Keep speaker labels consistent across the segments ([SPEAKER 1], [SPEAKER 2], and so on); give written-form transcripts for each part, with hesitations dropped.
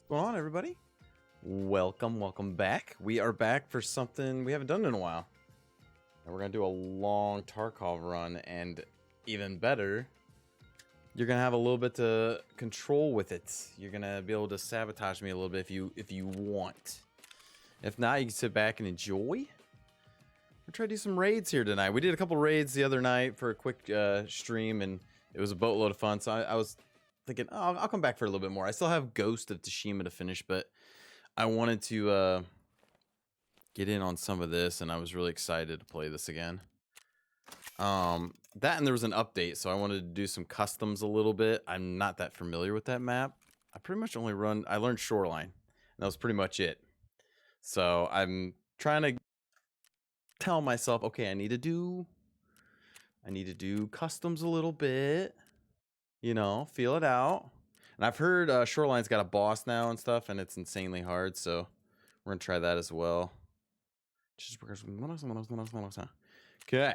[SPEAKER 1] What's going on, everybody? Welcome back. We are back for something we haven't done in a while. And we're gonna do a long Tarkov run, and even better, you're gonna have a little bit to control with it. You're gonna be able to sabotage me a little bit if you want. If not, you can sit back and enjoy. We're trying to do some raids here tonight. We did a couple raids the other night for a quick stream, and it was a boatload of fun. So I was thinking, oh, I'll come back for a little bit more. I still have Ghost of Tsushima to finish, but I wanted to get in on some of this, and I was really excited to play this again. That and there was an update, so I wanted to do some customs a little bit. I'm not that familiar with that map. I pretty much only I learned Shoreline, and that was pretty much it. So I'm trying to tell myself, okay, I need to do customs a little bit. You know, feel it out. And I've heard Shoreline's got a boss now and stuff, and it's insanely hard, so we're gonna try that as well. Okay.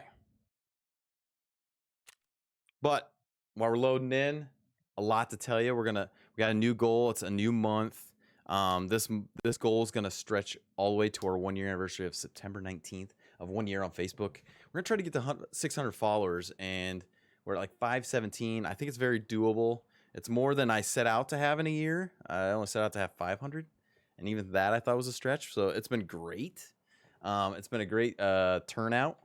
[SPEAKER 1] But while we're loading in, a lot to tell you. We got a new goal. It's a new month. This goal is gonna stretch all the way to our 1-year anniversary of September 19th of 1 year on Facebook. We're gonna try to get to 600 followers, and we're at like 517. I think it's very doable. It's more than I set out to have in a year. I only set out to have 500, and even that I thought was a stretch. So it's been great. It's been a great turnout.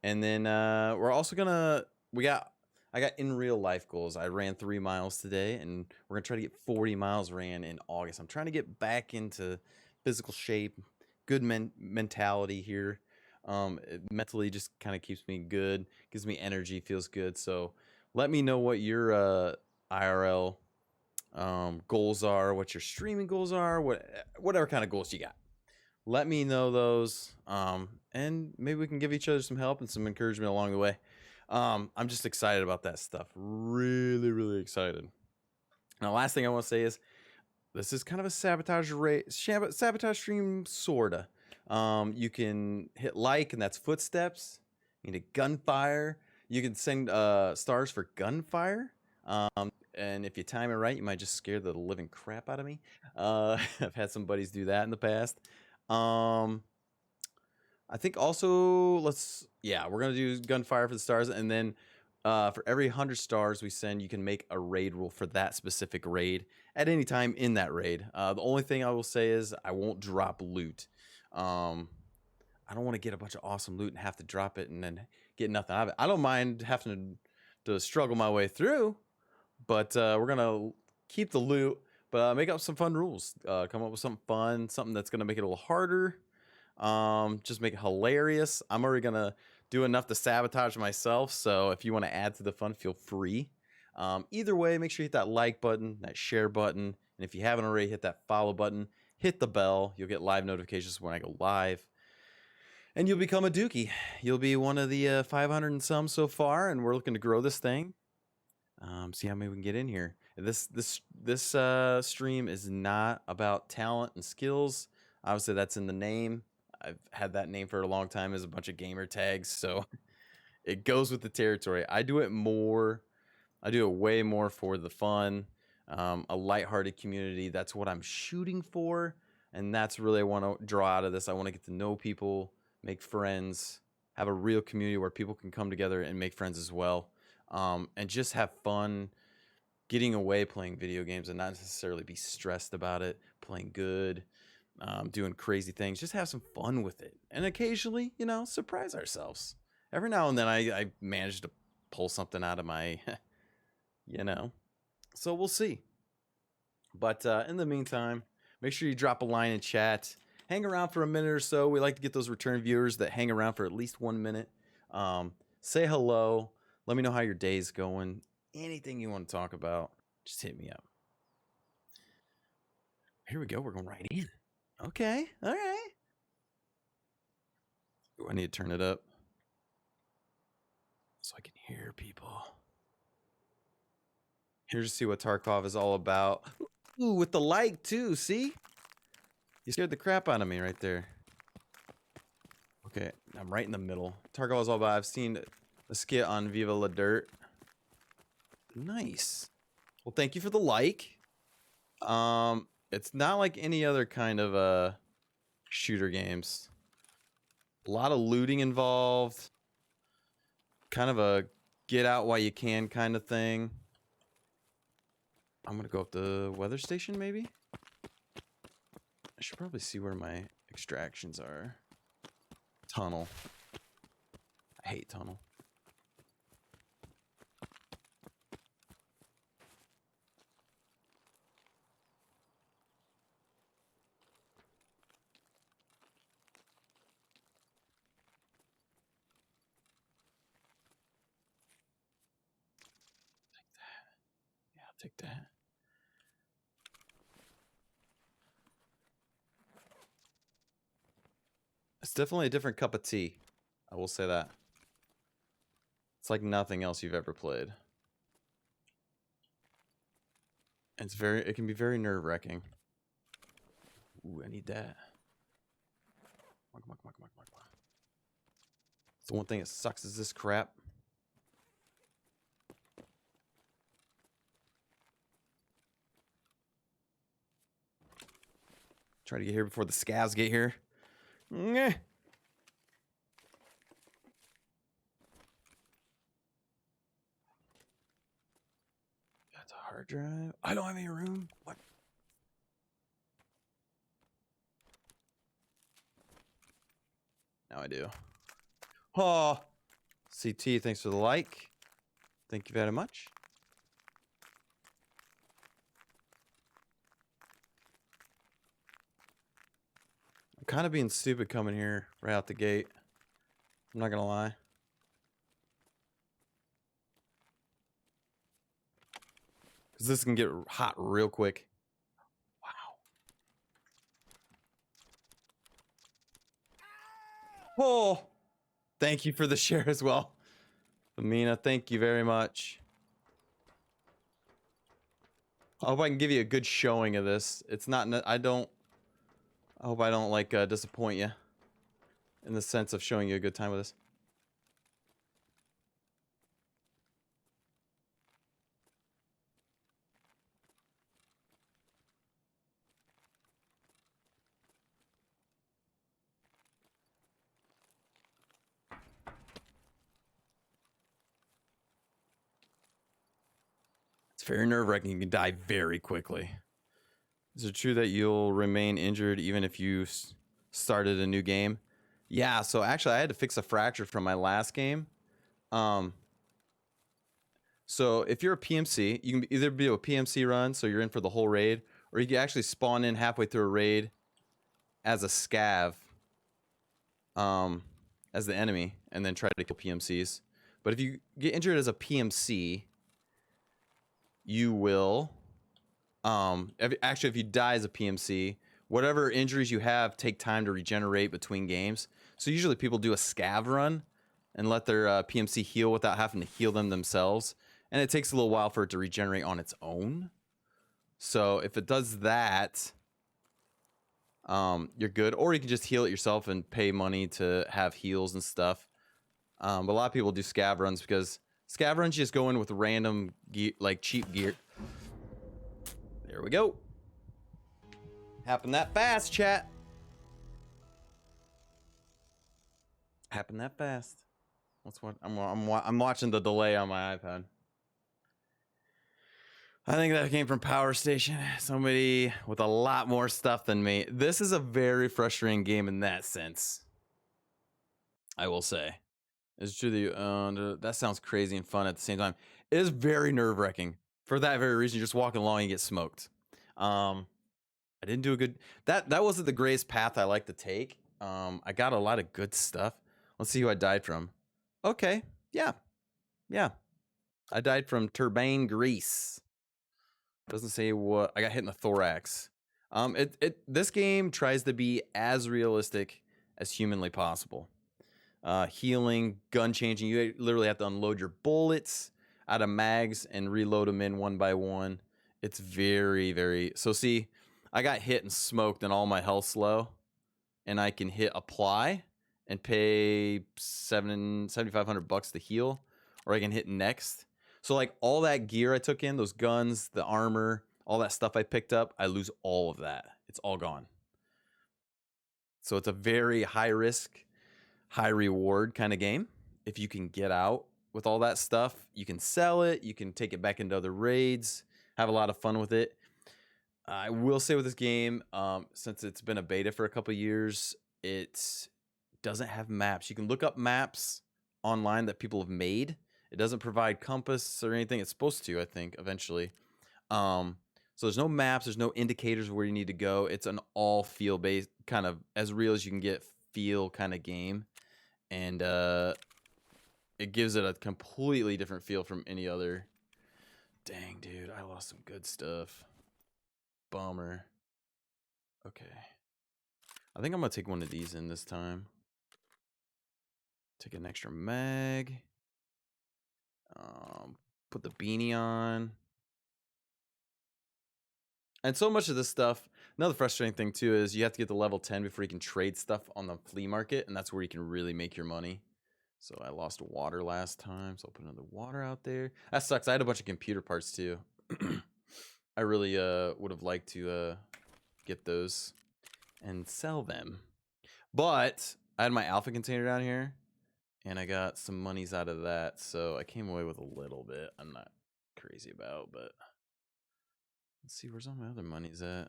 [SPEAKER 1] And then we're also gonna I got in real life goals. I ran 3 miles today, and we're gonna try to get 40 miles ran in August. I'm trying to get back into physical shape, good mentality here. It mentally just kind of keeps me good, gives me energy, feels good. So let me know what your IRL goals are, what your streaming goals are, whatever kind of goals you got. Let me know those, and maybe we can give each other some help and some encouragement along the way. I'm just excited about that stuff. Really, really excited. Now, last thing I want to say is this is kind of a sabotage stream, sorta. You can hit like, and that's footsteps. You need a gunfire. You can send stars for gunfire. And if you time it right, you might just scare the living crap out of me. I've had some buddies do that in the past. I think also we're gonna do gunfire for the stars, and then for every 100 stars we send, you can make a raid rule for that specific raid at any time in that raid. The only thing I will say is I won't drop loot. I don't want to get a bunch of awesome loot and have to drop it and then get nothing out of it. I don't mind having to struggle my way through, but we're gonna keep the loot, but make up some fun rules. Come up with something fun, something that's gonna make it a little harder. Just make it hilarious. I'm already gonna do enough to sabotage myself, so if you want to add to the fun, feel free. Either way, make sure you hit that like button, that share button, and if you haven't already, hit that follow button. Hit the bell. You'll get live notifications when I go live. And you'll become a dookie. You'll be one of the 500 and some so far, and we're looking to grow this thing. See how many we can get in here. This stream is not about talent and skills. Obviously, that's in the name. I've had that name for a long time as a bunch of gamer tags, so it goes with the territory. I do it way more for the fun, a lighthearted community. That's what I'm shooting for, and that's really I want to draw out of this. I want to get to know people, make friends, have a real community where people can come together and make friends as well, and just have fun getting away playing video games and not necessarily be stressed about it, playing good, doing crazy things. Just have some fun with it, and occasionally, surprise ourselves. Every now and then I manage to pull something out of my so we'll see. But in the meantime, make sure you drop a line in chat. Hang around for a minute or so. We like to get those return viewers that hang around for at least 1 minute. Say hello. Let me know how your day's going. Anything you want to talk about, just hit me up. Here we go. We're going right in. Okay. All right. Ooh, I need to turn it up so I can hear people. Here's to see what Tarkov is all about. Ooh, with the like too, see? You scared the crap out of me right there. Okay, I'm right in the middle. Tarkov is all about. I've seen the skit on Viva La Dirt. Nice. Well, thank you for the like. It's not like any other kind of shooter games. A lot of looting involved. Kind of a get out while you can kind of thing. I'm gonna go up the weather station, maybe? I should probably see where my extractions are. Tunnel. I hate tunnel. Take that. Yeah, I'll take that. It's definitely a different cup of tea. I will say that. It's like nothing else you've ever played. It can be very nerve-wracking. Ooh, I need that. Come on. It's the one thing that sucks is this crap. Try to get here before the scavs get here. Nyeh. That's a hard drive. I don't have any room. What? Now I do. Oh, CT, thanks for the like. Thank you very much. I'm kind of being stupid coming here right out the gate. I'm not gonna lie. Because this can get hot real quick. Wow. Oh, thank you for the share as well. Amina, thank you very much. I hope I can give you a good showing of this. It's not, I hope I don't like disappoint you in the sense of showing you a good time with this. It's very nerve-wracking. You can die very quickly. Is it true that you'll remain injured even if you started a new game? Yeah, so actually I had to fix a fracture from my last game. So if you're a PMC, you can either be a PMC run, so you're in for the whole raid, or you can actually spawn in halfway through a raid as a scav, as the enemy, and then try to kill PMCs. But if you get injured as a PMC, you will, actually, if you die as a PMC, whatever injuries you have take time to regenerate between games. So usually people do a scav run and let their PMC heal without having to heal them themselves. And it takes a little while for it to regenerate on its own. So if it does that, you're good. Or you can just heal it yourself and pay money to have heals and stuff. But a lot of people do scav runs because scav runs just go in with random gear, like cheap gear. There we go. Happened that fast, chat. Happened that fast. What's what? I'm watching the delay on my iPad. I think that came from Power Station. Somebody with a lot more stuff than me. This is a very frustrating game in that sense. I will say. It's true that sounds crazy and fun at the same time. It is very nerve-wracking. For that very reason, you're just walking along and you get smoked. I didn't do a good that wasn't the greatest path I like to take. I got a lot of good stuff. Let's see who I died from. Okay. Yeah. Yeah. I died from Turbine Grease. Doesn't say what. I got hit in the thorax. This game tries to be as realistic as humanly possible. Healing, gun changing. You literally have to unload your bullets out of mags and reload them in one by one. It's very, very. So see, I got hit and smoked, and all my health's low, and I can hit apply and pay $7,500 to heal, or I can hit next. So like all that gear I took in, those guns, the armor, all that stuff I picked up, I lose all of that. It's all gone. So it's a very high risk, high reward kind of game. If you can get out with all that stuff, you can sell it, you can take it back into other raids, have a lot of fun with it. I will say with this game, since it's been a beta for a couple years, it doesn't have maps. You can look up maps online that people have made. It doesn't provide compass or anything. It's supposed to, I think, eventually. So there's no maps. There's no indicators of where you need to go. It's an all feel based, kind of as real as you can get feel kind of game, and it gives it a completely different feel from any other. Dang, dude, I lost some good stuff. Bummer. Okay. I think I'm going to take one of these in this time. Take an extra mag. Put the beanie on. And so much of this stuff, another frustrating thing too is you have to get to level 10 before you can trade stuff on the flea market, and that's where you can really make your money. So I lost water last time, so I'll put another water out there. That sucks. I had a bunch of computer parts too. I really would have liked to get those and sell them. But I had my alpha container down here, and I got some monies out of that, so I came away with a little bit. I'm not crazy about, but let's see, where's all my other monies at?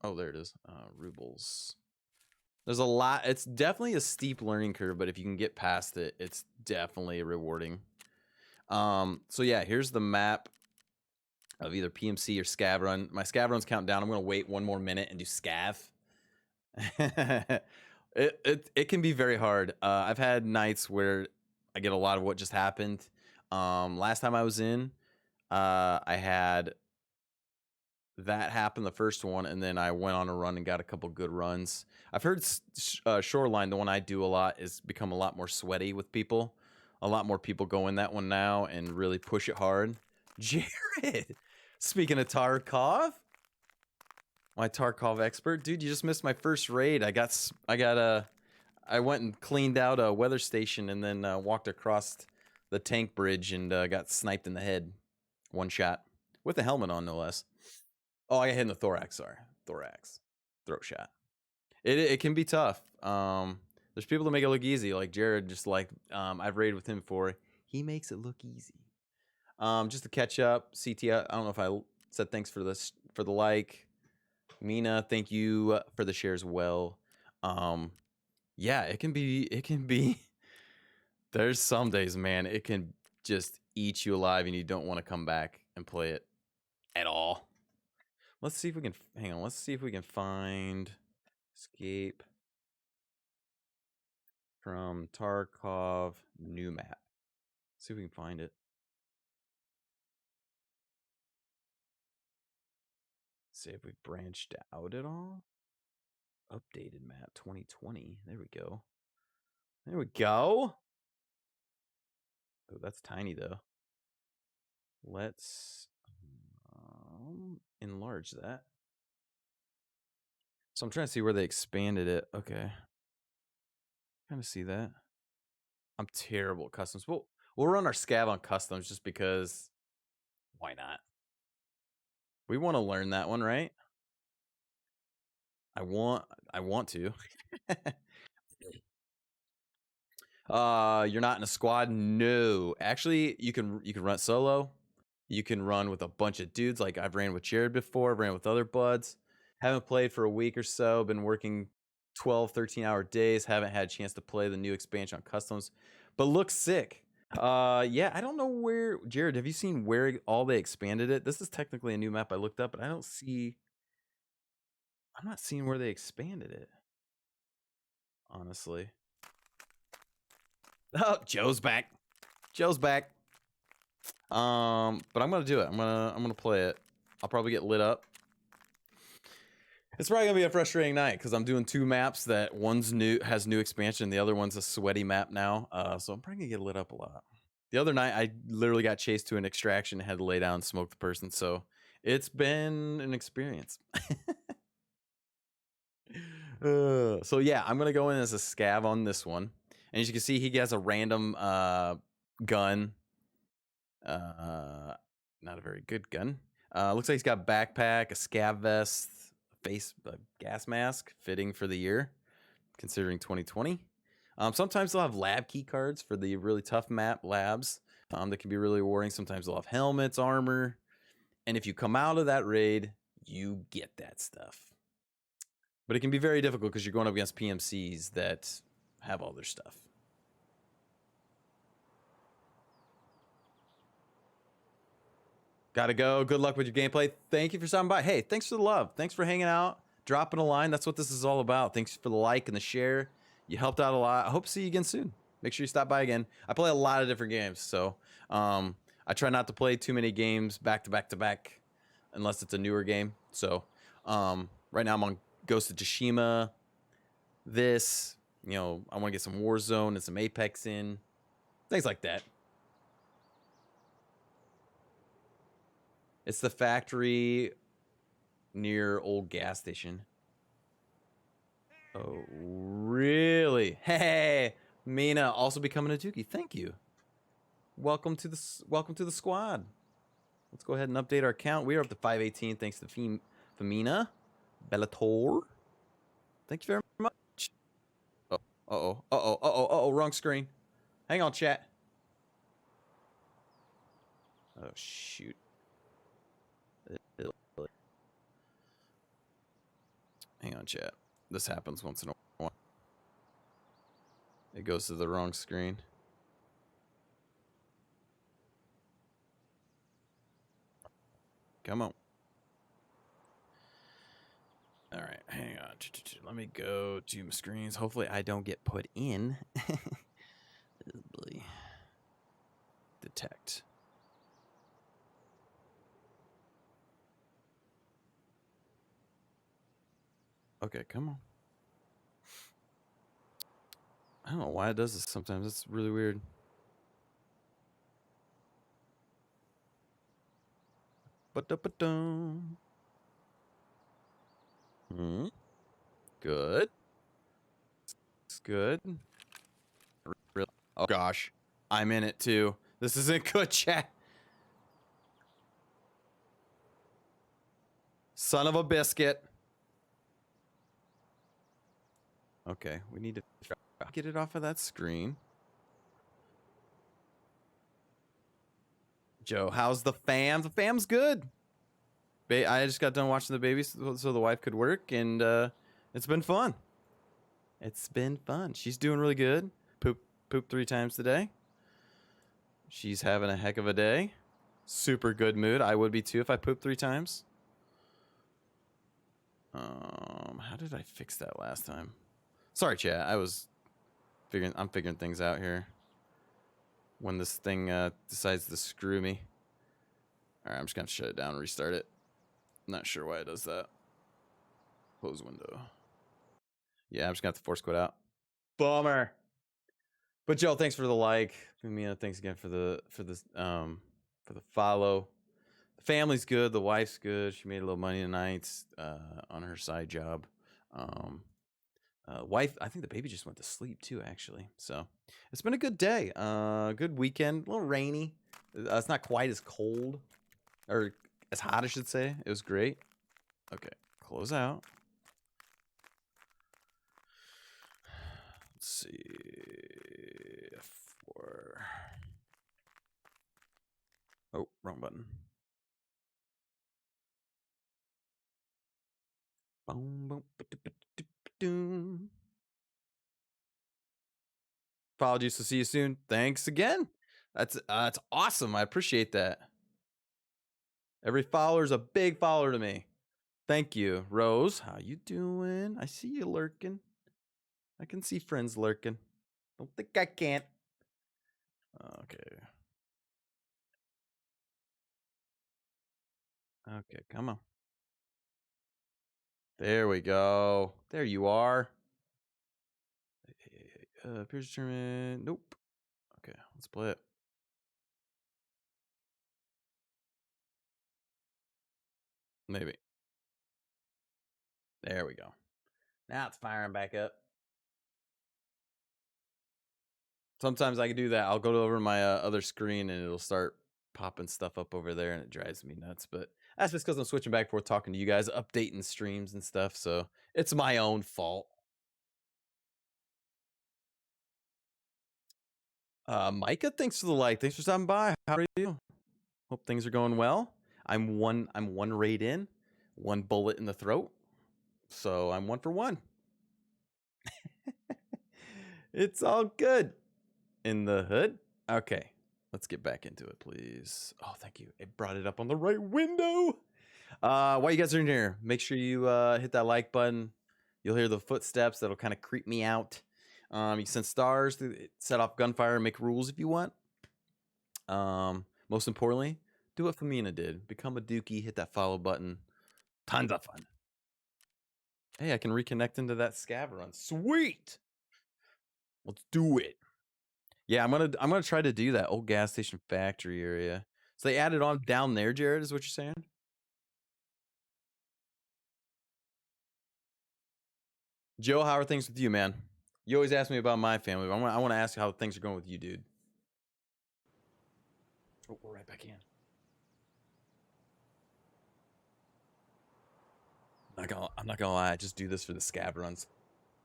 [SPEAKER 1] Oh, there it is. Rubles. There's a lot. It's definitely a steep learning curve, but if you can get past it, it's definitely rewarding. So yeah, here's the map of either PMC or scav run. My scav run's counting down. I'm gonna wait one more minute and do scav. it can be very hard. I've had nights where I get a lot of what just happened. Last time I was in, I had that happen, the first one, and then I went on a run and got a couple good runs. I've heard Shoreline, the one I do a lot, is become a lot more sweaty with people. A lot more people go in that one now and really push it hard. Jared, speaking of Tarkov, my Tarkov expert, dude, you just missed my first raid. I went and cleaned out a weather station and then walked across the tank bridge and got sniped in the head. One shot with a helmet on, no less. Oh, I got hit in the thorax. Sorry, thorax, throat shot. It can be tough. There's people that make it look easy, like Jared. Just like I've raided with him before. He makes it look easy. Just to catch up, CT. I don't know if I said thanks for this for the like. Mina, thank you for the share as well. Yeah, it can be. It can be. There's some days, man, it can just eat you alive, and you don't want to come back and play it at all. Let's see if we can hang on. Let's see if we can find escape from Tarkov new map. See if we can find it. See if we've branched out at all. Updated map 2020. There we go. There we go. Oh, that's tiny though. Let's enlarge that. So I'm trying to see where they expanded it. Okay. Kind of see that. I'm terrible at customs. We'll run our scav on customs just because why not? We want to learn that one, right? I want to. You're not in a squad? No. Actually, you can run solo. You can run with a bunch of dudes. Like I've ran with Jared before, ran with other buds. Haven't played for a week or so, been working 12, 13-hour days, haven't had a chance to play the new expansion on customs, but looks sick. Yeah, I don't know where, Jared, have you seen where all they expanded it? This is technically a new map I looked up, but I'm not seeing where they expanded it, honestly. Oh, Joe's back. Joe's back. But I'm gonna do it. I'm gonna play it. I'll probably get lit up. It's probably gonna be a frustrating night because I'm doing two maps that one's has new expansion, the other one's a sweaty map now. So I'm probably gonna get lit up a lot. The other night I literally got chased to an extraction and had to lay down and smoke the person. So it's been an experience. So yeah, I'm gonna go in as a scav on this one, and as you can see, he has a random gun. Not a very good gun. Looks like he's got a backpack, a scav vest, a gas mask, fitting for the year, considering 2020. Sometimes they'll have lab key cards for the really tough map labs that can be really rewarding. Sometimes they'll have helmets, armor, and if you come out of that raid, you get that stuff. But it can be very difficult because you're going up against PMCs that have all their stuff. Gotta go. Good luck with your gameplay. Thank you for stopping by. Hey, thanks for the love. Thanks for hanging out, dropping a line. That's what this is all about. Thanks for the like and the share. You helped out a lot. I hope to see you again soon. Make sure you stop by again. I play a lot of different games, so I try not to play too many games back to back to back unless it's a newer game. So right now I'm on Ghost of Tsushima. This, I want to get some Warzone and some Apex in. Things like that. It's the factory near old gas station. Oh, really? Hey, Mina, also becoming a Dookie. Thank you. Welcome to the squad. Let's go ahead and update our count. We are up to 518 thanks to Femina Bellator. Thank you very much. Oh, wrong screen. Hang on, chat. Oh, shoot. Hang on, chat. This happens once in a while. It goes to the wrong screen. Come on. All right, hang on. Let me go to my screens. Hopefully I don't get put in. Detect. Okay, come on. I don't know why it does this sometimes. It's really weird. Good. It's good. Really? Oh gosh, I'm in it too. This isn't good, chat. Son of a biscuit. Okay, we need to get it off of that screen. Joe, how's the fam? The fam's good. I just got done watching the babies so the wife could work, and it's been fun. It's been fun. She's doing really good. Poop 3 times today. She's having a heck of a day. Super good mood. I would be too if I pooped 3 times. How did I fix that last time? Sorry, chat. I'm figuring things out here. When this thing decides to screw me. All right, I'm just gonna shut it down and restart it. Not sure why it does that. Close window. Yeah, I'm just gonna have to force quit out. Bummer. But Joe, thanks for the like. Mia, thanks again for the follow. The family's good. The wife's good. She made a little money tonight on her side job. Wife, I think the baby just went to sleep too, actually. So it's been a good day. Good weekend. A little rainy. It's not quite as cold or as hot, I should say. It was great. Okay, close out. Let's see. F4. Oh, wrong button. Boom, boom, ba-do-ba-do-ba-doom. Apologies. To see you soon. Thanks again. That's awesome. I appreciate that. Every follower's a big follower to me. Thank you, Rose. How you doing? I see you lurking. I can see friends lurking. Don't think I can't. Okay. Okay, come on. There we go. There you are. Appears determined. Nope. Okay, let's play it. Maybe. There we go. Now it's firing back up. Sometimes I can do that. I'll go over my other screen and it'll start popping stuff up over there and it drives me nuts. But that's just because I'm switching back and forth talking to you guys, updating streams and stuff. So it's my own fault. Micah, thanks for the like. Thanks for stopping by. How are you? Hope things are going well. I'm one raid in, one bullet in the throat. So I'm 1 for 1. It's all good in the hood. Okay, let's get back into it, please. Oh, thank you. It brought it up on the right window. While you guys are in here, make sure you hit that like button. You'll hear the footsteps. That'll kind of creep me out. You can send stars, set off gunfire, make rules if you want. Most importantly, do what Famina did. Become a dookie, hit that follow button. Tons of fun. Hey, I can reconnect into that scav run. Sweet. Let's do it. Yeah, I'm gonna try to do that old gas station factory area. So they added on down there, Jared, is what you're saying? Joe, how are things with you, man? You always ask me about my family, but I want to ask you how things are going with you, dude. Oh, we're right back in. I'm not gonna lie. I just do this for the scab runs,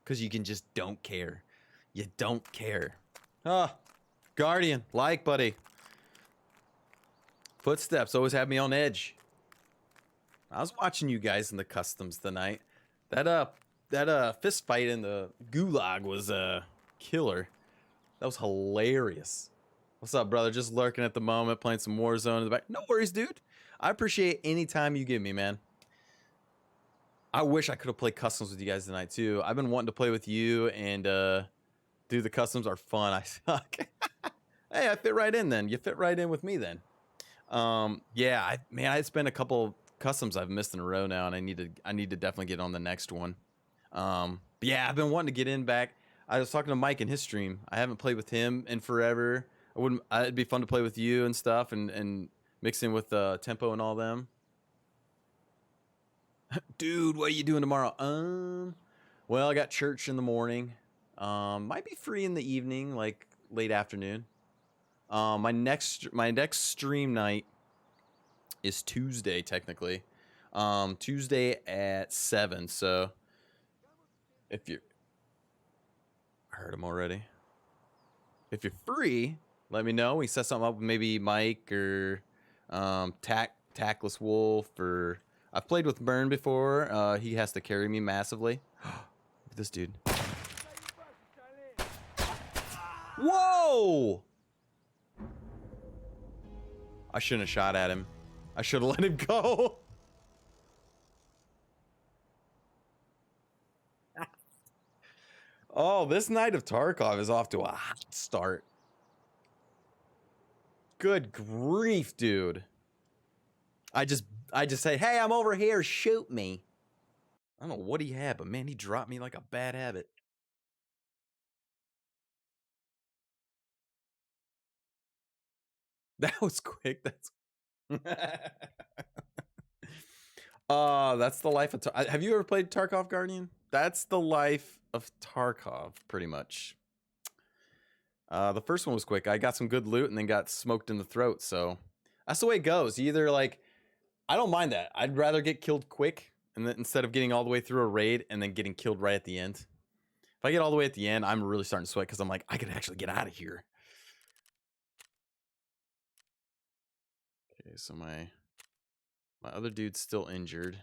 [SPEAKER 1] cause you can just don't care. You don't care. Ah, Guardian, like, buddy. Footsteps always have me on edge. I was watching you guys in the customs tonight. That fist fight in the gulag was killer. That was hilarious. What's up, brother? Just lurking at the moment, playing some Warzone in the back. No worries, dude. I appreciate any time you give me, man. I wish I could have played customs with you guys tonight too. I've been wanting to play with you, and dude, the customs are fun. I suck. Hey, I fit right in then. You fit right in with me then. Yeah, I spent a couple customs I've missed in a row now, and I need to definitely get on the next one. But yeah, I've been wanting to get in back. I was talking to Mike in his stream. I haven't played with him in forever. I wouldn't. It'd be fun to play with you and stuff, and mix in with tempo and all them. Dude, what are you doing tomorrow? Well, I got church in the morning. Might be free in the evening, like late afternoon. My next stream night is Tuesday, technically. Tuesday at 7. So if you heard him already, if you're free, let me know. We set something up with maybe Mike or Tackless Wolf, or I've played with Burn before. He has to carry me massively. This dude. Whoa! I shouldn't have shot at him. I should have let him go. Oh, this Knight of Tarkov is off to a hot start. Good grief, dude. I just say, hey, I'm over here, shoot me. I don't know what he had, but man, he dropped me like a bad habit. That was quick. That's That's the life of have you ever played Tarkov Guardian? That's the life of Tarkov, pretty much. The first one was quick. I got some good loot and then got smoked in the throat. So that's the way it goes. You either like, I don't mind that. I'd rather get killed quick and then instead of getting all the way through a raid and then getting killed right at the end. If I get all the way at the end, I'm really starting to sweat because I'm like, I could actually get out of here. Okay, so my other dude's still injured.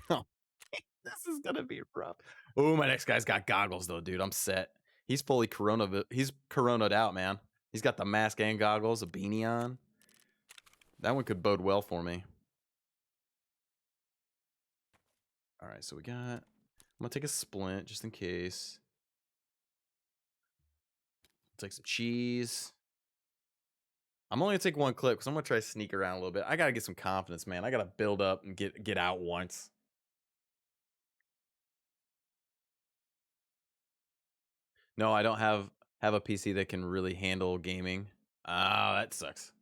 [SPEAKER 1] This is gonna be rough. Oh, my next guy's got goggles though, dude. I'm set. He's fully he's corona'd out, man. He's got the mask and goggles, a beanie on. That one could bode well for me. All right, so we got. I'm gonna take a splint just in case. Take some cheese. I'm only gonna take one clip because I'm gonna try to sneak around a little bit. I gotta get some confidence, man. I gotta build up and get out once. No, I don't have a PC that can really handle gaming. Ah, that sucks.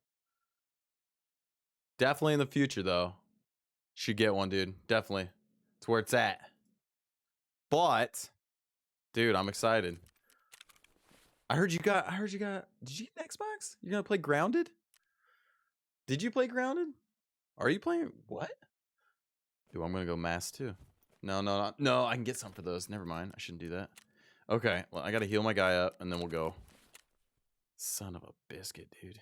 [SPEAKER 1] Definitely in the future though. Should get one, dude. Definitely. It's where it's at. But, dude, I'm excited. I heard you got did you get an Xbox? You're gonna play Grounded? Did you play Grounded? Are you playing what? Dude, I'm gonna go mass too. No, I can get some for those. Never mind. I shouldn't do that. Okay, well, I gotta heal my guy up and then we'll go. Son of a biscuit, dude.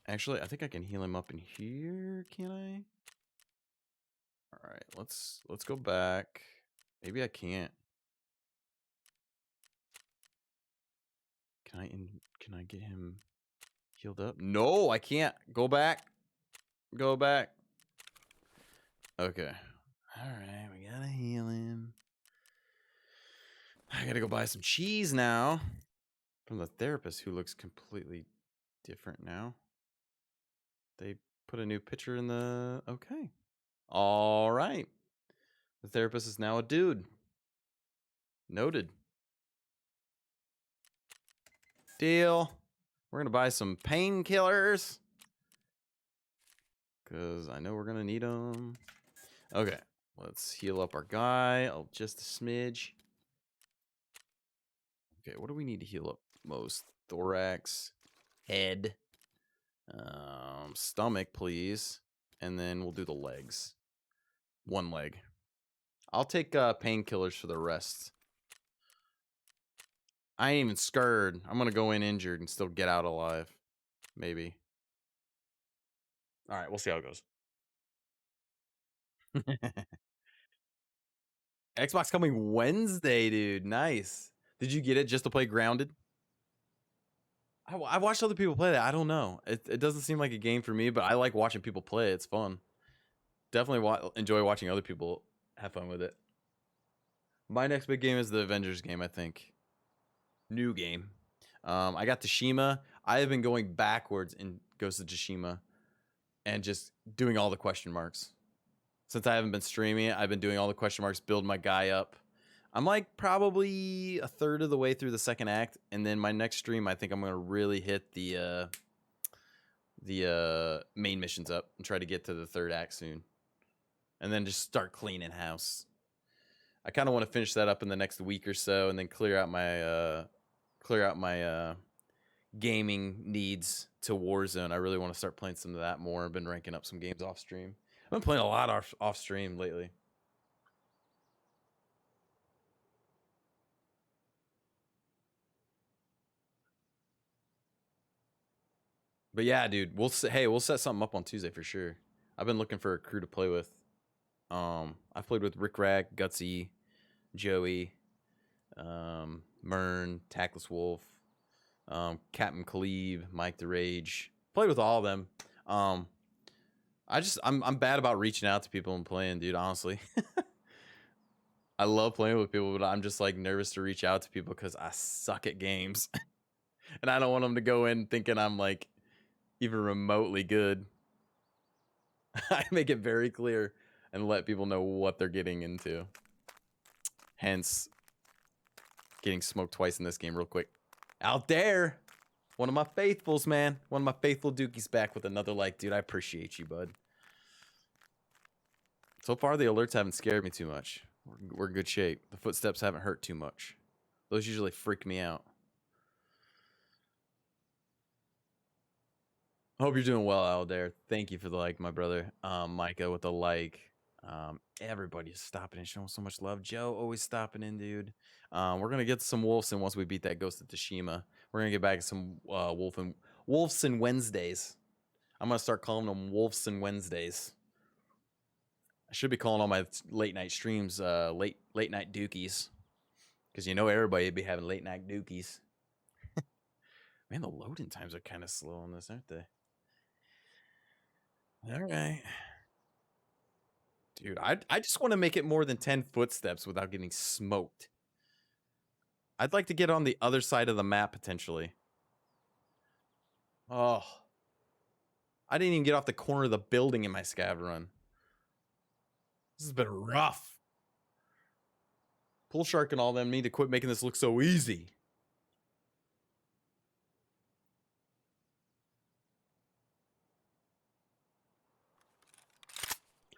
[SPEAKER 1] Actually, I think I can heal him up in here, can I? Alright, let's go back. Maybe I can't. Can I get him healed up? No, I can't. Go back. Go back. Okay. Alright, we gotta heal him. I gotta go buy some cheese now. From the therapist who looks completely different now. They put a new picture in the... Okay. Alright. The therapist is now a dude. Noted. Deal. We're gonna buy some painkillers. Because I know we're gonna need them. Okay. Let's heal up our guy. Oh, just a smidge. Okay, what do we need to heal up most? Thorax, head, stomach, please. And then we'll do the legs. One leg. I'll take painkillers for the rest. I ain't even scared. I'm gonna go in injured and still get out alive. Maybe. Alright, we'll see how it goes. Xbox coming Wednesday, dude. Nice. Did you get it just to play Grounded? I watched other people play that. I don't know. It doesn't seem like a game for me, but I like watching people play. It's fun. Definitely enjoy watching other people have fun with it. My next big game is the Avengers game, I think. New game. I got Tsushima. I have been going backwards in Ghost of Tsushima and just doing all the question marks. Since I haven't been streaming it, I've been doing all the question marks, build my guy up. I'm like probably a third of the way through the second act, and then my next stream, I think I'm gonna really hit the main missions up and try to get to the third act soon, and then just start cleaning house. I kind of want to finish that up in the next week or so, and then clear out my gaming needs to Warzone. I really want to start playing some of that more. I've been ranking up some games off stream. I've been playing a lot off stream lately. But yeah, dude, we'll set something up on Tuesday for sure. I've been looking for a crew to play with. I've played with Rick Rack, Gutsy, Joey, Mern, Tackless Wolf, Captain Cleve, Mike the Rage. Played with all of them. I'm bad about reaching out to people and playing, dude, honestly. I love playing with people, but I'm just like nervous to reach out to people because I suck at games. And I don't want them to go in thinking I'm like even remotely good. I make it very clear and let people know what they're getting into. Hence, getting smoked twice in this game real quick. Out there! One of my faithfuls, man. One of my faithful dookies back with another like. Dude, I appreciate you, bud. So far, the alerts haven't scared me too much. We're in good shape. The footsteps haven't hurt too much. Those usually freak me out. I hope you're doing well out there. Thank you for the like, my brother. Micah with the like. Everybody's stopping and showing so much love. Joe always stopping in, dude. We're gonna get some Wolfson once we beat that Ghost of Tsushima. We're gonna get back to some Wolfson Wednesdays. I'm gonna start calling them Wolfson Wednesdays. I should be calling all my late night streams late night dookies, because you know everybody would be having late night dookies. Man, the loading times are kind of slow on this, aren't they? All right. Dude, I just want to make it more than 10 footsteps without getting smoked. I'd like to get on the other side of the map, potentially. Oh. I didn't even get off the corner of the building in my scav run. This has been rough. Pool Shark and all them need to quit making this look so easy.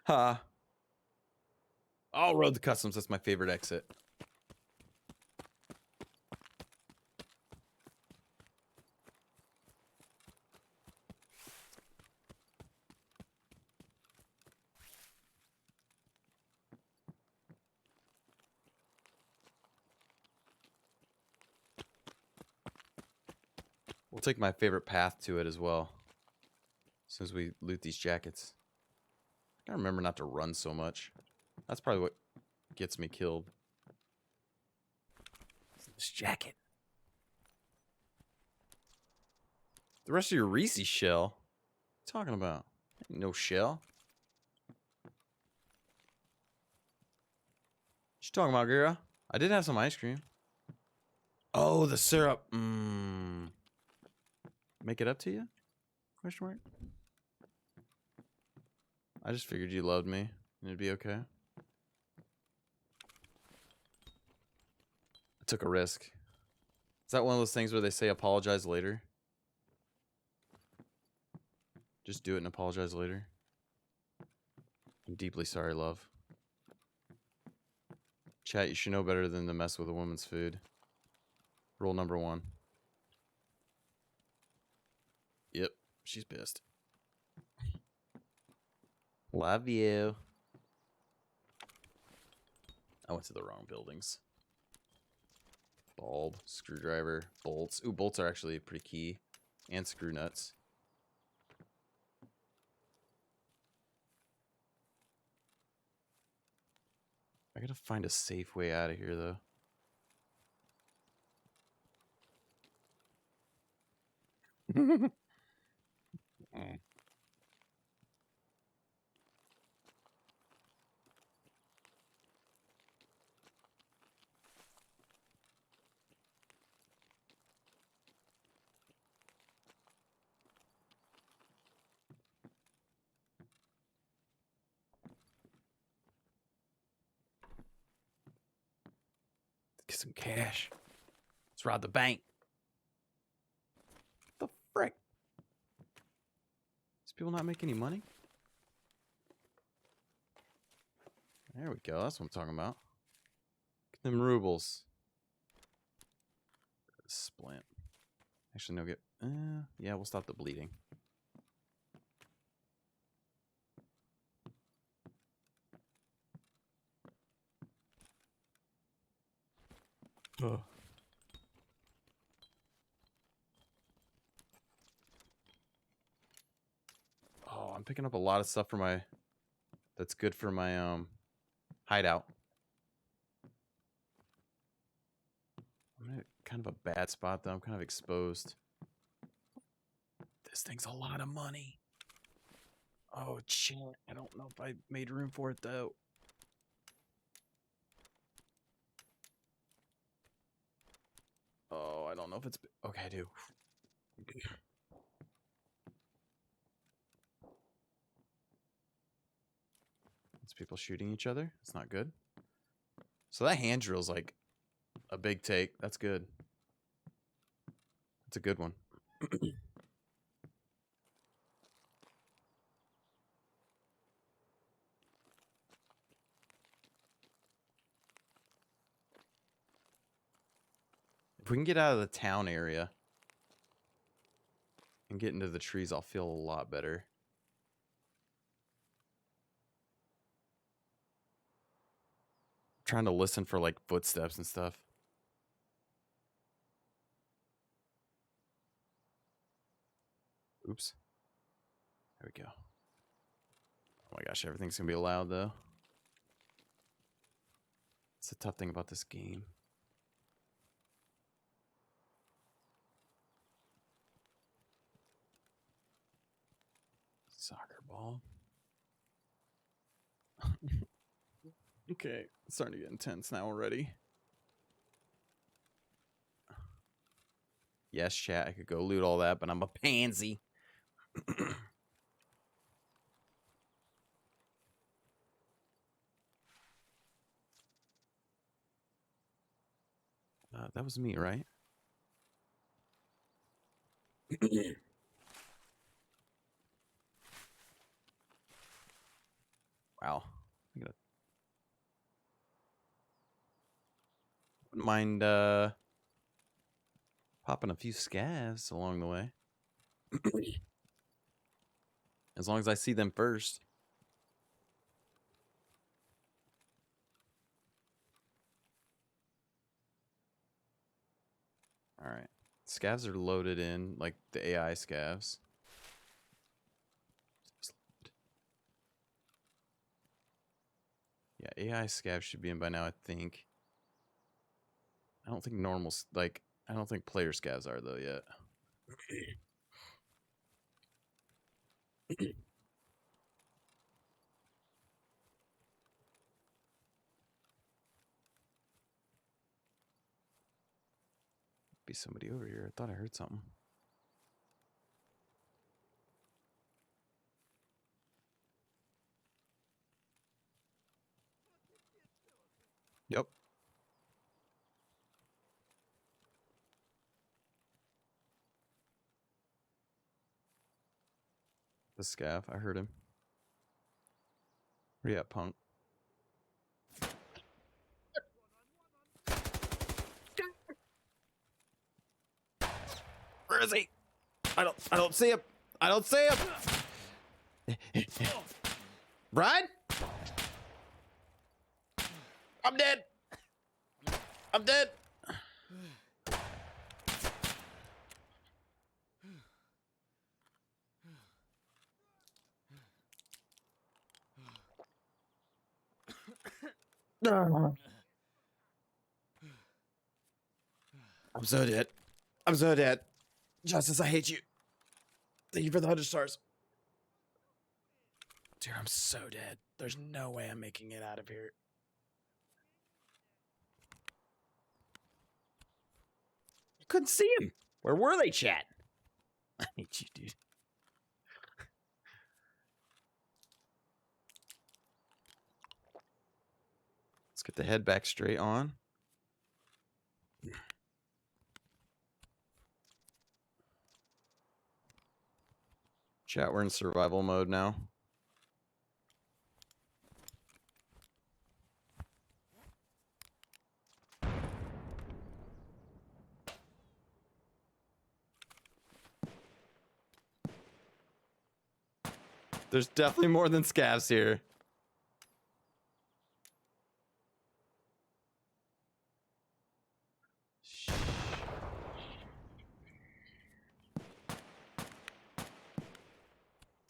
[SPEAKER 1] Ha. Oh, Road to Customs. That's my favorite exit. We'll take my favorite path to it as well. As soon as we loot these jackets. I gotta remember not to run so much. That's probably what gets me killed. This jacket. The rest of your Reese shell? What are you talking about? Ain't no shell. What you talking about, girl? I did have some ice cream. Oh, the syrup. Make it up to you? Question mark? I just figured you loved me and it'd be okay. I took a risk. Is that one of those things where they say apologize later? Just do it and apologize later. I'm deeply sorry, love. Chat, you should know better than to mess with a woman's food. Rule number 1. Yep, she's pissed. Love you. I went to the wrong buildings. Bulb, screwdriver, bolts. Ooh, bolts are actually pretty key. And screw nuts. I gotta find a safe way out of here, though. Get some cash. Let's rob the bank. What the frick? These people not make any money? There we go. That's what I'm talking about. Get them rubles. Splint. Actually, no, get... yeah, we'll stop the bleeding. Ugh. Oh, I'm picking up a lot of stuff for my... That's good for my, hideout. I'm in kind of a bad spot, though. I'm kind of exposed. This thing's a lot of money. Oh, shit. I don't know if I made room for it, though. Oh, I don't know if it's... Okay, I do. It's people shooting each other. It's not good. So that hand drill's like a big take. That's good. That's a good one. If we can get out of the town area and get into the trees, I'll feel a lot better. I'm trying to listen for like footsteps and stuff. Oops. There we go. Oh my gosh, everything's gonna be loud though. It's a tough thing about this game. Soccer ball. Okay, it's starting to get intense now already. Yes, chat, I could go loot all that, but I'm a pansy. That was me, right? Wow. I'm gonna... Wouldn't mind popping a few scavs along the way. As long as I see them first. All right. Scavs are loaded in, like the AI scavs. Yeah, AI scavs should be in by now, I think. I don't think normal, like, I don't think player scavs are, though, yet. Be somebody over here. I thought I heard something. Yep. The scav. I heard him. Where you at, punk? Where is he? I don't see him. I don't see him. Brian? I'm dead. I'm dead. I'm so dead. I'm so dead. Justice, I hate you. Thank you for the 100 stars. Dude, I'm so dead. There's no way I'm making it out of here. You couldn't see him. Where were they, chat? I hate you, dude. Let's get the head back straight on. Chat, we're in survival mode now. There's definitely more than scavs here.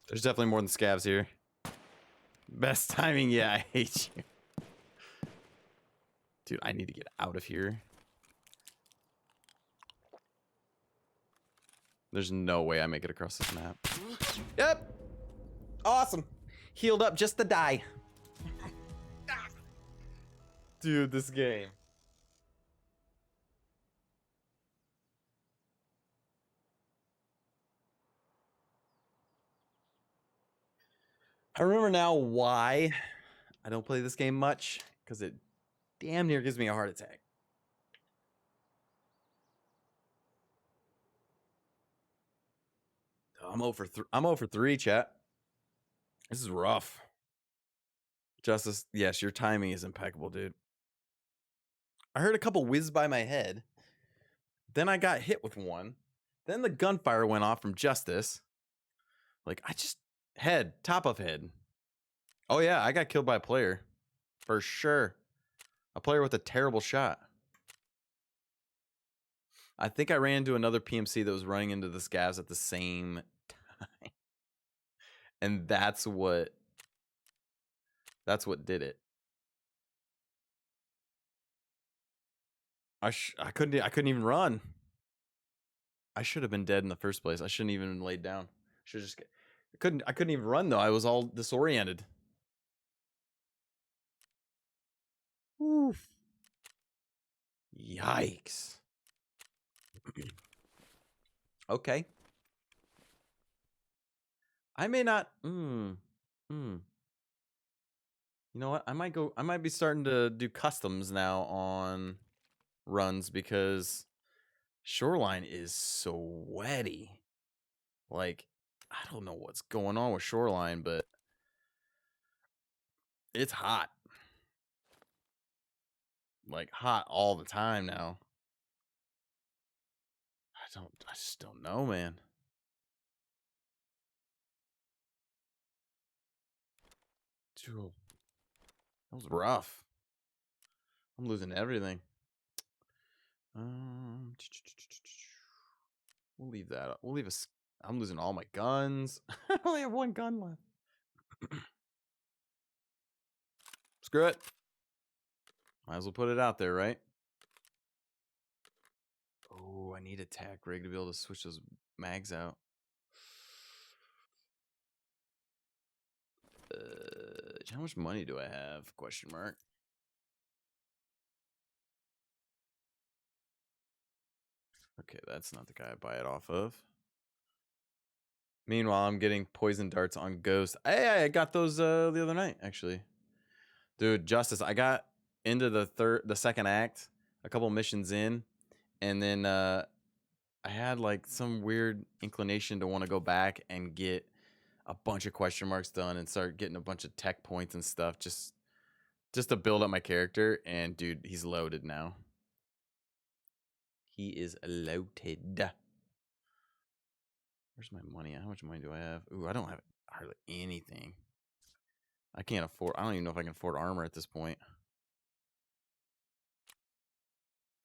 [SPEAKER 1] There's definitely more than scavs here. Best timing, yeah, I hate you. Dude, I need to get out of here. There's no way I make it across this map. Yep. Awesome. Healed up just to die. Dude, this game. I remember now why I don't play this game much, because it damn near gives me a heart attack. I'm 0 for 3. I'm 0 for 3, chat. This is rough. Justice, yes, your timing is impeccable, dude. I heard a couple whiz by my head. Then I got hit with one. Then the gunfire went off from Justice. Like, I just... Head. Top of head. Oh, yeah. I got killed by a player. For sure. A player with a terrible shot. I think I ran into another PMC that was running into the scavs at the same time. And that's what did it. I couldn't even run. I should have been dead in the first place. I shouldn't even laid down. Should just I couldn't even run though. I was all disoriented. Oof. Yikes. Okay. I may not. You know what? I might be starting to do customs now on runs because Shoreline is sweaty. Like, I don't know what's going on with Shoreline, but it's hot. Like, hot all the time now. I just don't know, man. Dude, that was rough. I'm losing everything. We'll leave that up. We'll leave us. I'm losing all my guns. I only have one gun left. Screw it. Might as well put it out there, right? Oh, I need a tack rig to be able to switch those mags out. How much money do I have? Question mark. Okay, that's not the guy I buy it off of. Meanwhile, I'm getting poison darts on Ghost. Hey, I got those the other night, actually. Dude, Justice, I got into the second act, a couple missions in, and then I had like some weird inclination to want to go back and get a bunch of question marks done and start getting a bunch of tech points and stuff just to build up my character. And dude, he's loaded now. He is loaded. Where's my money? How much money do I have? Ooh, I don't have hardly anything. I can't afford. I don't even know if I can afford armor at this point.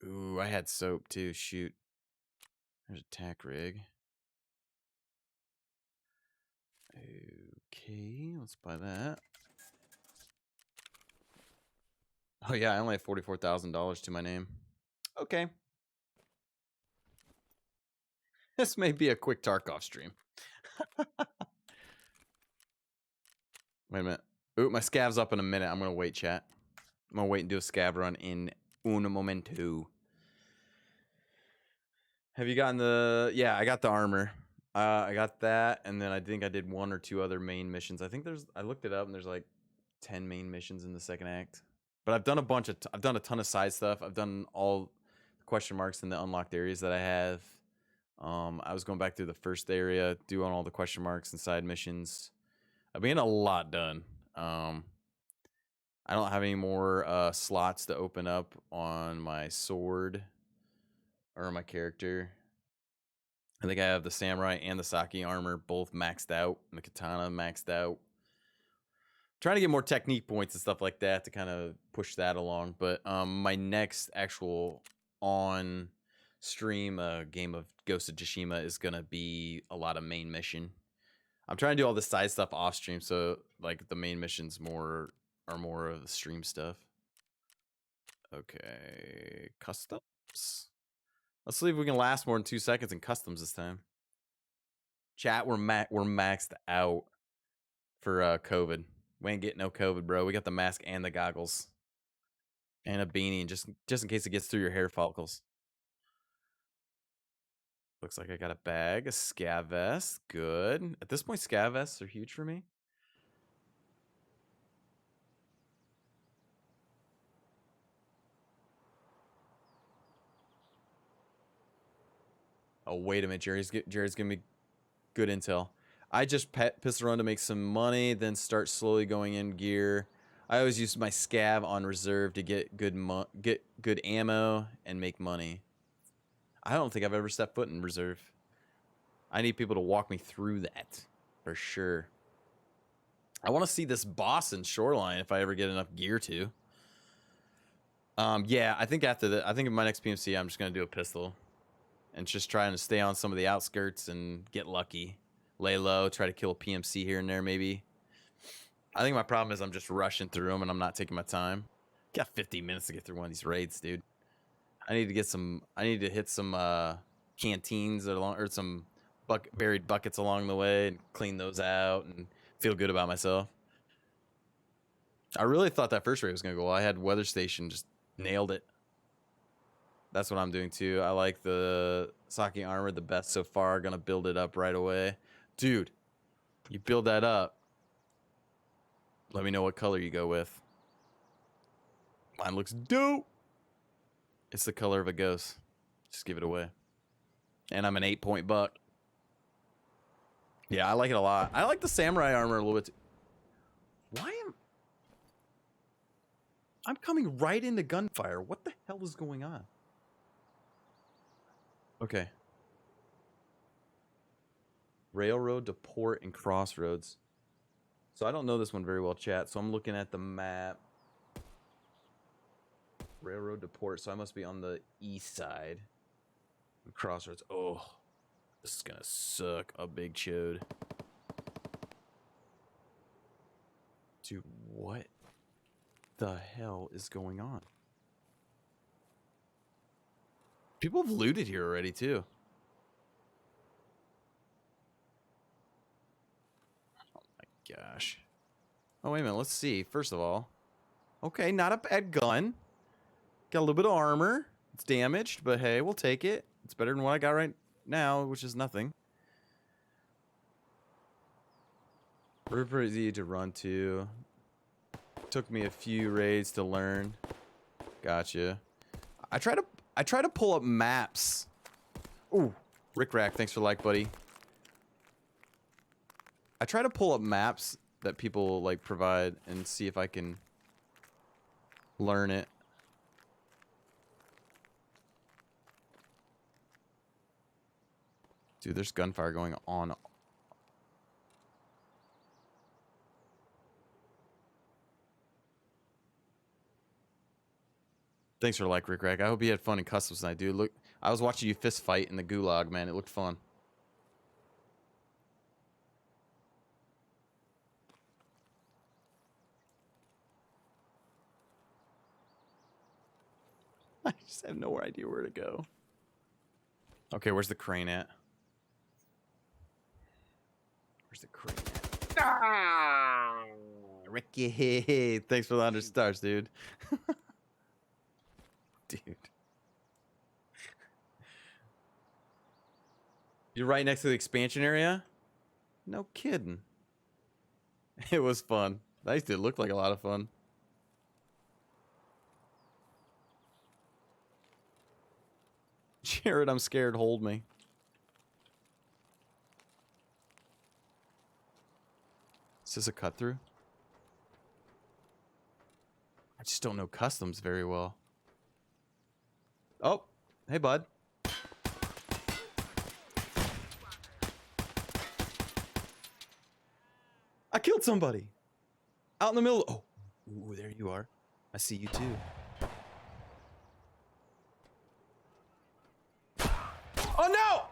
[SPEAKER 1] Ooh, I had soap too. Shoot. There's a tack rig. Okay, let's buy that. Oh yeah, I only have $44,000 to my name. Okay. This may be a quick Tarkov stream. Wait a minute. Ooh, my scav's up in a minute. I'm gonna wait, chat. I'm gonna wait and do a scav run in un momento. Have you gotten the... Yeah, I got the armor. I got that, and then I think I did one or two other main missions. I think I looked it up, and there's like 10 main missions in the second act. But I've done I've done a ton of side stuff. I've done all the question marks in the unlocked areas that I have. I was going back through the first area, doing all the question marks and side missions. I've been getting a lot done. I don't have any more slots to open up on my sword or my character. I think I have the samurai and the sake armor both maxed out, and the katana maxed out. Trying to get more technique points and stuff like that to kind of push that along. But my next actual on stream game of Ghost of Tsushima is gonna be a lot of main mission. I'm trying to do all the side stuff off stream, so like the main missions are more of the stream stuff. Okay, customs. Let's see if we can last more than 2 seconds in customs this time. Chat, we're maxed out for COVID. We ain't getting no COVID, bro. We got the mask and the goggles and a beanie, just in case it gets through your hair follicles. Looks like I got a bag, a scav vest. Good. At this point, scav vests are huge for me. Oh, wait a minute. Jared's giving me good intel. I just pistol run to make some money, then start slowly going in gear. I always use my scav on reserve to get good ammo and make money. I don't think I've ever stepped foot in reserve. I need people to walk me through that for sure. I want to see this boss in Shoreline if I ever get enough gear to. Yeah, I think after that, I think in my next PMC, I'm just gonna do a pistol, and just trying to stay on some of the outskirts and get lucky, lay low, try to kill a PMC here and there maybe. I think my problem is I'm just rushing through them and I'm not taking my time. Got 15 minutes to get through one of these raids, dude. I need to get some. I need to hit some canteens along, or some buried buckets along the way, and clean those out and feel good about myself. I really thought that first raid was gonna go well. I had weather station, just nailed it. That's what I'm doing too. I like the Saki armor the best so far. Gonna build it up right away, dude. You build that up. Let me know what color you go with. Mine looks dope. It's the color of a ghost. Just give it away. And I'm an 8-point buck. Yeah, I like it a lot. I like the samurai armor a little bit too. Why am I'm coming right into gunfire? What the hell is going on? Okay. Railroad to port and crossroads. So I don't know this one very well, chat. So I'm looking at the map. Railroad to port. So I must be on the east side. Crossroads. Oh, this is gonna suck a big chode. Dude, what the hell is going on? People have looted here already too. Oh my gosh. Oh, wait a minute. Let's see. First of all. Okay, not a bad gun. Got a little bit of armor. It's damaged, but hey, we'll take it. It's better than what I got right now, which is nothing. River is easy to run to. Took me a few raids to learn. Gotcha. I try to pull up maps. Ooh, Rick Rack, thanks for the like, buddy. I try to pull up maps that people like provide and see if I can learn it. Dude, there's gunfire going on. Thanks for the like, Rick Rack. I hope you had fun in customs tonight, dude. Look, I was watching you fist fight in the gulag, man. It looked fun. I just have no idea where to go. Okay, where's the crane at? Where's the crane at? Ah! Ricky, thanks for the 100 stars, dude. Dude. You're right next to the expansion area? No kidding. It was fun. That used to look like a lot of fun. Jared, I'm scared. Hold me. Is this a cut through? I just don't know customs very well. Oh, hey, bud. I killed somebody. Out in the middle. Oh, ooh, there you are. I see you too. Oh no!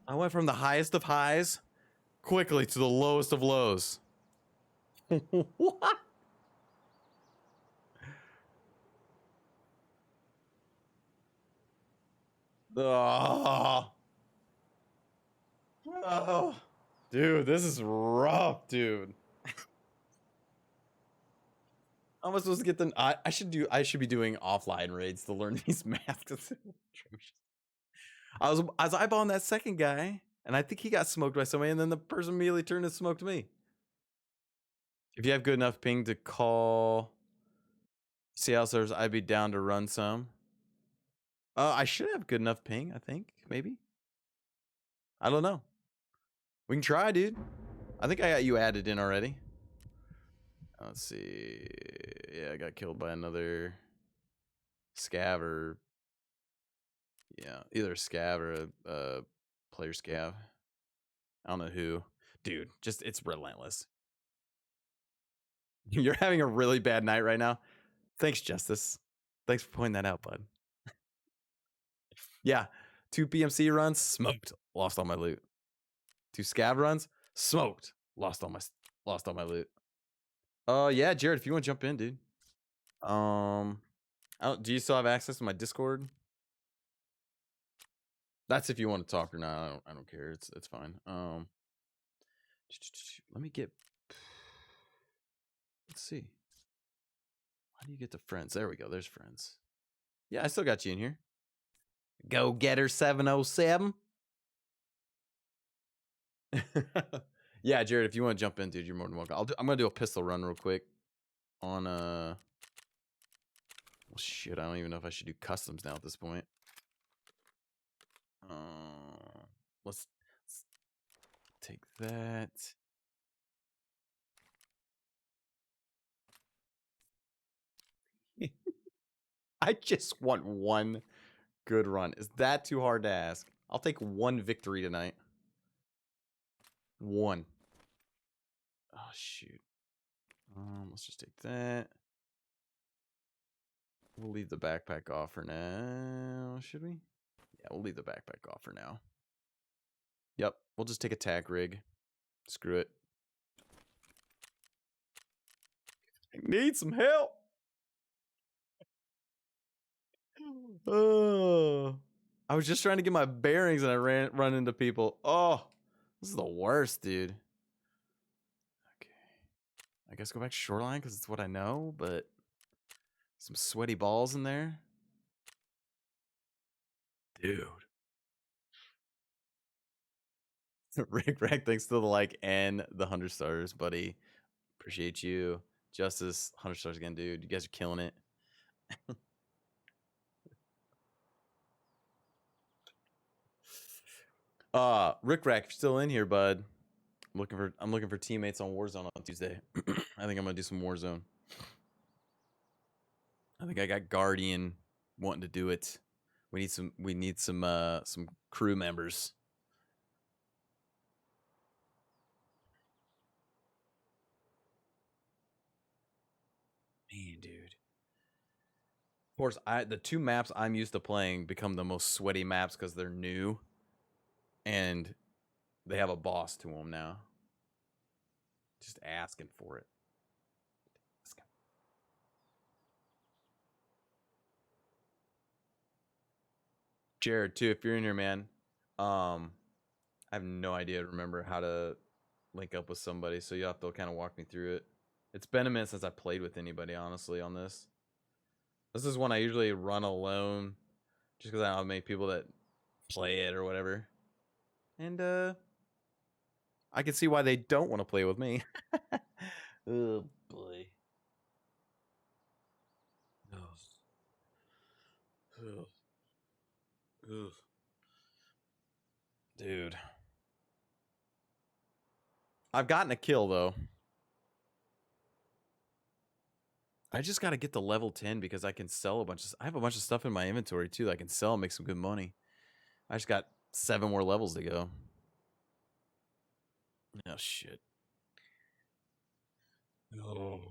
[SPEAKER 1] I went from the highest of highs quickly to the lowest of lows. What? Oh. Oh. Dude, this is rough, dude. How am I supposed to get them? I should be doing offline raids to learn these masks. I was eyeballing that second guy, and I think he got smoked by somebody, and then the person immediately turned and smoked me. If you have good enough ping to call CL servers, I'd be down to run some. I should have good enough ping, I think. Maybe. I don't know. We can try, dude. I think I got you added in already. Let's see. Yeah, I got killed by another scav or yeah, either a scav or a player scav. I don't know who. Dude, just it's relentless. You're having a really bad night right now. Thanks, Justice. Thanks for pointing that out, bud. Yeah, 2 PMC runs, smoked, lost all my loot. 2 scav runs, smoked, lost all my loot. Yeah, Jared, if you want to jump in, dude. Do you still have access to my Discord? That's if you want to talk or not. I don't care. It's fine. Let me get. Let's see. How do you get to friends? There we go. There's friends. Yeah, I still got you in here. Go Getter 707. Yeah, Jared, if you want to jump in, dude, you're more than welcome. I'm gonna do a pistol run real quick on well, shit, I don't even know if I should do customs now at this point. Let's take that. I just want one good run. Is that too hard to ask? I'll take one victory tonight. One. Oh shoot. Let's just take that. We'll leave the backpack off for now, should we? Yeah, we'll leave the backpack off for now. Yep, we'll just take a tack rig. Screw it. I need some help. Oh, I was just trying to get my bearings and I run into people. Oh, this is the worst, dude. Okay, I guess go back to shoreline because it's what I know, but some sweaty balls in there, dude. Rick Rack, thanks to the like and the 100 stars, buddy. Appreciate you. Justice, 100 stars again, dude. You guys are killing it. Rick Rack, if you're still in here, bud. I'm looking for teammates on Warzone on Tuesday. I think I'm gonna do some Warzone. I think I got Guardian wanting to do it. We need some crew members. Man, dude. Of course, the 2 maps I'm used to playing become the most sweaty maps because they're new, and they have a boss to them now. Just asking for it. Jared, too, if you're in here, man. I have no idea to remember how to link up with somebody, so you have to kind of walk me through it. It's been a minute since I played with anybody, honestly, on this. This is one I usually run alone, just because I don't have many people that play it or whatever. And I can see why they don't want to play with me. Oh boy. Ugh. Ugh. Dude. I've gotten a kill though. I just got to get to level 10 because I can sell I have a bunch of stuff in my inventory too that I can sell and make some good money. I just got 7 more levels to go. Oh shit. Oh.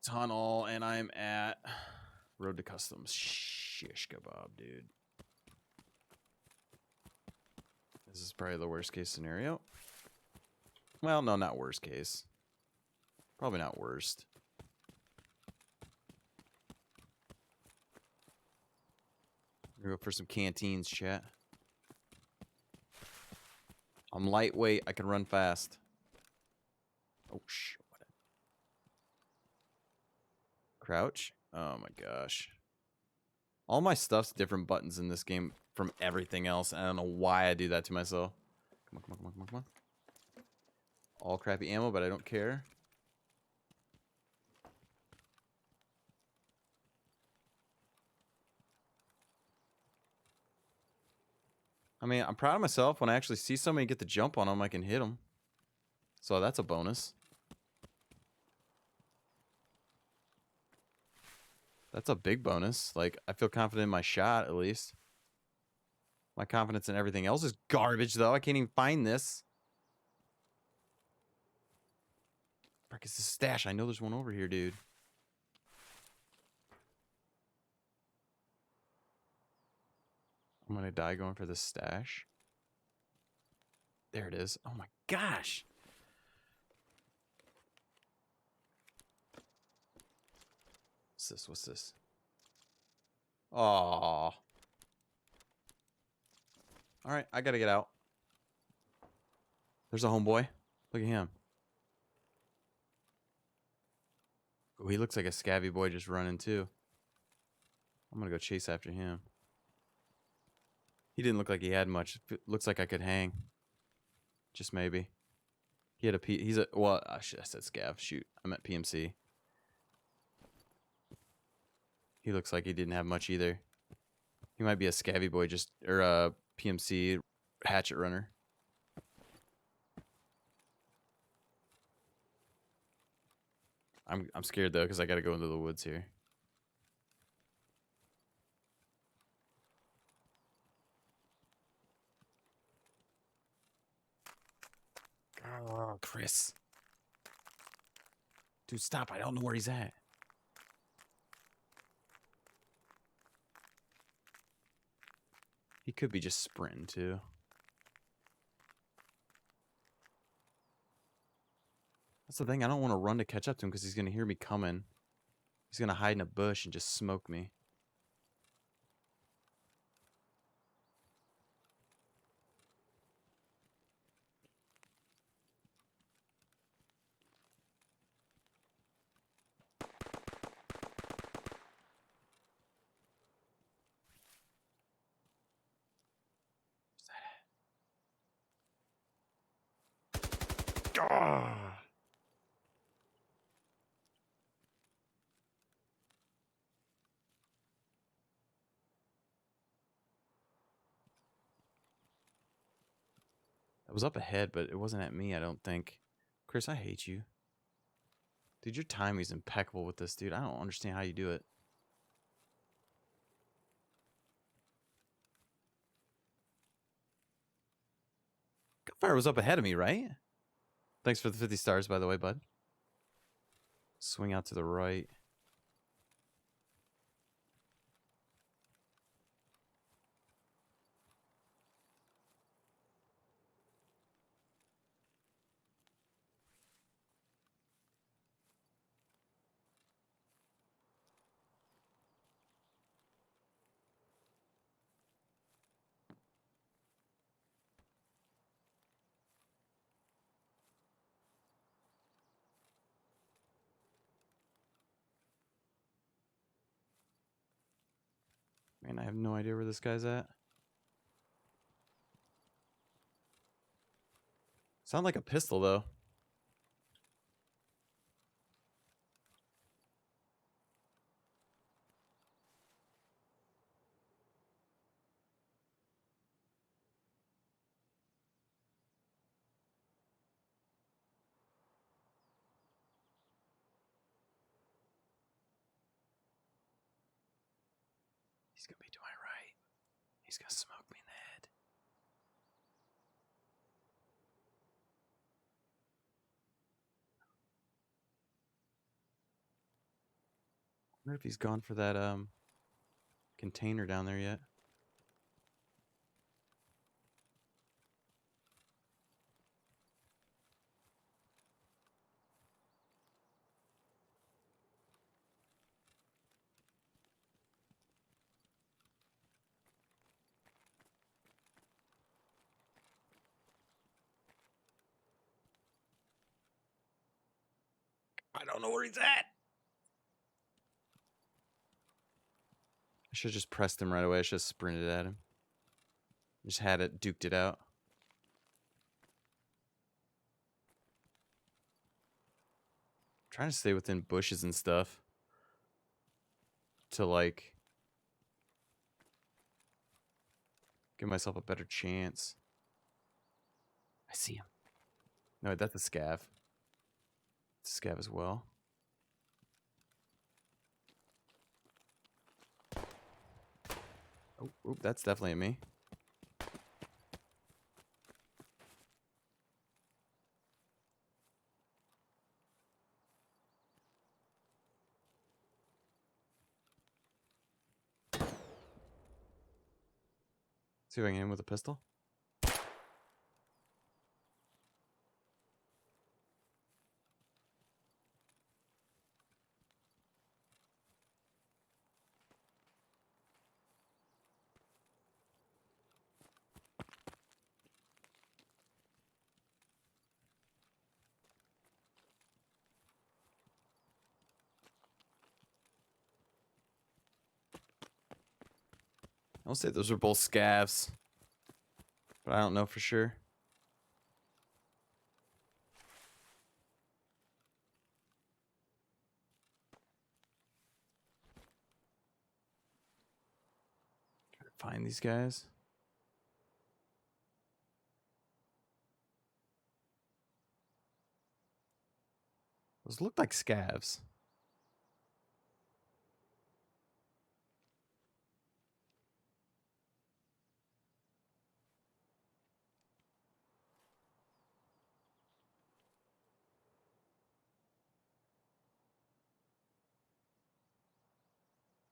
[SPEAKER 1] Tunnel, and I'm at Road to Customs. Shish kebab, dude. This is probably the worst case scenario. Well, no, not worst case. Probably not worst. Go for some canteens, chat. I'm lightweight. I can run fast. Oh, shit. Crouch? Oh, my gosh. All my stuff's different buttons in this game from everything else. I don't know why I do that to myself. Come on, come on, come on, come on, come on. All crappy ammo, but I don't care. I mean, I'm proud of myself. When I actually see somebody get the jump on them, I can hit them. So that's a bonus. That's a big bonus. Like, I feel confident in my shot, at least. My confidence in everything else is garbage, though. I can't even find this. Frick, it's a stash. I know there's one over here, dude. I'm gonna die going for this stash. There it is. Oh my gosh. What's this? What's this? Aww. Alright, I gotta get out. There's a homeboy. Look at him. Oh, he looks like a scabby boy just running too. I'm gonna go chase after him. He didn't look like he had much. Looks like I could hang. Just maybe. He had a P. He's a. Well, I said scav. Shoot. I meant PMC. He looks like he didn't have much either. He might be a scabby boy just. Or a PMC hatchet runner. I'm scared though because I gotta go into the woods here. Oh, Chris. Dude, stop. I don't know where he's at. He could be just sprinting too. That's the thing. I don't want to run to catch up to him because he's going to hear me coming. He's going to hide in a bush and just smoke me. Ah! It was up ahead, but it wasn't at me, I don't think. Chris, I hate you. Dude, your timing's impeccable with this, dude. I don't understand how you do it. Gunfire was up ahead of me, right? Thanks for the 50 stars, by the way, bud. Swing out to the right. Man, I have no idea where this guy's at. Sound like a pistol, though. He's gonna be to my right. He's gonna smoke me in the head. I wonder if he's gone for that container down there yet. I don't know where he's at. I should have just pressed him right away. I should have sprinted at him. Just had it, duked it out. I'm trying to stay within bushes and stuff. To, like, give myself a better chance. I see him. No, that's a scav. It's a scav as well. Oh, that's definitely me. See if I can hit him with a pistol. I'll say those are both scavs, but I don't know for sure. Try to find these guys. Those look like scavs.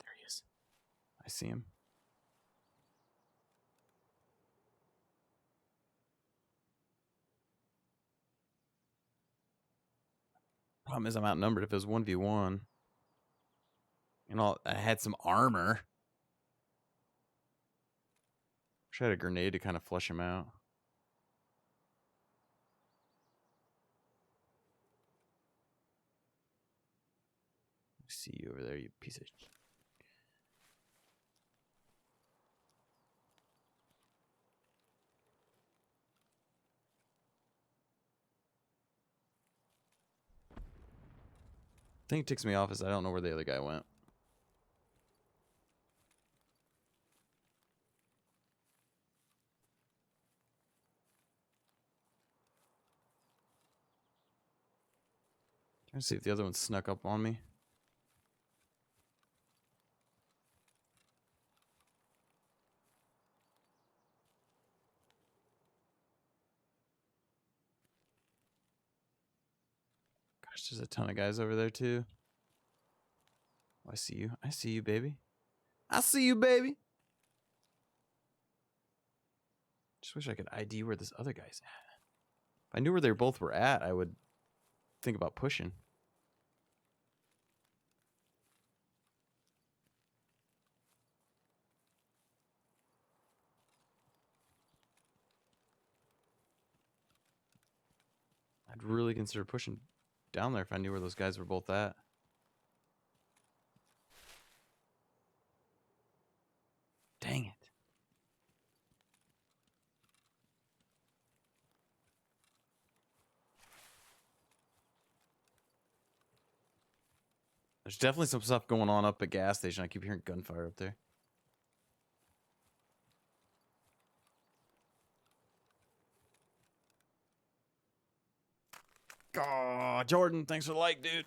[SPEAKER 1] There he is. I see him. Problem is I'm outnumbered. If it was 1v1, you know, I had some armor. Wish I had a grenade to kind of flush him out. I see you over there, you piece of shit. The thing that ticks me off is I don't know where the other guy went. Trying to see if the other one snuck up on me. Gosh, there's a ton of guys over there too. Oh, I see you. I see you, baby. I see you, baby. Just wish I could ID where this other guy's at. If I knew where they both were at, I would think about pushing. I'd really consider pushing down there if I knew where those guys were both at. Dang it. There's definitely some stuff going on up at gas station. I keep hearing gunfire up there. Oh, Jordan, thanks for the like, dude.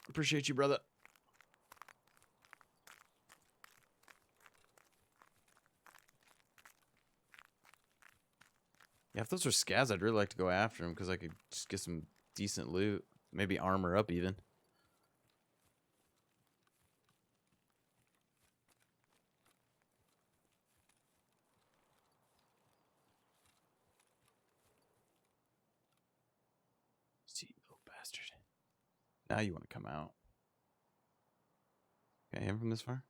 [SPEAKER 1] Appreciate you, brother. Yeah, if those are scavs, I'd really like to go after them because I could just get some decent loot. Maybe armor up even. See, you little bastard. Now you want to come out. Can I hit him from this far?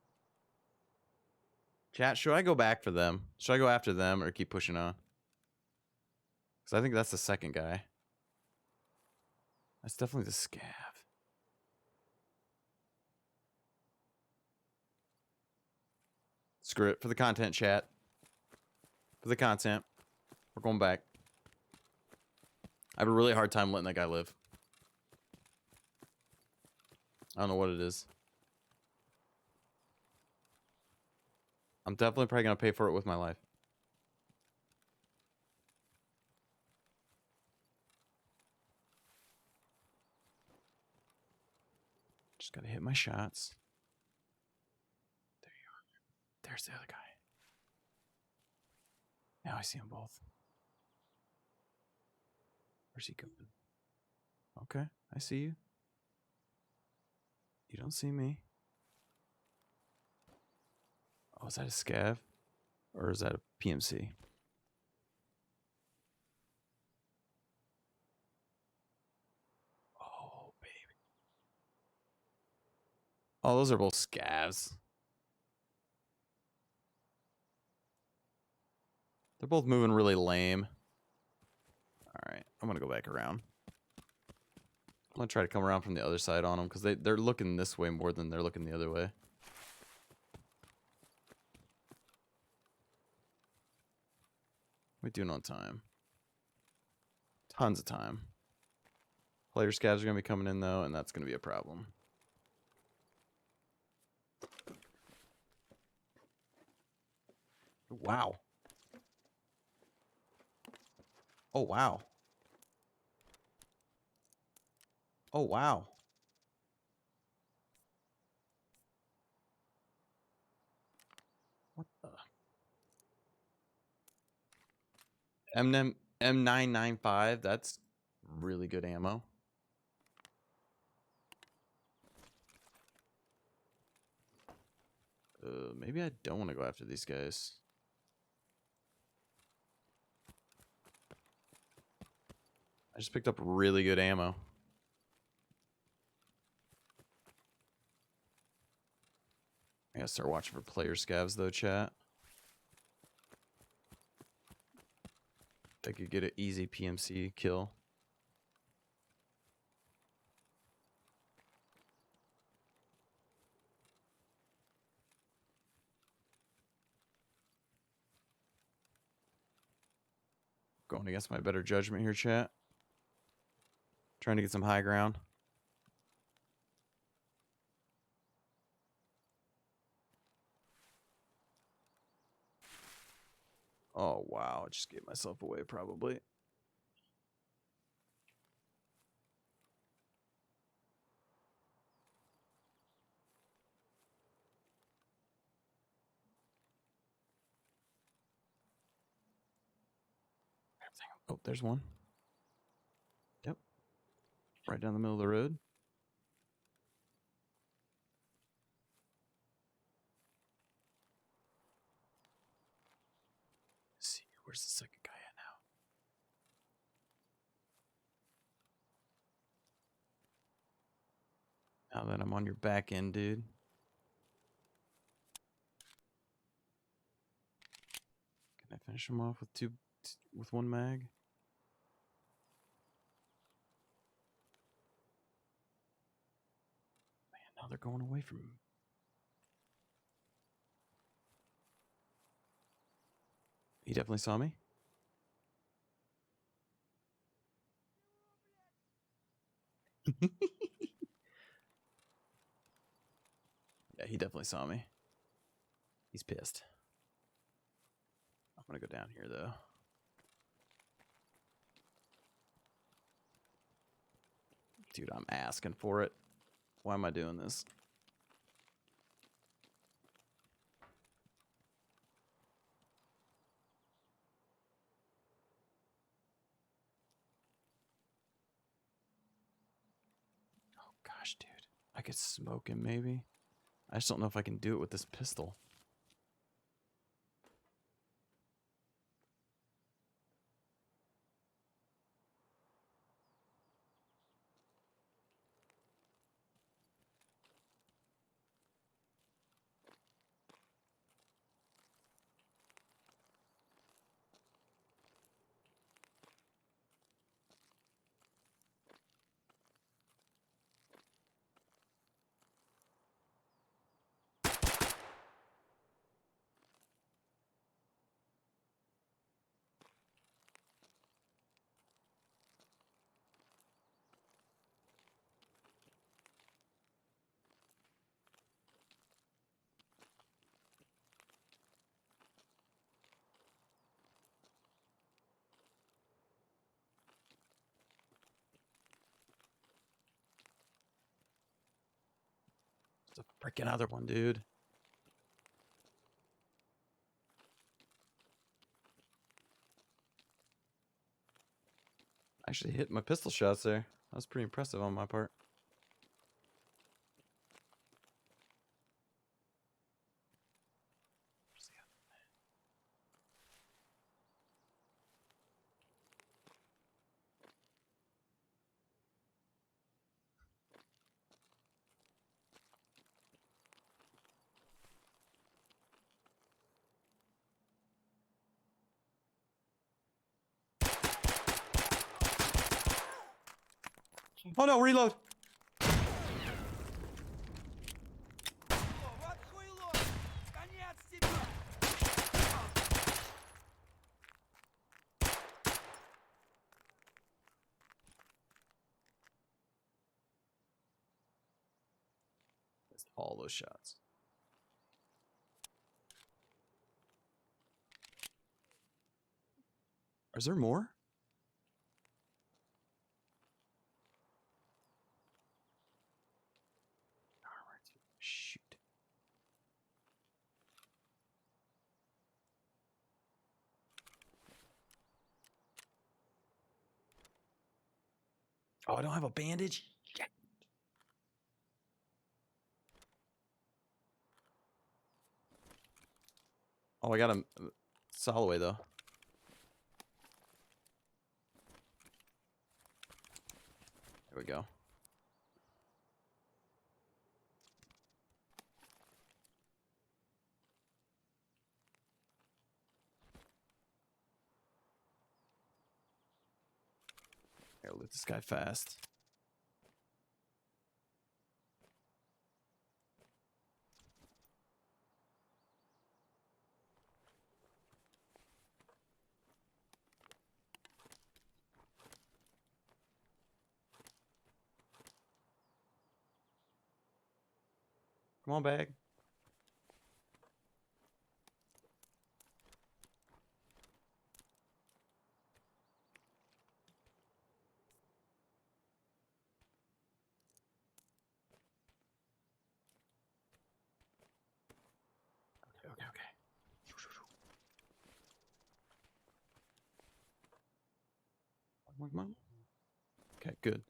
[SPEAKER 1] Chat, should I go back for them? Should I go after them or keep pushing on? Because I think that's the second guy. That's definitely the scav. Screw it. For the content, chat. For the content. We're going back. I have a really hard time letting that guy live. I don't know what it is. I'm definitely probably going to pay for it with my life. Just gotta hit my shots. There you are. There's the other guy. Now I see them both. Where's he going? Okay, I see you. You don't see me. Oh, is that a scav? Or is that a PMC? Oh, baby. Oh, those are both scavs. They're both moving really lame. Alright, I'm gonna go back around. I'm gonna try to come around from the other side on them, because they're looking this way more than they're looking the other way. What are we doing on time? Tons of time. Player scavs are gonna be coming in though, and that's gonna be a problem. Wow. Oh, wow. Oh, wow. What the? M995, that's really good ammo. Maybe I don't want to go after these guys. I just picked up really good ammo. I gotta start watching for player scavs though, chat. They could get an easy PMC kill. Going against my better judgment here, chat. Trying to get some high ground. Oh, wow. I just gave myself away, probably. Oh, there's one. Yep. Right down the middle of the road. Let's see, where's the second guy at now? Now that I'm on your back end, dude. Can I finish him off with one mag? Man, now they're going away from me. He definitely saw me. Yeah, he definitely saw me. He's pissed. I'm gonna go down here though. Dude, I'm asking for it. Why am I doing this? Oh gosh, dude. I could smoke him maybe. I just don't know if I can do it with this pistol. It's a freaking other one, dude. Actually hit my pistol shots there. That was pretty impressive on my part. Oh no, reload! Missed all those shots. Is there more? Shoot. Oh, I don't have a bandage? Shit. Oh, I got him solid way though. There we go. Here, loot this guy fast. Come on, bag. Okay. Come on. Okay, good.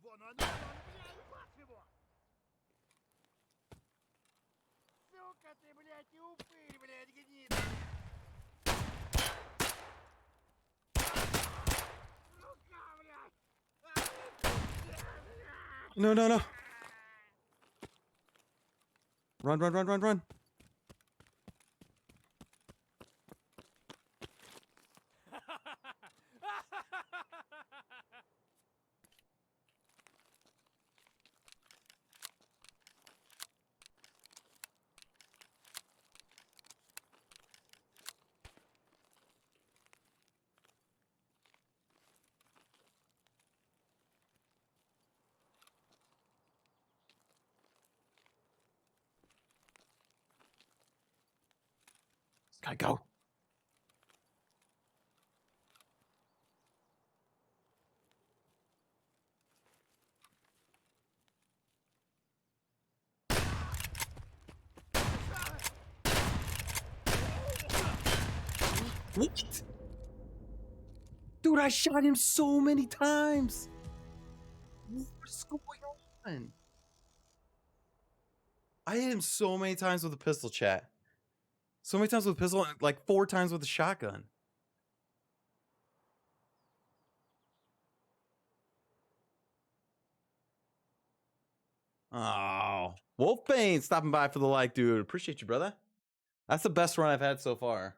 [SPEAKER 2] Вон он, блядь, ебать его! Сука ты, блядь, и упырь, блядь, гнида! Сука, блядь!
[SPEAKER 1] No. Run. Gotta go. What? Dude, I shot him so many times. What's going on? I hit him so many times with a pistol, chat. So many times with a pistol, like 4 times with a shotgun. Oh, Wolfbane stopping by for the like, dude. Appreciate you, brother. That's the best run I've had so far.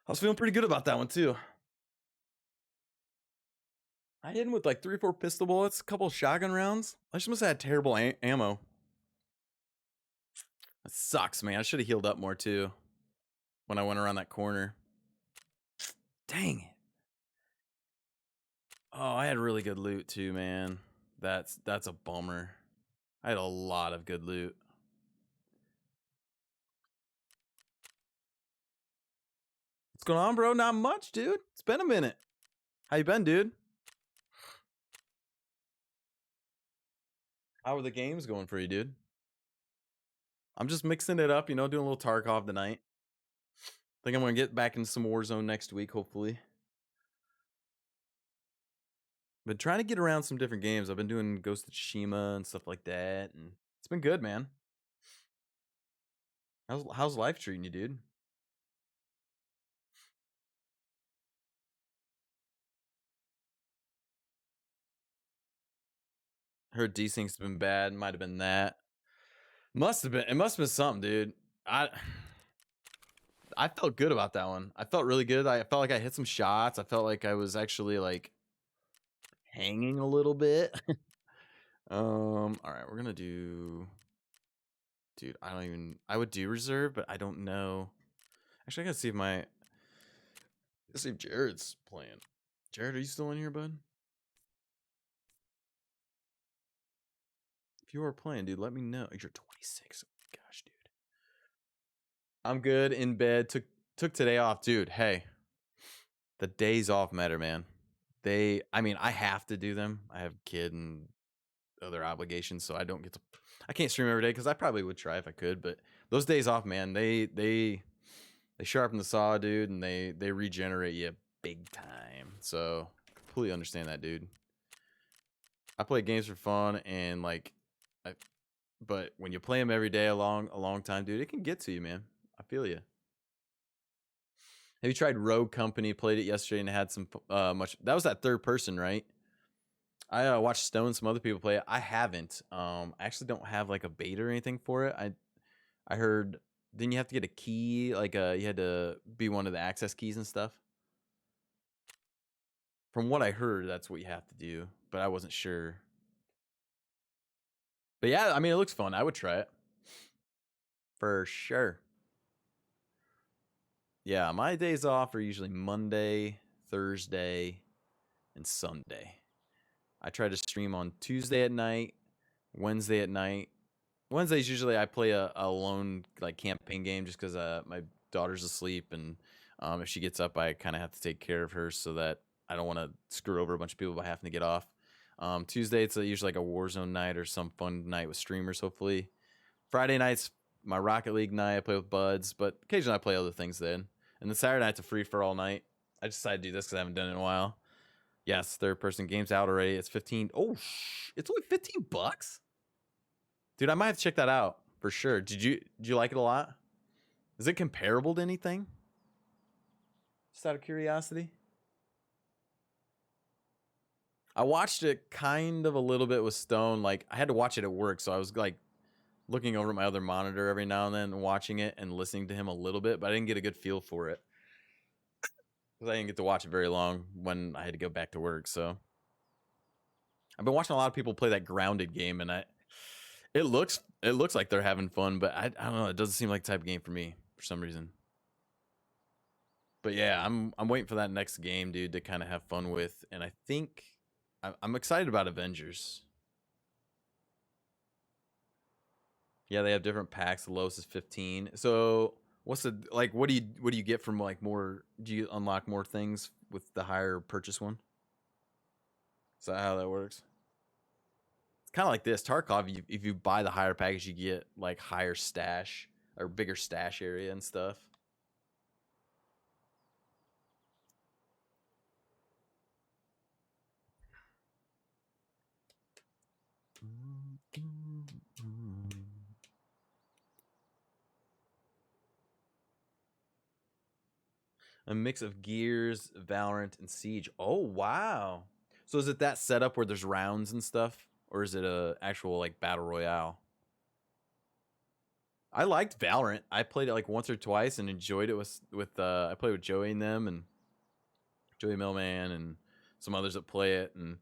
[SPEAKER 1] I was feeling pretty good about that one too. I hit him with like 3 or 4 pistol bullets, a couple of shotgun rounds. I just must have had terrible ammo. That sucks, man. I should have healed up more too when I went around that corner. Dang it. Oh, I had really good loot too, man. That's a bummer. I had a lot of good loot. What's going on, bro? Not much, dude. It's been a minute. How you been, dude? How are the games going for you, dude? I'm just mixing it up, you know, doing a little Tarkov tonight. Think I'm gonna get back into some Warzone next week, hopefully. Been trying to get around some different games. I've been doing Ghost of Tsushima and stuff like that, and it's been good, man. How's life treating you, dude? Heard desync's been bad. Might have been that. Must have been. It must have been something, dude. I felt good about that one. I felt really good. I felt like I hit some shots. I felt like I was actually like hanging a little bit. All right, we're gonna do. Dude, I don't even. I would do reserve, but I don't know. Actually, I gotta see if let's see if Jared's playing. Jared, are you still in here, bud? If you are playing, dude, let me know. You're 26. Oh my gosh, dude. I'm good in bed. Took today off, dude. Hey, the days off matter, man. I mean, I have to do them. I have a kid and other obligations, so I don't get to. I can't stream every day because I probably would try if I could, but those days off, man, they sharpen the saw, dude, and they regenerate you big time. So completely understand that, dude. I play games for fun and like, but when you play them every day a long time, dude, it can get to you, man. I feel you. Have you tried Rogue Company? Played it yesterday and had some much. That was that third person, right? I watched Stone, some other people play it. I haven't. I actually don't have like a beta or anything for it. I heard. Then you have to get a key, like you had to be one of the access keys and stuff. From what I heard, that's what you have to do, but I wasn't sure. But yeah, I mean, it looks fun. I would try it for sure. Yeah, my days off are usually Monday, Thursday, and Sunday. I try to stream on Tuesday at night, Wednesday at night. Wednesdays usually I play a lone like campaign game just because my daughter's asleep and if she gets up I kind of have to take care of her so that I don't want to screw over a bunch of people by having to get off. Tuesday it's usually like a Warzone night or some fun night with streamers hopefully. Friday nights my Rocket League night. I play with buds, but occasionally I play other things then. And then Saturday night's a free for all night. I decided to do this because I haven't done it in a while. Yes, third person game's out already. It's 15. Oh, it's only $15. Dude, I might have to check that out for sure. Did you like it a lot? Is it comparable to anything? Just out of curiosity. I watched it kind of a little bit with Stone. Like I had to watch it at work, so I was like looking over at my other monitor every now and then, watching it and listening to him a little bit, but I didn't get a good feel for it because I didn't get to watch it very long when I had to go back to work. So I've been watching a lot of people play that Grounded game, and it looks like they're having fun, but I don't know. It doesn't seem like the type of game for me for some reason. But yeah, I'm waiting for that next game, dude, to kind of have fun with, and I think I'm excited about Avengers. Yeah, they have different packs. The lowest is 15. So what's the like? What do you get from like more? Do you unlock more things with the higher purchase one? Is that how that works? It's kind of like this Tarkov. If you buy the higher package, you get like higher stash or bigger stash area and stuff. A mix of Gears, Valorant, and Siege. Oh wow! So is it that setup where there's rounds and stuff, or is it a actual like battle royale? I liked Valorant. I played it like once or twice and enjoyed it with I played with Joey and them and Joey Millman and some others that play it. And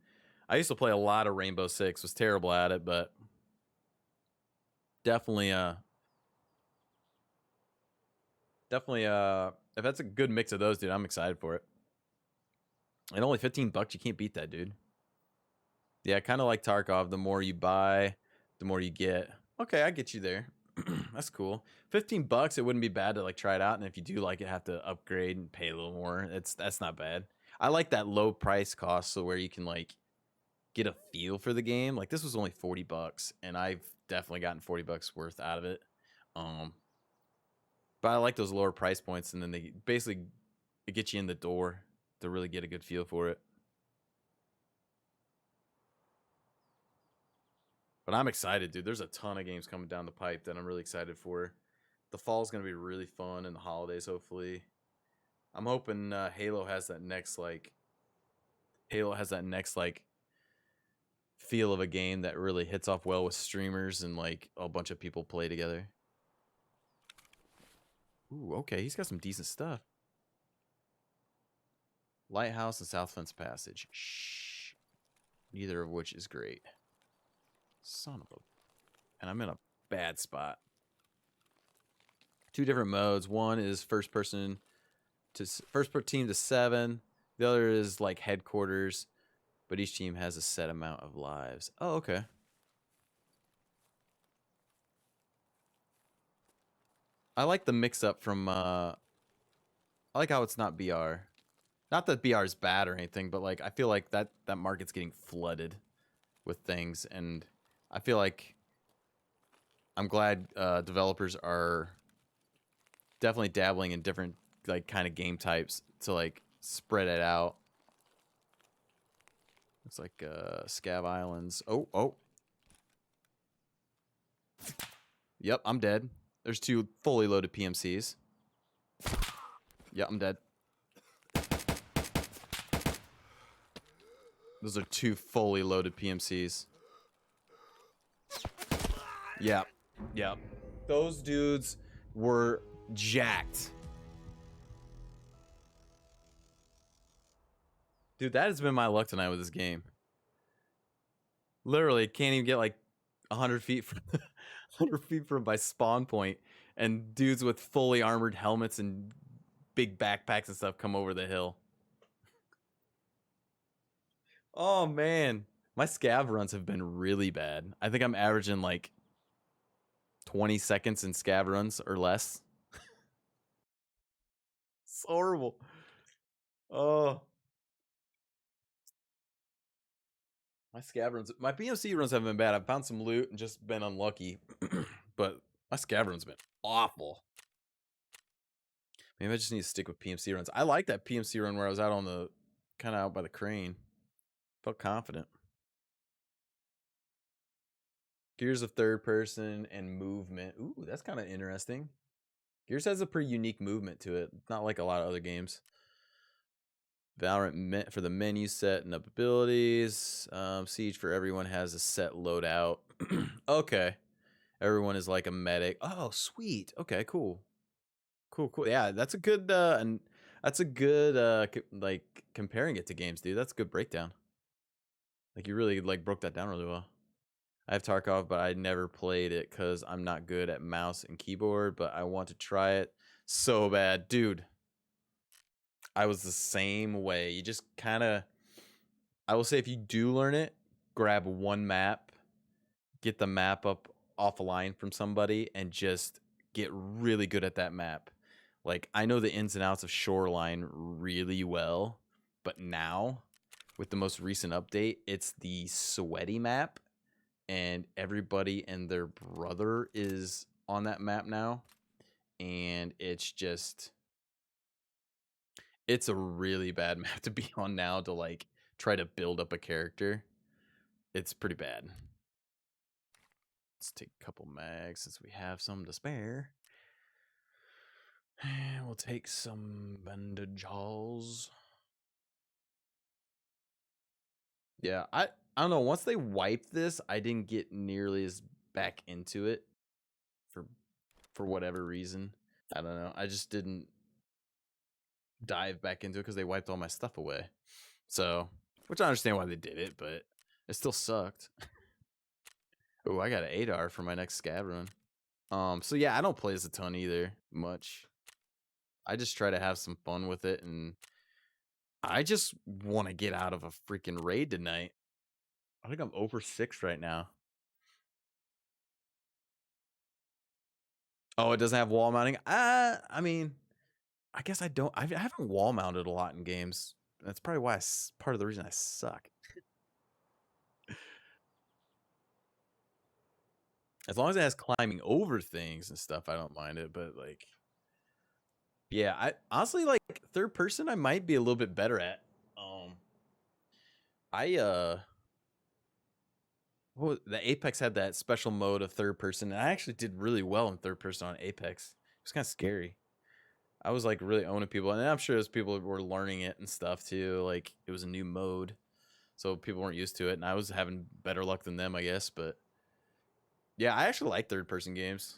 [SPEAKER 1] I used to play a lot of Rainbow Six. Was terrible at it, but definitely definitely if that's a good mix of those, dude, I'm excited for it. And only $15, you can't beat that, dude. Yeah, kind of like Tarkov. The more you buy, the more you get. Okay, I get you there. That's cool. $15, it wouldn't be bad to like try it out. And if you do like it, have to upgrade and pay a little more. That's not bad. I like that low price cost, so where you can like get a feel for the game. Like this was only $40, and I've definitely gotten $40 worth out of it. Um, but I like those lower price points, and then they basically it gets you in the door to really get a good feel for it. But I'm excited, dude. There's a ton of games coming down the pipe that I'm really excited for. The fall's gonna be really fun, and the holidays, hopefully. I'm hoping Halo has that next feel of a game that really hits off well with streamers and like a bunch of people play together. Ooh, okay, he's got some decent stuff. Lighthouse and South Fence Passage. Shh. Neither of which is great. Son of a... And I'm in a bad spot. Two different modes. One is first team to 7. The other is like headquarters, but each team has a set amount of lives. Oh, okay. I like the mix up from I like how it's not BR. Not that BR is bad or anything, but like I feel like that market's getting flooded with things, and I feel like I'm glad developers are definitely dabbling in different like kind of game types to like spread it out. Looks like Scav Islands. Oh. Yep, I'm dead. There's 2 fully loaded PMCs. Yep, I'm dead. Those are 2 fully loaded PMCs. Yep. Those dudes were jacked. Dude, that has been my luck tonight with this game. Literally, can't even get like 100 feet from 100 feet from my spawn point, and dudes with fully armored helmets and big backpacks and stuff come over the hill. Oh man, my scav runs have been really bad. I think I'm averaging like 20 seconds in scav runs or less. It's horrible. Oh, my scav runs, my PMC runs haven't been bad. I've found some loot and just been unlucky, but my scav runs been awful. Maybe I just need to stick with PMC runs. I like that PMC run where I was out on the kind of out by the crane. Felt confident. Gears of third person and movement. Ooh, that's kind of interesting. Gears has a pretty unique movement to it. Not like a lot of other games. Valorant for the menu set and up abilities. Siege for everyone has a set loadout. Okay. Everyone is like a medic. Oh, sweet. Okay, cool. Cool. Yeah, that's a good and that's a good like comparing it to games, dude. That's a good breakdown. Like you really like broke that down really well. I have Tarkov, but I never played it because I'm not good at mouse and keyboard, but I want to try it so bad. Dude, I was the same way. You just kind of, I will say if you do learn it, grab one map, get the map up off a line from somebody, and just get really good at that map. Like, I know the ins and outs of Shoreline really well, but now, with the most recent update, it's the sweaty map, and everybody and their brother is on that map now, and it's just it's a really bad map to be on now to like try to build up a character. It's pretty bad. Let's take a couple mags since we have some to spare. And we'll take some bandages. Yeah, I don't know. Once they wiped this, I didn't get nearly as back into it for for whatever reason. I don't know. I just didn't dive back into it because they wiped all my stuff away. So, which I understand why they did it, but it still sucked. Oh, I got an 8R for my next scab run. So yeah, I don't play this a ton either, much. I just try to have some fun with it, and I just want to get out of a freaking raid tonight. I think I'm over 6 right now. Oh, it doesn't have wall mounting. I mean, I guess I don't. I haven't wall mounted a lot in games. That's probably why part of the reason I suck. As long as it has climbing over things and stuff, I don't mind it. But like, yeah, I honestly like third person. I might be a little bit better at. I the Apex had that special mode of third person, and I actually did really well in third person on Apex. It was kind of scary. I was like really owning people, and I'm sure there's people who were learning it and stuff too. Like it was a new mode, so people weren't used to it, and I was having better luck than them, I guess. But yeah, I actually like third person games.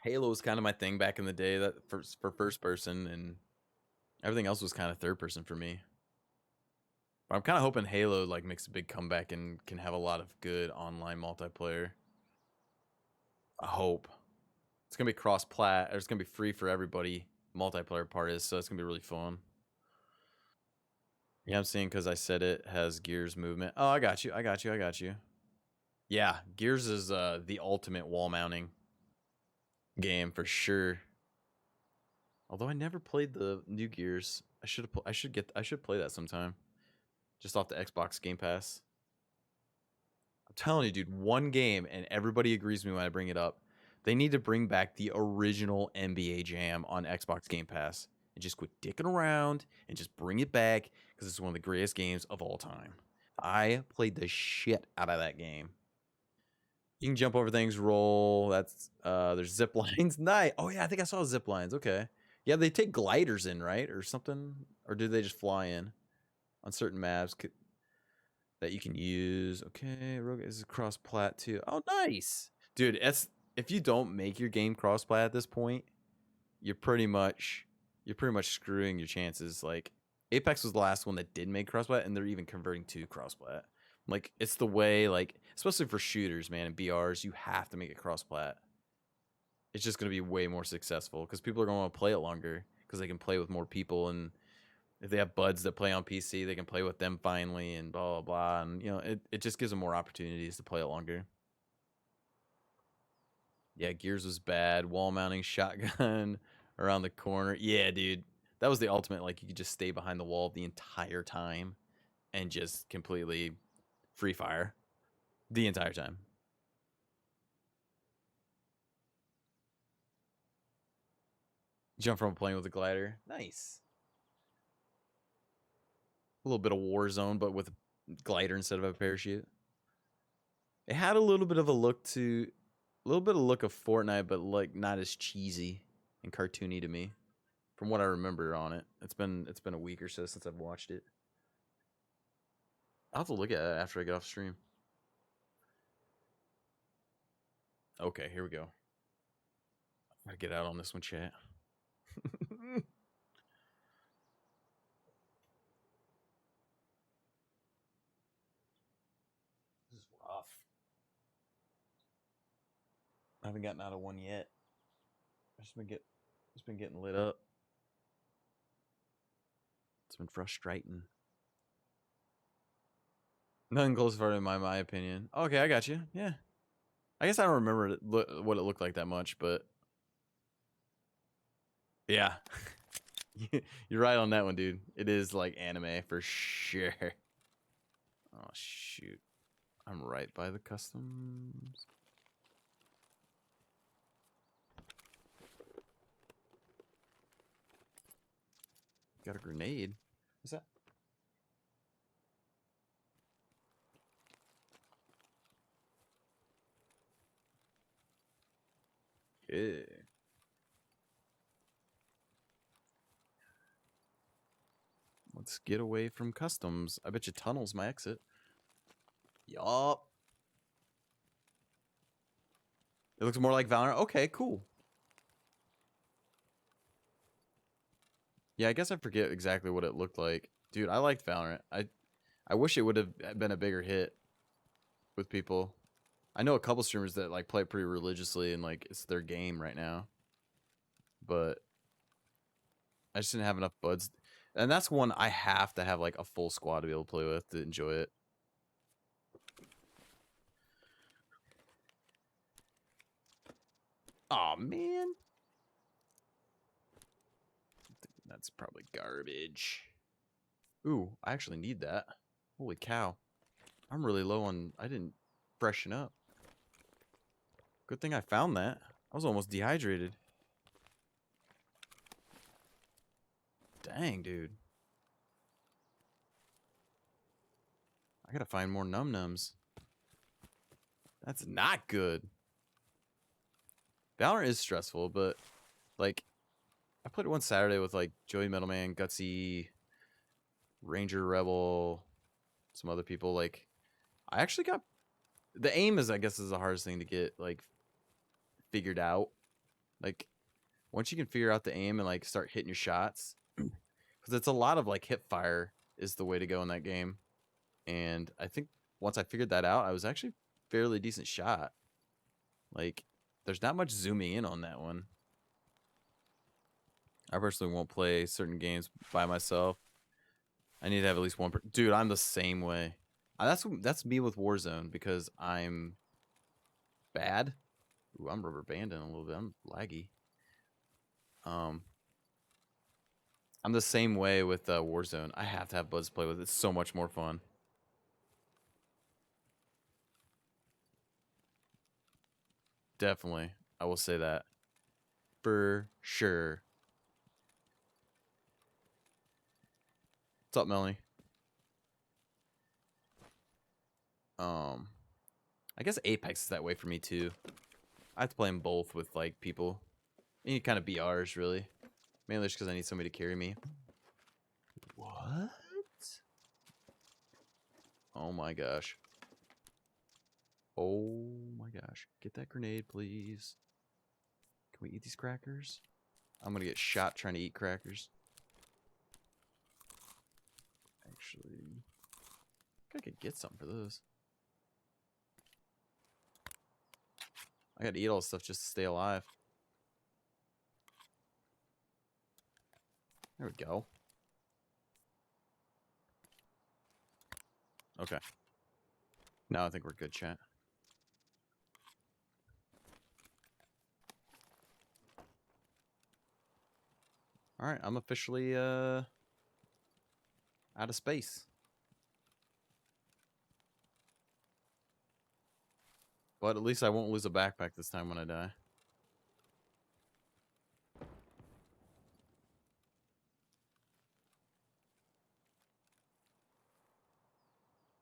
[SPEAKER 1] Halo was kind of my thing back in the day, that for first person, and everything else was kind of third person for me. But I'm kind of hoping Halo like makes a big comeback and can have a lot of good online multiplayer. I hope it's gonna be cross plat, or it's gonna be free for everybody. Multiplayer part is, so it's gonna be really fun. Yeah, I'm seeing because I said it has Gears movement. Oh, I got you. I got you. I got you. Yeah, Gears is the ultimate wall mounting game for sure. Although I never played the new Gears, I should have. I should play that sometime. Just off the Xbox Game Pass. I'm telling you, dude, one game, and everybody agrees with me when I bring it up. They need to bring back the original NBA Jam on Xbox Game Pass and just quit dicking around and just bring it back because it's one of the greatest games of all time. I played the shit out of that game. You can jump over things, roll. That's there's zip lines. Nice. Oh yeah, I think I saw zip lines. Okay. Yeah, they take gliders in, right? Or something. Or do they just fly in on certain maps that you can use? Okay, Rogue is cross plat too. Oh, nice. Dude, it's if you don't make your game cross plat at this point, you're pretty much screwing your chances. Like Apex was the last one that did make cross plat, and they're even converting to cross plat. Like it's the way, like especially for shooters, man, and BRs, you have to make it cross plat. It's just gonna be way more successful because people are gonna want to play it longer because they can play with more people, and if they have buds that play on PC, they can play with them finally, and blah blah blah. And you know, it just gives them more opportunities to play it longer. Yeah, Gears was bad. Wall mounting shotgun around the corner. Yeah, dude, that was the ultimate. Like you could just stay behind the wall the entire time and just completely free fire the entire time. Jump from a plane with a glider. Nice. A little bit of Warzone, but with a glider instead of a parachute. It had a little bit of a little bit of look of Fortnite, but like not as cheesy and cartoony to me, from what I remember on it. It's been a week or so since I've watched it. I'll have to look at it after I get off stream. Okay, here we go. I gotta get out on this one, chat. This is rough. I haven't gotten out of one yet. Just been getting lit up. It's been frustrating. Nothing goes further in my opinion. Okay, I got you. Yeah, I guess I don't remember what it looked like that much, but yeah, you're right on that one, dude. It is like anime for sure. Oh shoot, I'm right by the customs. Got a grenade. What's that? Yeah. Let's get away from customs. I bet you tunnel's my exit. Yup. It looks more like Valorant. Okay, cool. Yeah, I guess I forget exactly what it looked like. Dude, I liked Valorant. I wish it would have been a bigger hit with people. I know a couple streamers that like play pretty religiously and like it's their game right now. But I just didn't have enough buds. And that's one I have to have like a full squad to be able to play with to enjoy it. Aw, man. That's probably garbage. Ooh, I actually need that. Holy cow. I'm really low on... I didn't freshen up. Good thing I found that. I was almost dehydrated. Dang, dude. I gotta find more num-nums. That's not good. Valorant is stressful, but... Like, I played it one Saturday with, like, Joey Metalman, Gutsy, Ranger Rebel, some other people. Like, I actually got... The aim is, I guess, is the hardest thing to get, like, figured out. Like, once you can figure out the aim and, like, start hitting your shots... Because it's a lot of, like, hip fire is the way to go in that game. And I think once I figured that out, I was actually fairly decent shot. Like, there's not much zooming in on that one. I personally won't play certain games by myself. I need to have at least one. Dude, I'm the same way. That's me with Warzone because I'm bad. Ooh, I'm rubber banding a little bit. I'm laggy. I'm the same way with Warzone. I have to have buds to play with. It's so much more fun. Definitely. I will say that. For sure. What's up, Melanie? I guess Apex is that way for me too. I have to play them both with like people. And you kind of BRs really. Mainly just because I need somebody to carry me. What? Oh my gosh. Oh my gosh. Get that grenade, please. Can we eat these crackers? I'm gonna get shot trying to eat crackers. Actually, I could get something for those. I gotta eat all this stuff just to stay alive. There we go. Okay. Now I think we're good, chat. Alright, I'm officially out of space. But at least I won't lose a backpack this time when I die.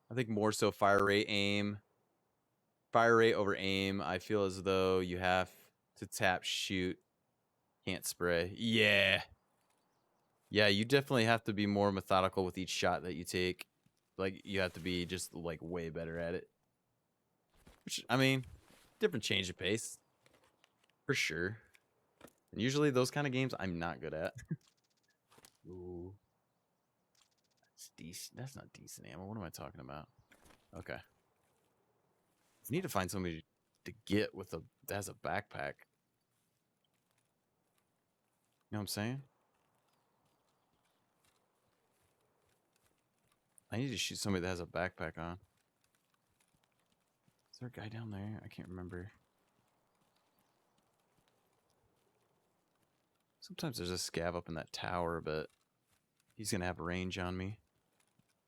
[SPEAKER 1] I think more so fire rate, aim. Fire rate over aim. I feel as though you have to tap, shoot, can't spray. Yeah. Yeah, you definitely have to be more methodical with each shot that you take. Like, you have to be just, like, way better at it. Which, I mean, different change of pace. For sure. And usually those kind of games I'm not good at. Ooh. That's decent. That's not decent ammo. What am I talking about? Okay. I need to find somebody to get with a that has a backpack. You know what I'm saying? I need to shoot somebody that has a backpack on. Is there a guy down there? I can't remember. Sometimes there's a scav up in that tower, but he's going to have range on me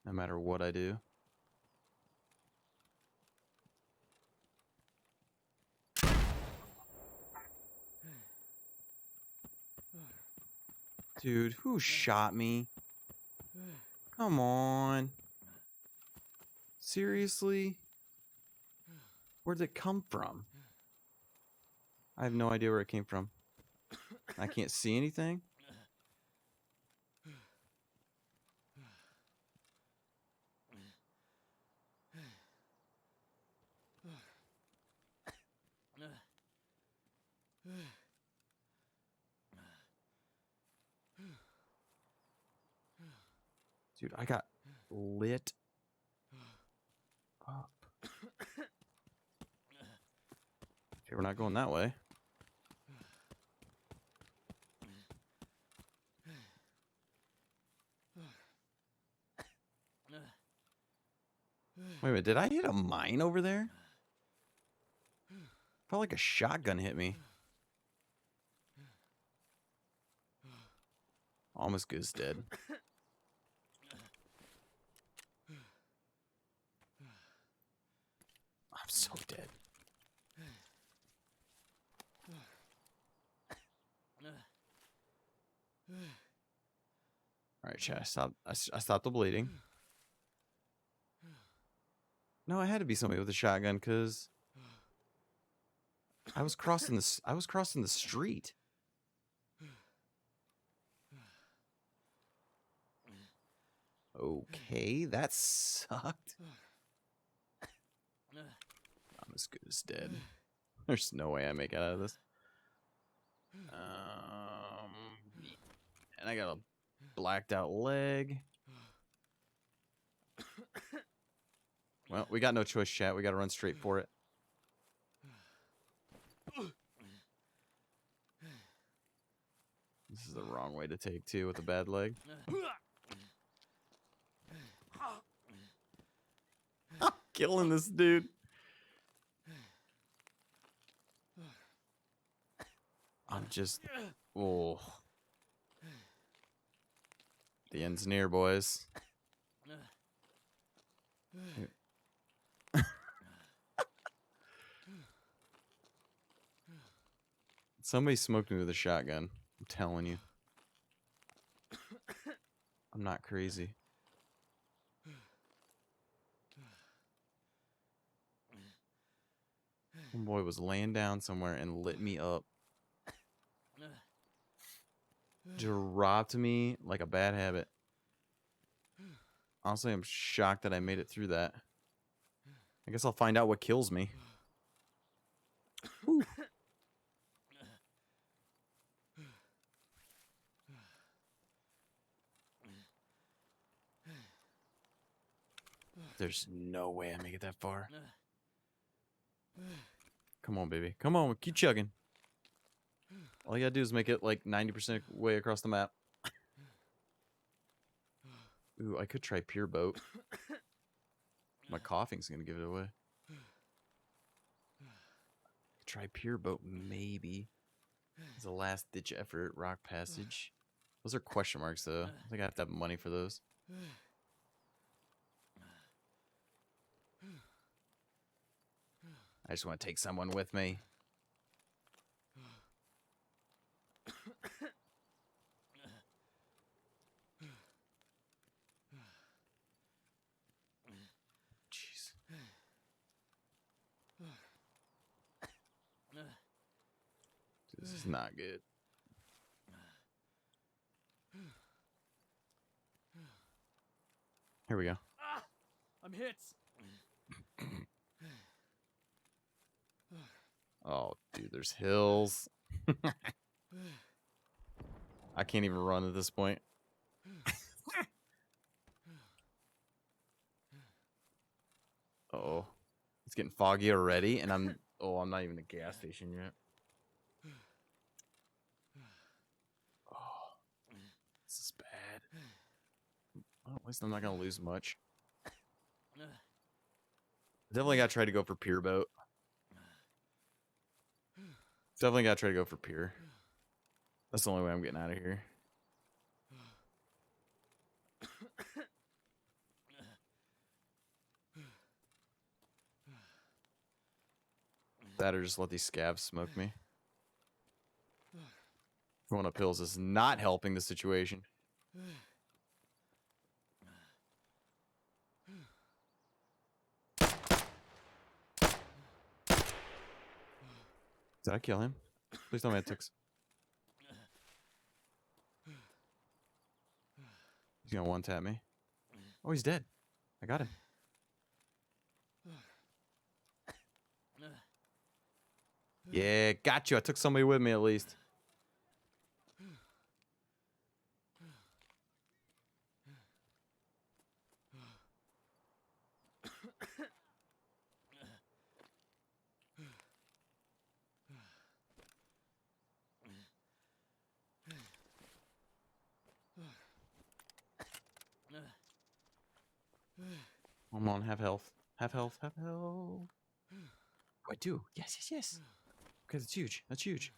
[SPEAKER 1] no matter what I do. Dude, who shot me? Come on. Seriously? Where'd it come from? I have no idea where it came from. I can't see anything. Dude, I got lit up. Okay, we're not going that way. Wait a minute, did I hit a mine over there? Felt like a shotgun hit me. Almost good as dead. I'm so dead. Alright, chat, I stopped the bleeding. No, I had to be somebody with a shotgun because I was crossing the street. Okay, that sucked. I'm as good as dead. There's no way I make it out of this. And I got a blacked out leg. Well, we got no choice, chat. We got to run straight for it. This is the wrong way to take, too, with a bad leg. I'm killing this dude. I'm just... Oh. The end's near, boys. Somebody smoked me with a shotgun. I'm telling you. I'm not crazy. Homeboy was laying down somewhere and lit me up. Dropped me like a bad habit. Honestly, I'm shocked that I made it through that. I guess I'll find out what kills me. Whew. There's no way I make it that far. Come on, baby. Come on, keep chugging. All you gotta do is make it like 90% way across the map. Ooh, I could try Pure Boat. My coughing's gonna give it away. Try Pure Boat, maybe. It's a last ditch effort. Rock Passage. Those are question marks, though. I think I have to have money for those. I just want to take someone with me. Jeez. This is not good. Here we go.
[SPEAKER 2] I'm hit.
[SPEAKER 1] Oh, dude, there's hills. I can't even run at this point. Uh-oh. It's getting foggy already, and I'm not even at the gas station yet. Oh, this is bad. Well, at least I'm not going to lose much. Definitely got to try to go for Pure Boat. Definitely got to try to go for Pure. That's the only way I'm getting out of here. That or just let these scabs smoke me. Going up hills is not helping the situation. Did I kill him? Please tell me I took... He's gonna one-tap me. Oh, he's dead. I got him. Yeah, got you. I took somebody with me at least. I'm on half health. Half health. Half health. Oh, I do. Yes, yes, yes. Okay, that's huge. That's huge.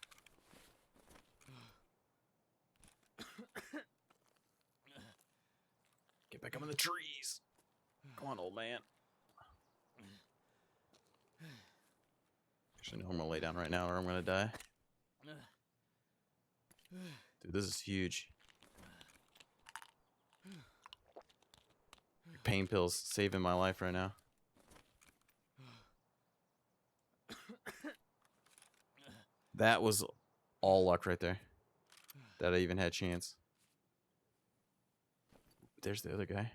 [SPEAKER 1] Get back up in the trees. Come on, old man. Actually, no, I'm gonna lay down right now or I'm gonna die. Dude, this is huge. Pain pills saving my life right now. That was all luck right there. That I even had a chance. There's the other guy.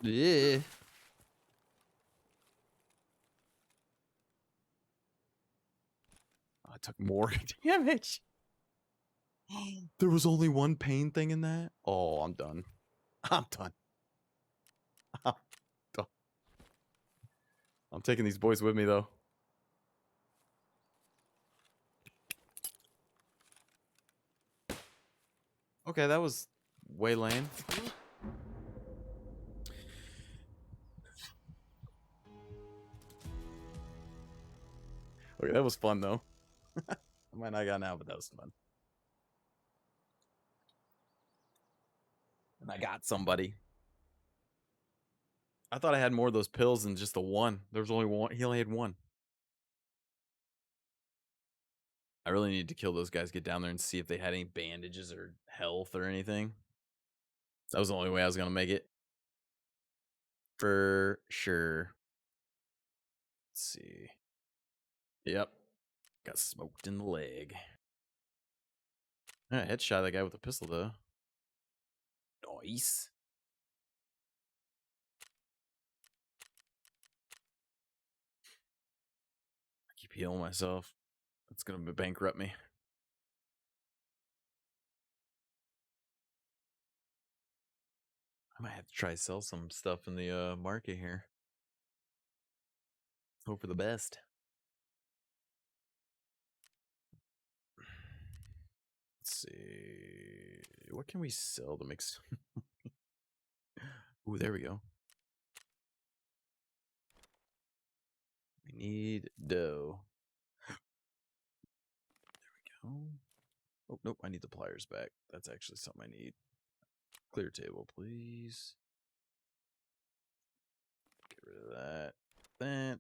[SPEAKER 1] Yeah. I took more damage. There was only one pain thing in that? Oh, I'm done. I'm done. I'm done. I'm taking these boys with me, though. Okay, that was way lame. Okay, that was fun, though. I might not got now, but that was fun. And I got somebody. I thought I had more of those pills than just the one. There was only one. He only had one. I really need to kill those guys, get down there and see if they had any bandages or health or anything. That was the only way I was going to make it. For sure. Let's see. Yep. Got smoked in the leg. I headshot that guy with a pistol, though. Nice. I keep healing myself. That's going to bankrupt me. I might have to try to sell some stuff in the market here. Hope for the best. Let's see. What can we sell to mix? Ooh, there we go. We need dough. There we go. Oh, nope. I need the pliers back. That's actually something I need. Clear table, please. Get rid of that. That.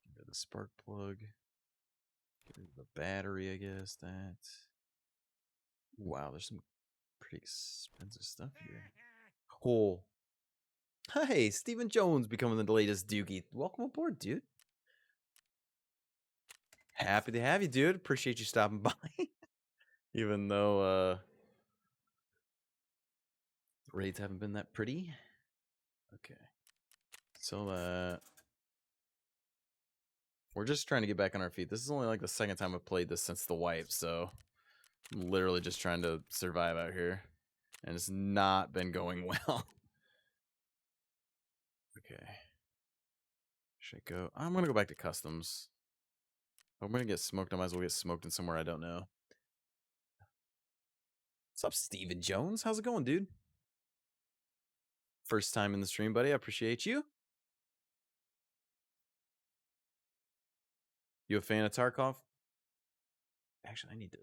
[SPEAKER 1] Get rid of the spark plug. Get rid of the battery, I guess. That. Wow, there's some pretty expensive stuff here. Oh. Hey, Stephen Jones becoming the latest Doogie. Welcome aboard, dude. Happy to have you, dude. Appreciate you stopping by. Even though the raids haven't been that pretty. Okay. So we're just trying to get back on our feet. This is only like the second time I've played this since the wipe, so I'm literally just trying to survive out here. And it's not been going well. Okay. Should I go? I'm gonna go back to customs. I'm gonna get smoked. I might as well get smoked in somewhere I don't know. What's up, Steven Jones? How's it going, dude? First time in the stream, buddy. I appreciate you. You a fan of Tarkov? Actually, I need to.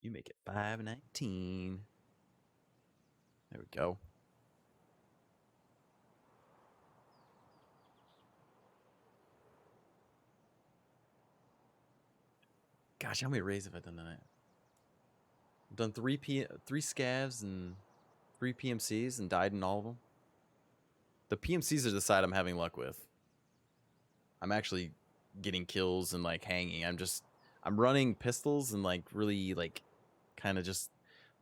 [SPEAKER 1] You make it 519. There we go. Gosh, how many raids have I done tonight? I've done three scavs and 3 PMCs and died in all of them. The PMCs are the side I'm having luck with. I'm actually getting kills and like hanging. I'm running pistols and like really like kind of just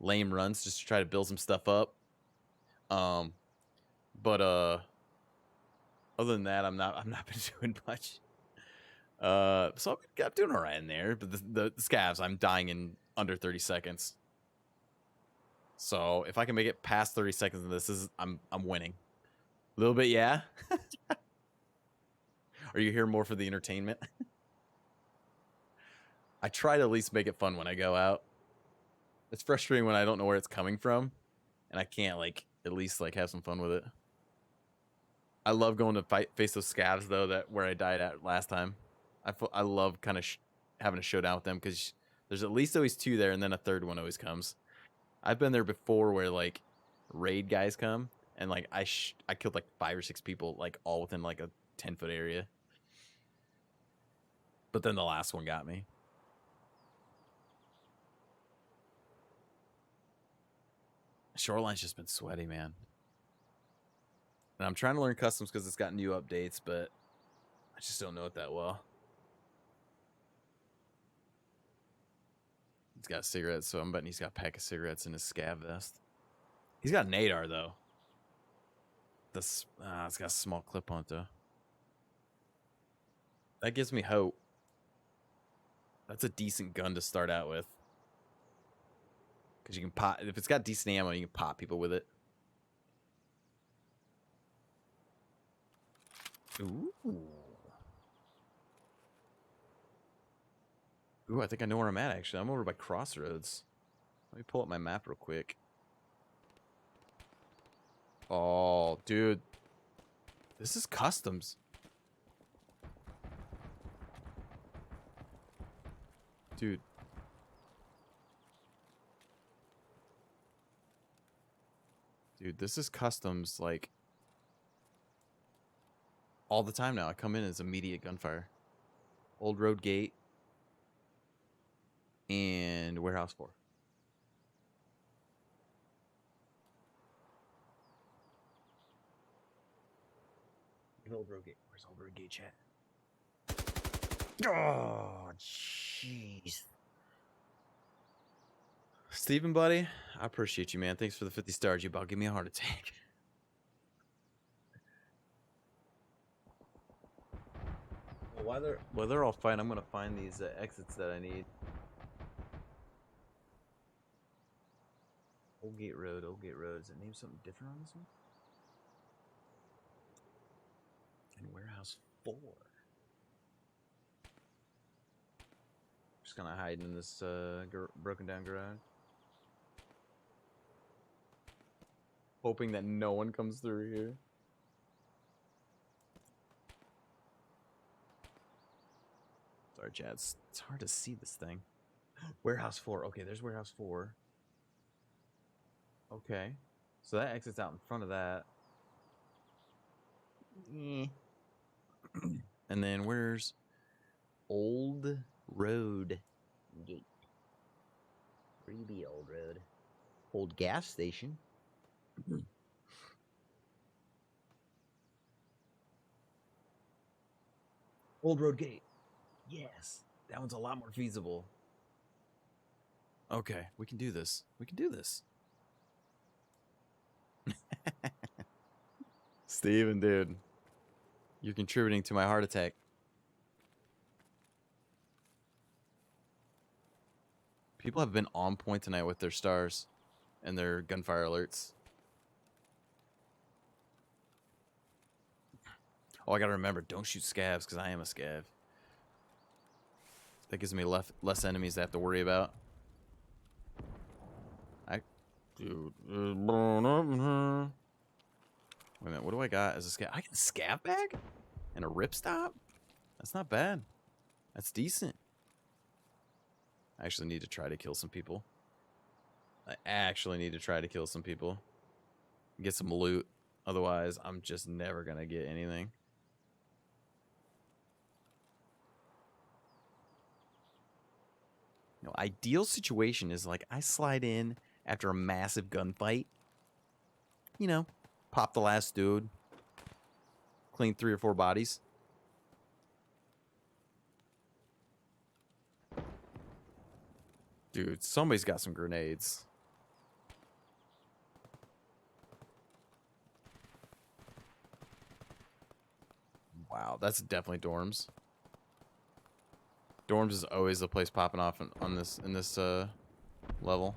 [SPEAKER 1] lame runs just to try to build some stuff up. But other than that, I'm not been doing much. So I'm doing all right in there. But the scavs, I'm dying in under 30 seconds. So if I can make it past 30 seconds of this, I'm winning. A little bit, yeah. Are you here more for the entertainment? I try to at least make it fun when I go out. It's frustrating when I don't know where it's coming from, and I can't like at least like have some fun with it. I love going to face those scavs though, that where I died at last time. I love kind of having a showdown with them because there's at least always two there, and then a third one always comes. I've been there before where like raid guys come and like I killed like 5 or 6 people like all within like a 10-foot area. But then the last one got me. Shoreline's just been sweaty, man. And I'm trying to learn customs because it's got new updates, but I just don't know it that well. He's got cigarettes, so I'm betting he's got a pack of cigarettes in his scav vest. He's got an ADAR, though. It's got a small clip on it, though. That gives me hope. That's a decent gun to start out with. Because you can pop... If it's got decent ammo, you can pop people with it. Ooh. Ooh, I think I know where I'm at, actually. I'm over by Crossroads. Let me pull up my map real quick. Oh, dude. This is customs. Dude. Dude, this is customs, like, all the time now. I come in as immediate gunfire. Old Road Gate. And Warehouse 4. Old Road Gate. Where's Old Road Gate chat? Oh, jeez. Steven, buddy, I appreciate you, man. Thanks for the 50 stars. You about give me a heart attack. Well, while they're all fine, I'm gonna find these exits that I need. Old Gate Road, Old Gate Road. Is it named something different on this one? And Warehouse 4. Just gonna hide in this broken down garage. Hoping that no one comes through here. Sorry, Chad. It's hard to see this thing. Warehouse 4. Okay, there's Warehouse 4. Okay. So that exits out in front of that. And then where's Old Road Gate? Where you be, Old Road? Old gas station. Old Road Gate. Yes. That one's a lot more feasible. Okay, we can do this. We can do this. Steven, dude. You're contributing to my heart attack. People have been on point tonight with their stars and their gunfire alerts. Oh, I gotta remember, don't shoot scavs, because I am a scav. That gives me less enemies to have to worry about. Dude. Wait a minute, what do I got as a scav? I get a scav bag? And a ripstop? That's not bad. That's decent. I actually need to try to kill some people. Get some loot. Otherwise, I'm just never gonna get anything. You know, ideal situation is like I slide in after a massive gunfight. You know, pop the last dude. Clean 3 or 4 bodies. Dude, somebody's got some grenades. Wow, that's definitely dorms. Dorms is always the place popping off in this level.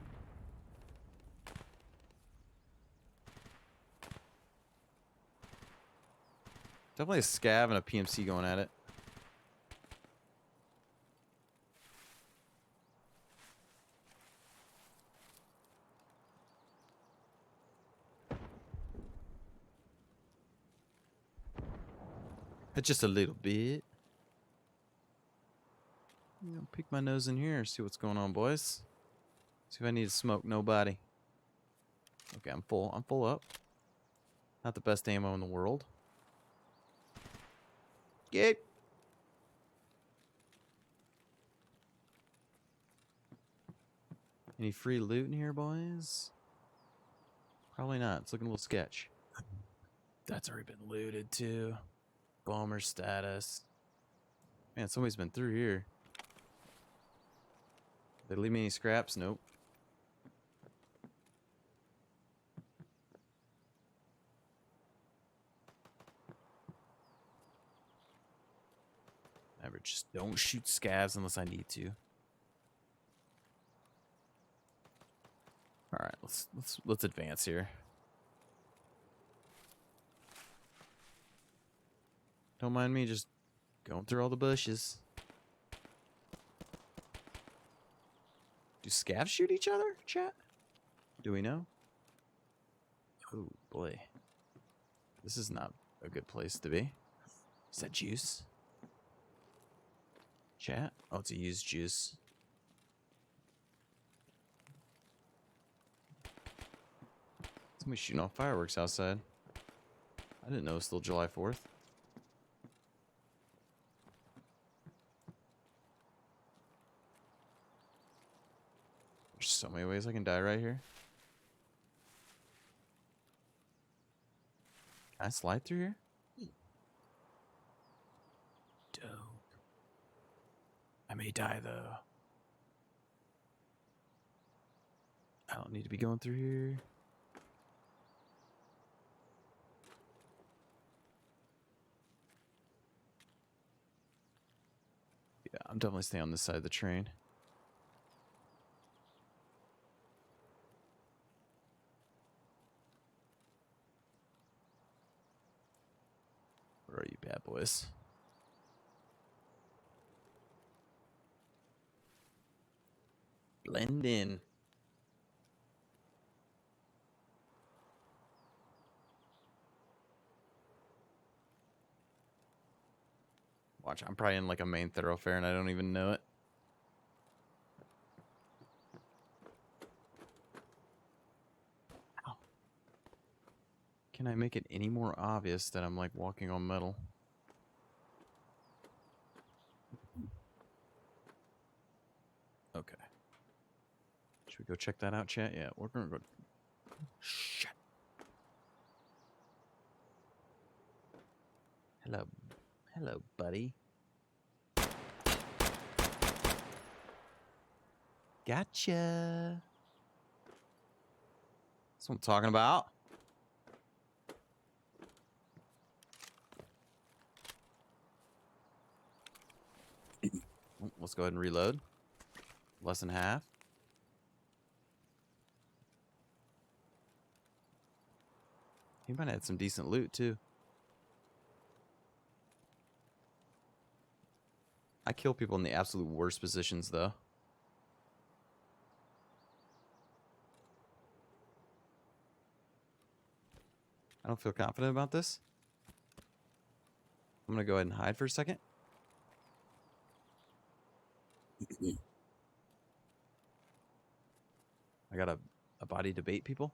[SPEAKER 1] Definitely a scav and a PMC going at it. It's just a little bit. You know, peek my nose in here, see what's going on, boys. See if I need to smoke nobody. Okay, I'm full. I'm full up. Not the best ammo in the world. Get. Any free loot in here, boys? Probably not. It's looking a little sketch. That's already been looted too. Bomber status. Man, somebody's been through here. Did they leave me any scraps? Nope. Never, just don't shoot scavs unless I need to. All right, let's advance here. Don't mind me just going through all the bushes. Do scavs shoot each other, chat? Do we know? Oh boy, this is not a good place to be. Is that juice? Chat? Oh, it's a used juice. Somebody's shooting off fireworks outside. I didn't know it was still July 4th. There's so many ways I can die right here. Can I slide through here? Dope. I may die though. I don't need to be going through here. Yeah, I'm definitely staying on this side of the train. Where are you, bad boys? Blend in. Watch, I'm probably in like a main thoroughfare and I don't even know it. Ow. Can I make it any more obvious that I'm like walking on metal? Okay. Should we go check that out, chat? Yeah, we're gonna go. Shit. Hello. Hello, buddy. Gotcha. That's what I'm talking about. Let's go ahead and reload. Less than half. He might have had some decent loot, too. I kill people in the absolute worst positions, though. I don't feel confident about this. I'm going to go ahead and hide for a second. I got a body to bait people.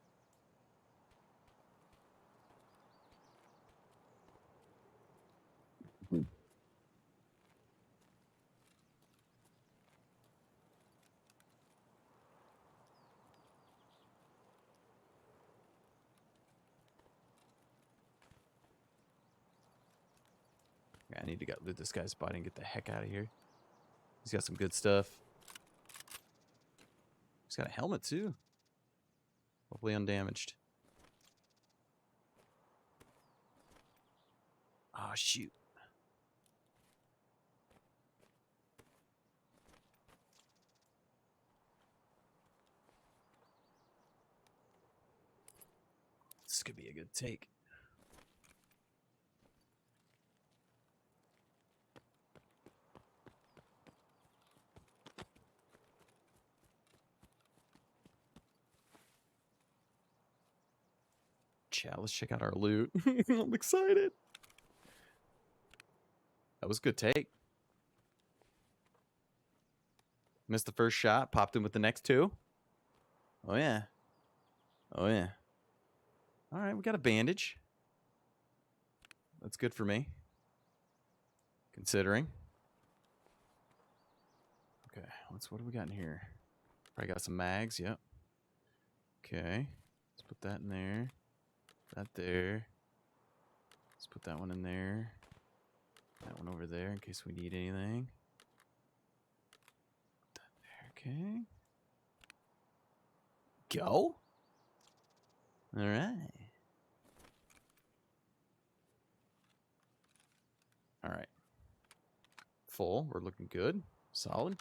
[SPEAKER 1] I need to go loot this guy's body and get the heck out of here. He's got some good stuff. He's got a helmet too. Hopefully undamaged. Ah, shoot. This could be a good take. chat. Let's check out our loot. I'm excited. That was a good take. Missed the first shot. Popped in with the next two. Oh, yeah. Oh, yeah. All right, we got a bandage. That's good for me. Considering. Okay, what do we got in here? Probably got some mags, yep. Okay. Let's put that in there. That there. Let's put that one in there. That one over there in case we need anything. Put that there, okay. Go. All right. All right. Full. We're looking good. Solid.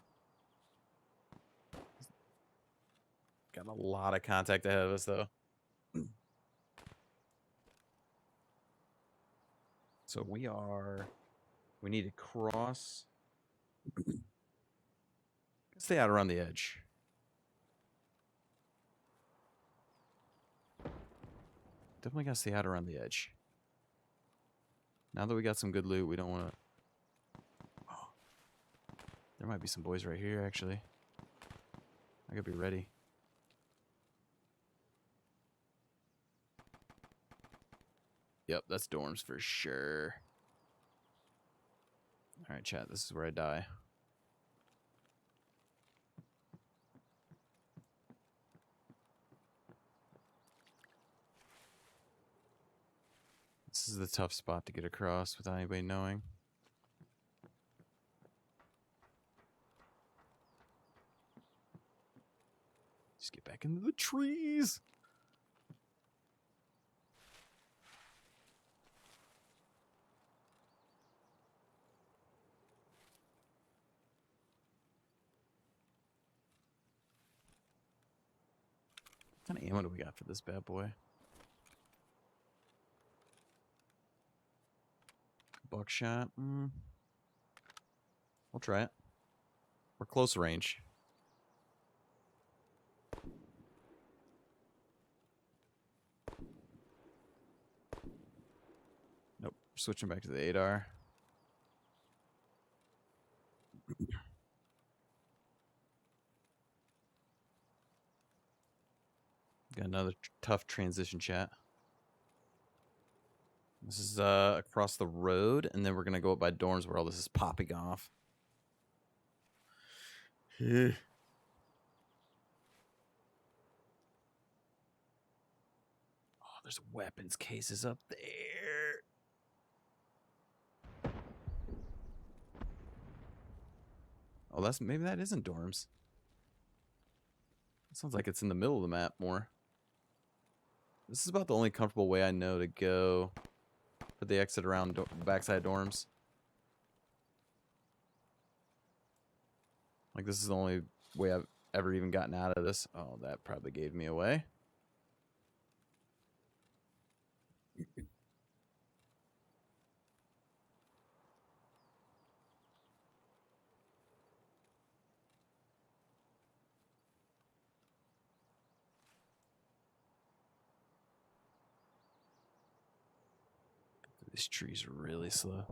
[SPEAKER 1] Got a lot of contact ahead of us, though. So we need to cross. Stay out around the edge. Definitely got to stay out around the edge. Now that we got some good loot, we don't want to... Oh, there might be some boys right here, actually. I gotta be ready. Yep, that's dorms for sure. Alright, chat, this is where I die. This is the tough spot to get across without anybody knowing. Just get back into the trees. What kind of ammo do we got for this bad boy? Buckshot. We'll try it. We're close range. Nope. We're switching back to the 8R. Got another tough transition, chat. This is across the road, and then we're gonna go up by dorms where all this is popping off. Oh, there's weapons cases up there. Oh, maybe that isn't dorms. It sounds like it's in the middle of the map more. This is about the only comfortable way I know to go. Put the exit around the backside dorms. Like, this is the only way I've ever even gotten out of this. Oh, that probably gave me away. These trees are really slow.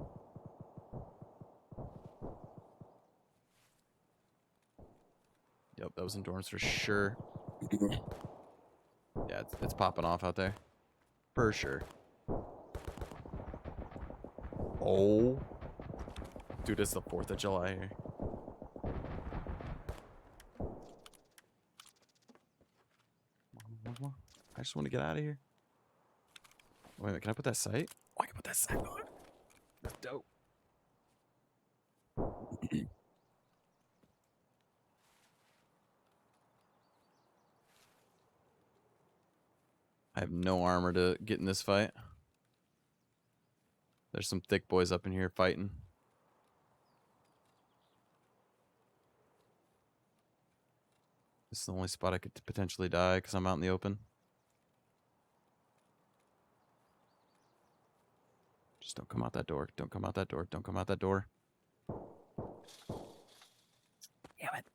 [SPEAKER 1] Yep, that was in dorms for sure. Yeah, it's popping off out there. For sure. Oh. Dude, it's the 4th of July here. I just want to get out of here. Wait a minute, can I put that sight? Oh, I can put that sight on. That's dope. I have no armor to get in this fight. There's some thick boys up in here fighting. This is the only spot I could potentially die because I'm out in the open. Just don't come out that door. Don't come out that door. Don't come out that door. Damn it.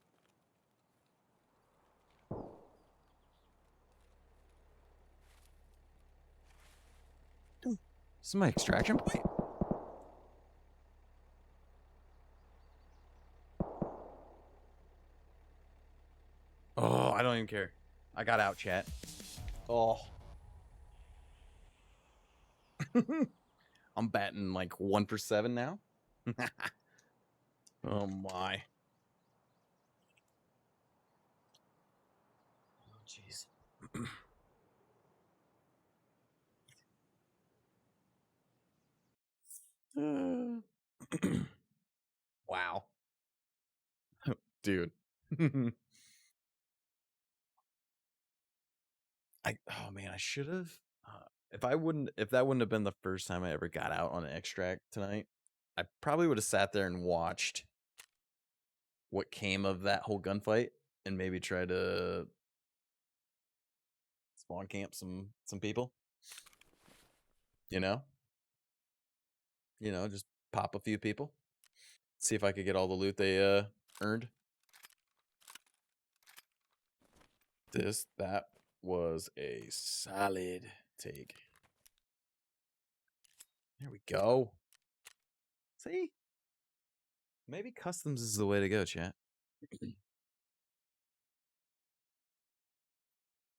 [SPEAKER 1] This is my extraction point? Oh, I don't even care. I got out, chat. Oh. I'm batting like 1 for 7 now. Oh my. Oh jeez. Wow. Dude. Oh man, I should have if that wouldn't have been the first time I ever got out on an extract tonight, I probably would have sat there and watched what came of that whole gunfight and maybe try to spawn camp some people. You know? Just pop a few people. See if I could get all the loot they earned. That was a solid take. There we go. See? Maybe customs is the way to go, chat.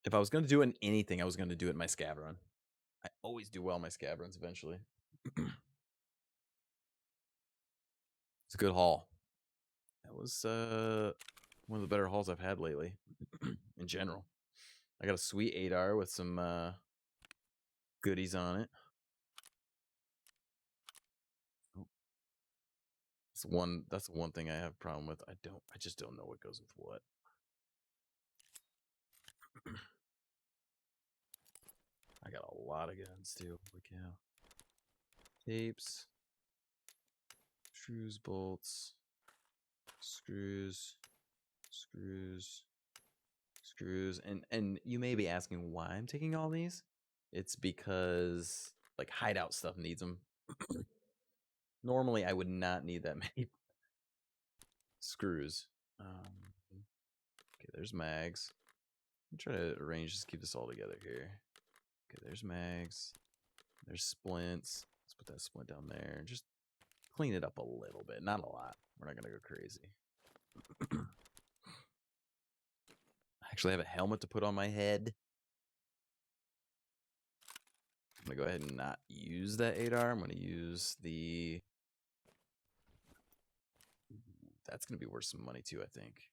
[SPEAKER 1] If I was going to do it in anything, I was going to do it in my scav run. I always do well in my scav runs eventually. It's a good haul. That was one of the better hauls I've had lately in general. I got a sweet 8R with some goodies on it. That's the one thing I have a problem with. I just don't know what goes with what. I got a lot of guns too. Holy cow. Tapes. Screws, bolts. Screws. And you may be asking why I'm taking all these. It's because like hideout stuff needs them. Normally I would not need that many screws. Okay, there's mags. I'm trying to arrange just keep this all together here. Okay, there's mags. There's splints. Let's put that splint down there. Just clean it up a little bit, not a lot. We're not gonna go crazy. I actually have a helmet to put on my head. I'm gonna go ahead and not use that 8R. I'm gonna use the... That's gonna be worth some money too, I think.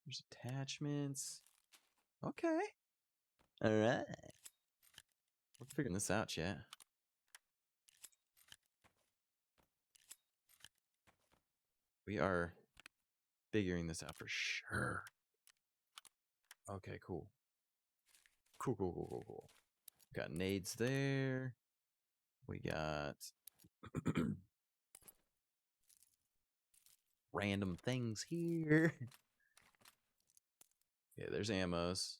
[SPEAKER 1] There's attachments. Okay. All right. We're figuring this out, chat. We are figuring this out for sure. Okay, cool. Cool. Got nades there. We got random things here. Okay, there's ammos.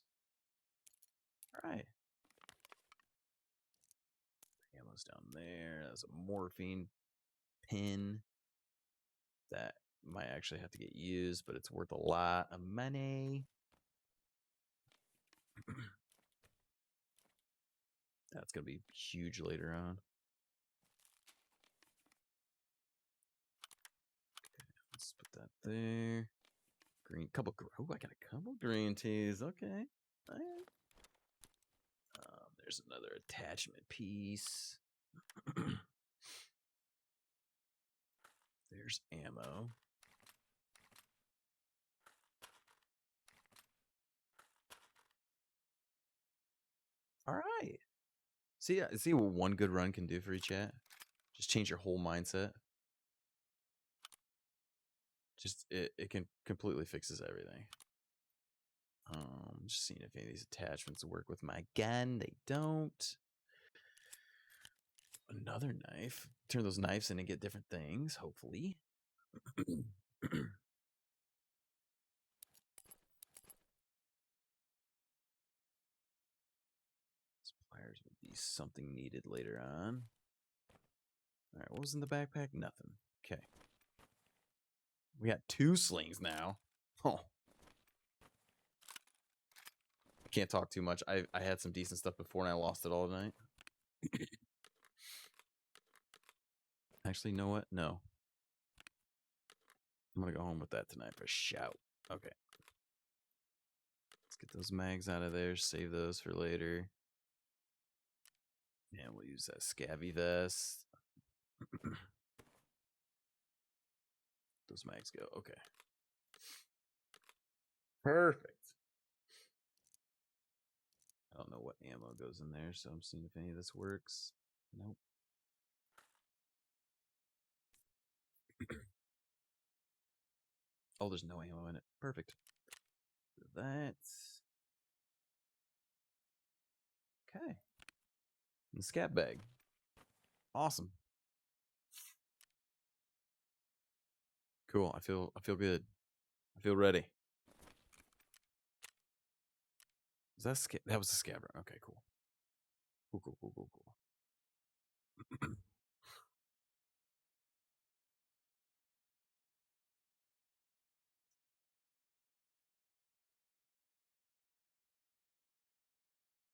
[SPEAKER 1] All right. Ammo's down there. That's a morphine pin. That might actually have to get used, but it's worth a lot of money. That's going to be huge later on. Okay, let's put that there. Green, oh, I got a couple green teas. Okay. There's another attachment piece. There's ammo. All right. See what one good run can do for you, chat? Just change your whole mindset. Just it can completely fixes everything. Just seeing if any of these attachments work with my gun. They don't. Another knife. Turn those knives in and get different things, hopefully. Pliers would be something needed later on. All right, what was in the backpack? Nothing. Okay. We got 2 slings now. Oh. can't talk too much. I had some decent stuff before and I lost it all tonight. Actually, you know what? No. I'm gonna go home with that tonight for shout. Okay. Let's get those mags out of there. Save those for later. And we'll use that scabby vest. Those mags go. Okay. Perfect. I don't know what ammo goes in there, so I'm seeing if any of this works. Nope. Oh, there's no ammo in it. Perfect. That. Okay. And the scat bag. Awesome. Cool. I feel good. I feel ready. Is that that was the scabbard? Okay, cool. Cool.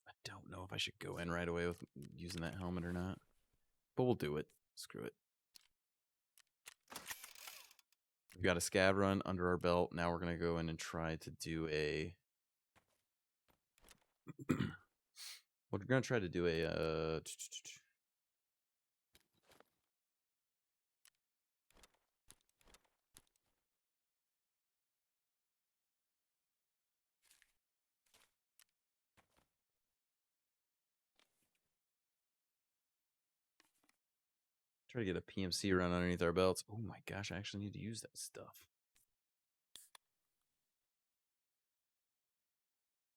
[SPEAKER 1] I don't know if I should go in right away with using that helmet or not, but we'll do it. Screw it. We've got a scab run under our belt. Now we're gonna go in and try to do a. We're gonna try to do a. Try to get a PMC run underneath our belts. Oh my gosh, I actually need to use that stuff.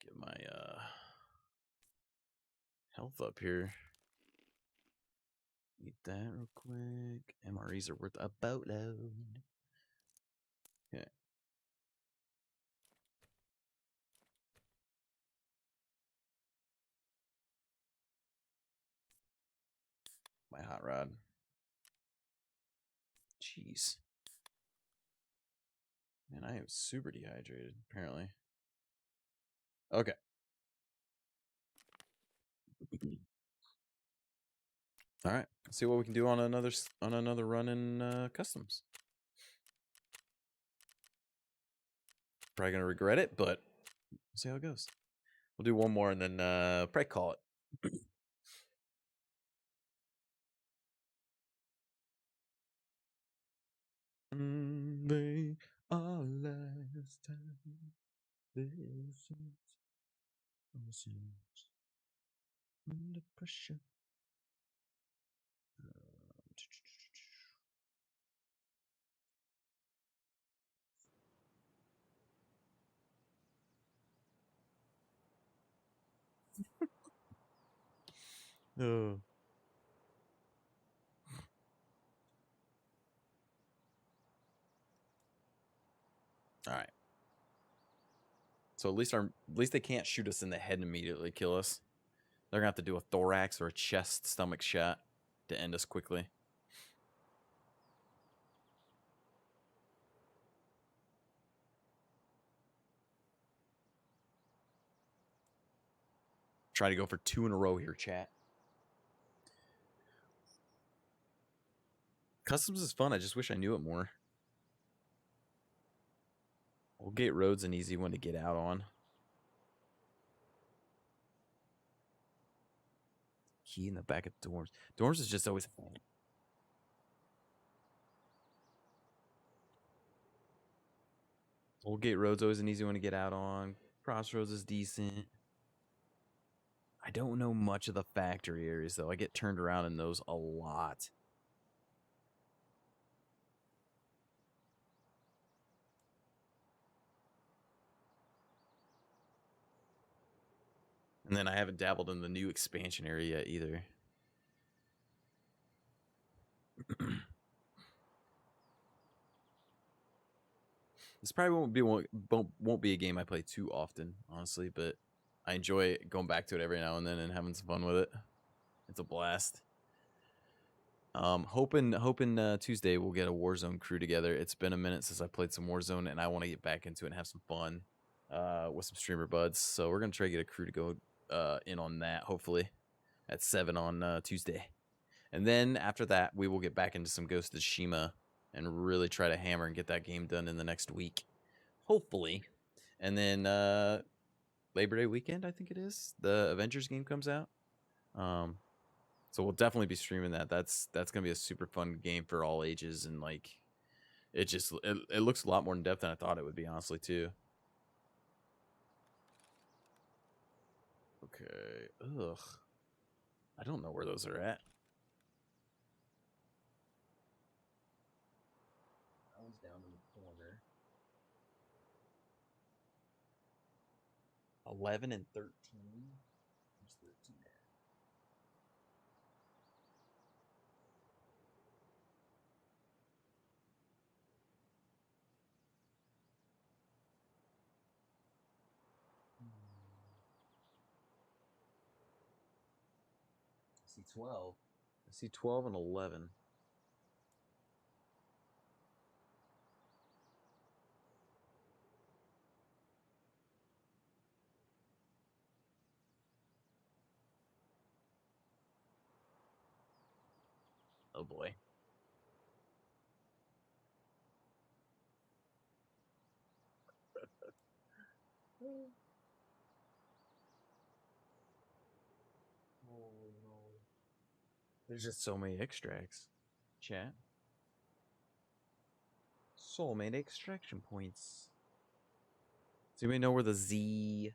[SPEAKER 1] Get my health up here. Eat that real quick. MREs are worth a boatload. Okay. My hot rod. Jeez. Man, I am super dehydrated, apparently. Okay. All right. Let's see what we can do on another run in customs. Probably gonna regret it, but we'll see how it goes. We'll do one more and then probably call it. They are last time. Under pressure. Oh. All right. So at least they can't shoot us in the head and immediately kill us. They're gonna have to do a thorax or a chest stomach shot to end us quickly. Try to go for 2 in a row here, chat. Customs is fun. I just wish I knew it more. Old Gate Road's an easy one to get out on. Key in the back of Dorms. Dorms is just always fun. Old Gate Road's always an easy one to get out on. Crossroads is decent. I don't know much of the factory areas, though. I get turned around in those a lot. And then I haven't dabbled in the new expansion area yet either. This probably won't be a game I play too often, honestly, but I enjoy going back to it every now and then and having some fun with it. It's a blast. Hoping Tuesday we'll get a Warzone crew together. It's been a minute since I played some Warzone, and I want to get back into it and have some fun. with some streamer buds. So we're gonna try to get a crew to go in on that, hopefully at 7 on Tuesday. And then after that, we will get back into some Ghost of Tsushima and really try to hammer and get that game done in the next week, hopefully. And then Labor Day weekend, I think it is, the Avengers game comes out. So we'll definitely be streaming that. That's gonna be a super fun game for all ages, and like it looks a lot more in depth than I thought it would be, honestly, too. Okay. Ugh. I don't know where those are at. That one's down in the corner. 11 and 13. Where's 13 at? I see 12. I see 12 and 11. Oh boy. There's just so many extracts. Chat. So many extraction points. Does anybody know where the Z?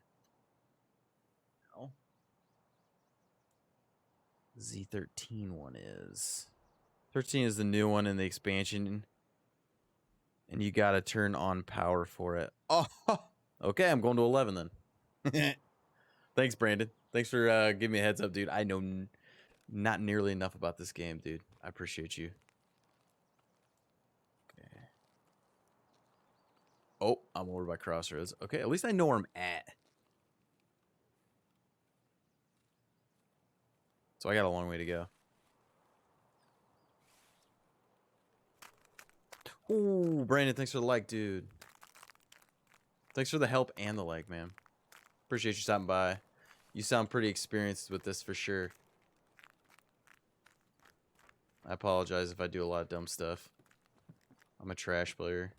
[SPEAKER 1] No. Z13 one is. 13 is the new one in the expansion. And you gotta turn on power for it. Oh, okay. I'm going to 11 then. Thanks, Brandon. Thanks for giving me a heads up, dude. I know not nearly enough about this game, dude. I appreciate you. Okay. Oh, I'm over by Crossroads. Okay, at least I know where I'm at. So I got a long way to go. Ooh, Brandon, thanks for the like, dude. Thanks for the help and the like, man. Appreciate you stopping by. You sound pretty experienced with this for sure. I apologize if I do a lot of dumb stuff. I'm a trash player.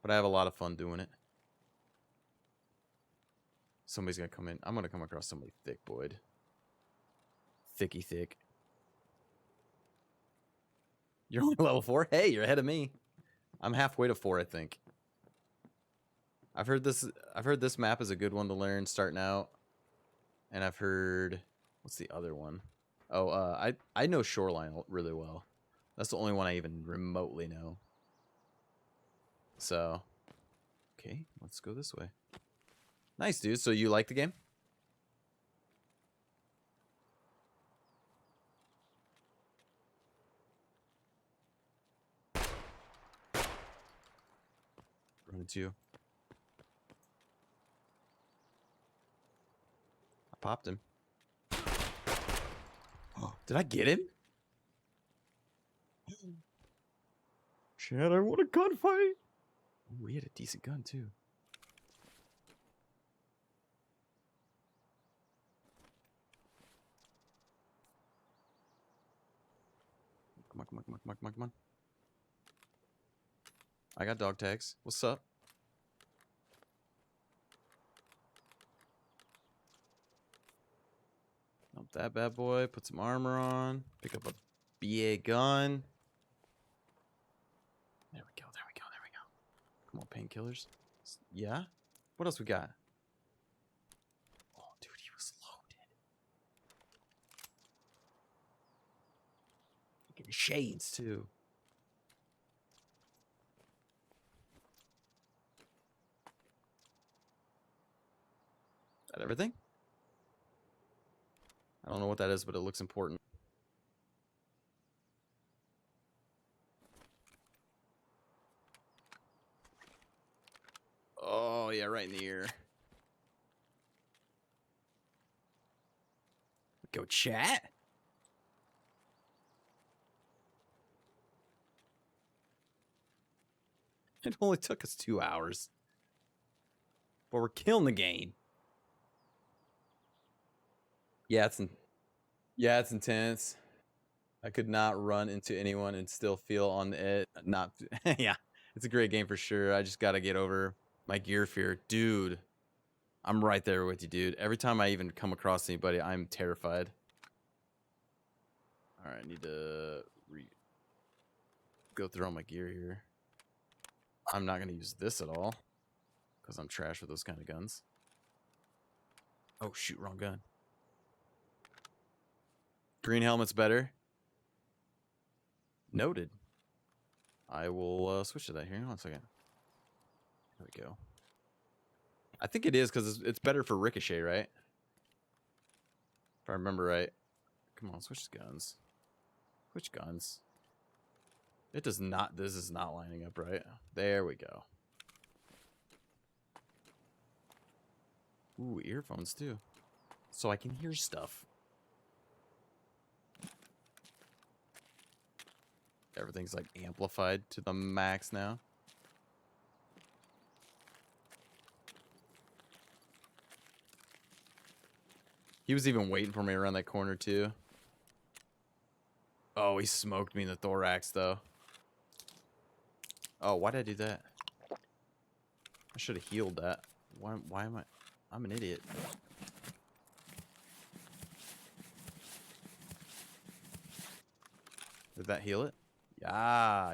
[SPEAKER 1] But I have a lot of fun doing it. Somebody's gonna come in. I'm gonna come across somebody thick, Boyd. Thicky thick. You're only level 4? Hey, you're ahead of me. I'm halfway to 4, I think. I've heard this map is a good one to learn starting out. And I've heard, what's the other one? Oh, I know Shoreline really well. That's the only one I even remotely know. So, okay, let's go this way. Nice, dude. So you like the game? Run into you. I popped him. Oh, did I get him? Chad, I want a gunfight. Ooh, he had a decent gun, too. Come on, come on, come on, come on, come on, come on. I got dog tags. What's up? Up that bad boy. Put some armor on. Pick up a BA gun. There we go, there we go, there we go. Come on, painkillers. Yeah? What else we got? Oh, dude, he was loaded. Getting shades, too. Is that everything? I don't know what that is, but it looks important. Oh, yeah, right in the ear. Go chat. It only took us 2 hours. But we're killing the game. Yeah, it's intense. I could not run into anyone and still feel on it. Not yeah, it's a great game for sure. I just gotta get over my gear fear, dude. I'm right there with you, dude. Every time I even come across anybody, I'm terrified. All right, I need to go through all my gear here. I'm not gonna use this at all because I'm trash with those kind of guns. Oh shoot, wrong gun. Green helmet's better. Noted. I will switch to that here. One second. There we go. I think it is because it's better for ricochet, right? If I remember right. Come on, switch guns. Which guns? It does not. This is not lining up right. There we go. Ooh, earphones too. So I can hear stuff. Everything's like amplified to the max now. He was even waiting for me around that corner too. Oh, he smoked me in the thorax though. Oh, why did I do that? I should have healed that. Why am I? I'm an idiot. Did that heal it? Yeah.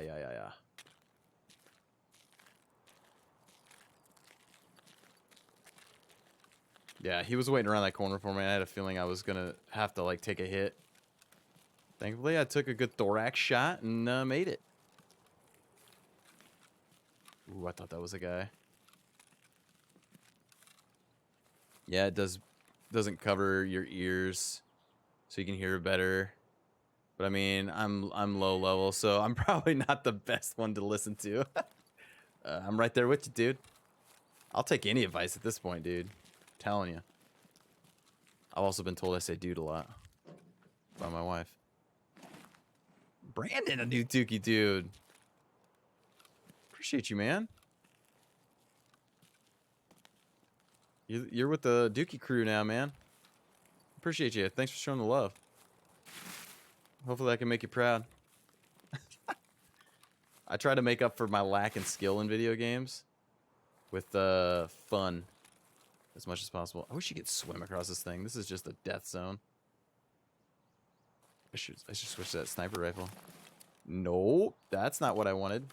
[SPEAKER 1] Yeah, he was waiting around that corner for me. I had a feeling I was gonna have to like take a hit. Thankfully, I took a good thorax shot and made it. Ooh, I thought that was a guy. Yeah, it doesn't cover your ears, so you can hear better. But I mean, I'm low level, so I'm probably not the best one to listen to. I'm right there with you, dude. I'll take any advice at this point, dude. I'm telling you. I've also been told I say dude a lot by my wife. Brandon, a new Dookie dude. Appreciate you, man. You're with the Dookie crew now, man. Appreciate you. Thanks for showing the love. Hopefully I can make you proud. I try to make up for my lack in skill in video games with fun as much as possible. I wish you could swim across this thing. This is just a death zone. I should switch to that sniper rifle. Nope, that's not what I wanted.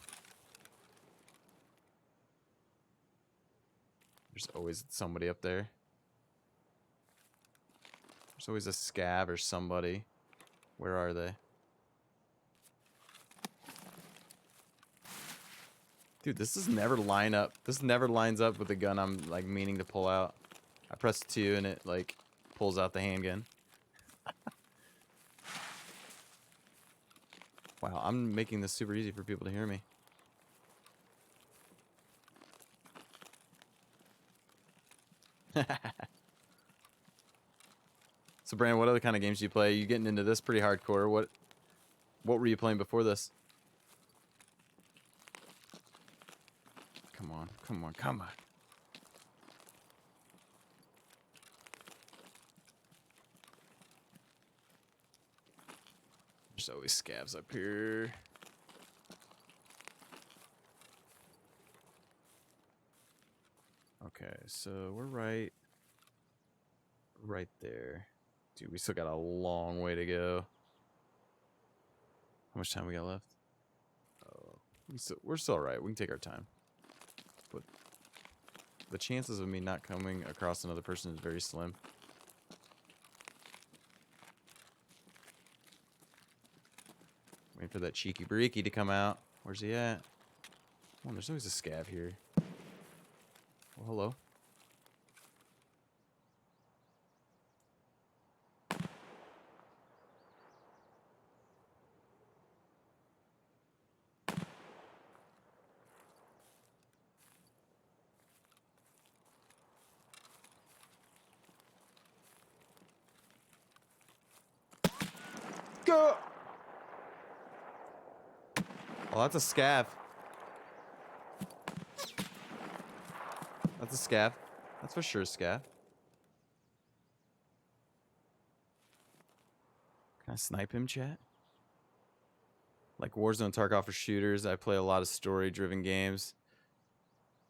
[SPEAKER 1] There's always somebody up there. There's always a scav or somebody. Where are they? Dude, this does never line up. This never lines up with the gun I'm like meaning to pull out. I press 2 and it like pulls out the handgun. Wow, I'm making this super easy for people to hear me. So Brandon, what other kind of games do you play? You getting into this pretty hardcore. What were you playing before this? Come on, come on, come on. There's always scavs up here. Okay, so we're right there. Dude, we still got a long way to go. How much time we got left? Oh, we're still alright. We can take our time. But the chances of me not coming across another person is very slim. Waiting for that cheeky breaky to come out. Where's he at? Oh, there's always a scav here. Well, hello. Go! Oh, that's a scav. That's a scav. That's for sure scav. Can I snipe him, chat? Like Warzone, Tarkov for shooters. I play a lot of story-driven games.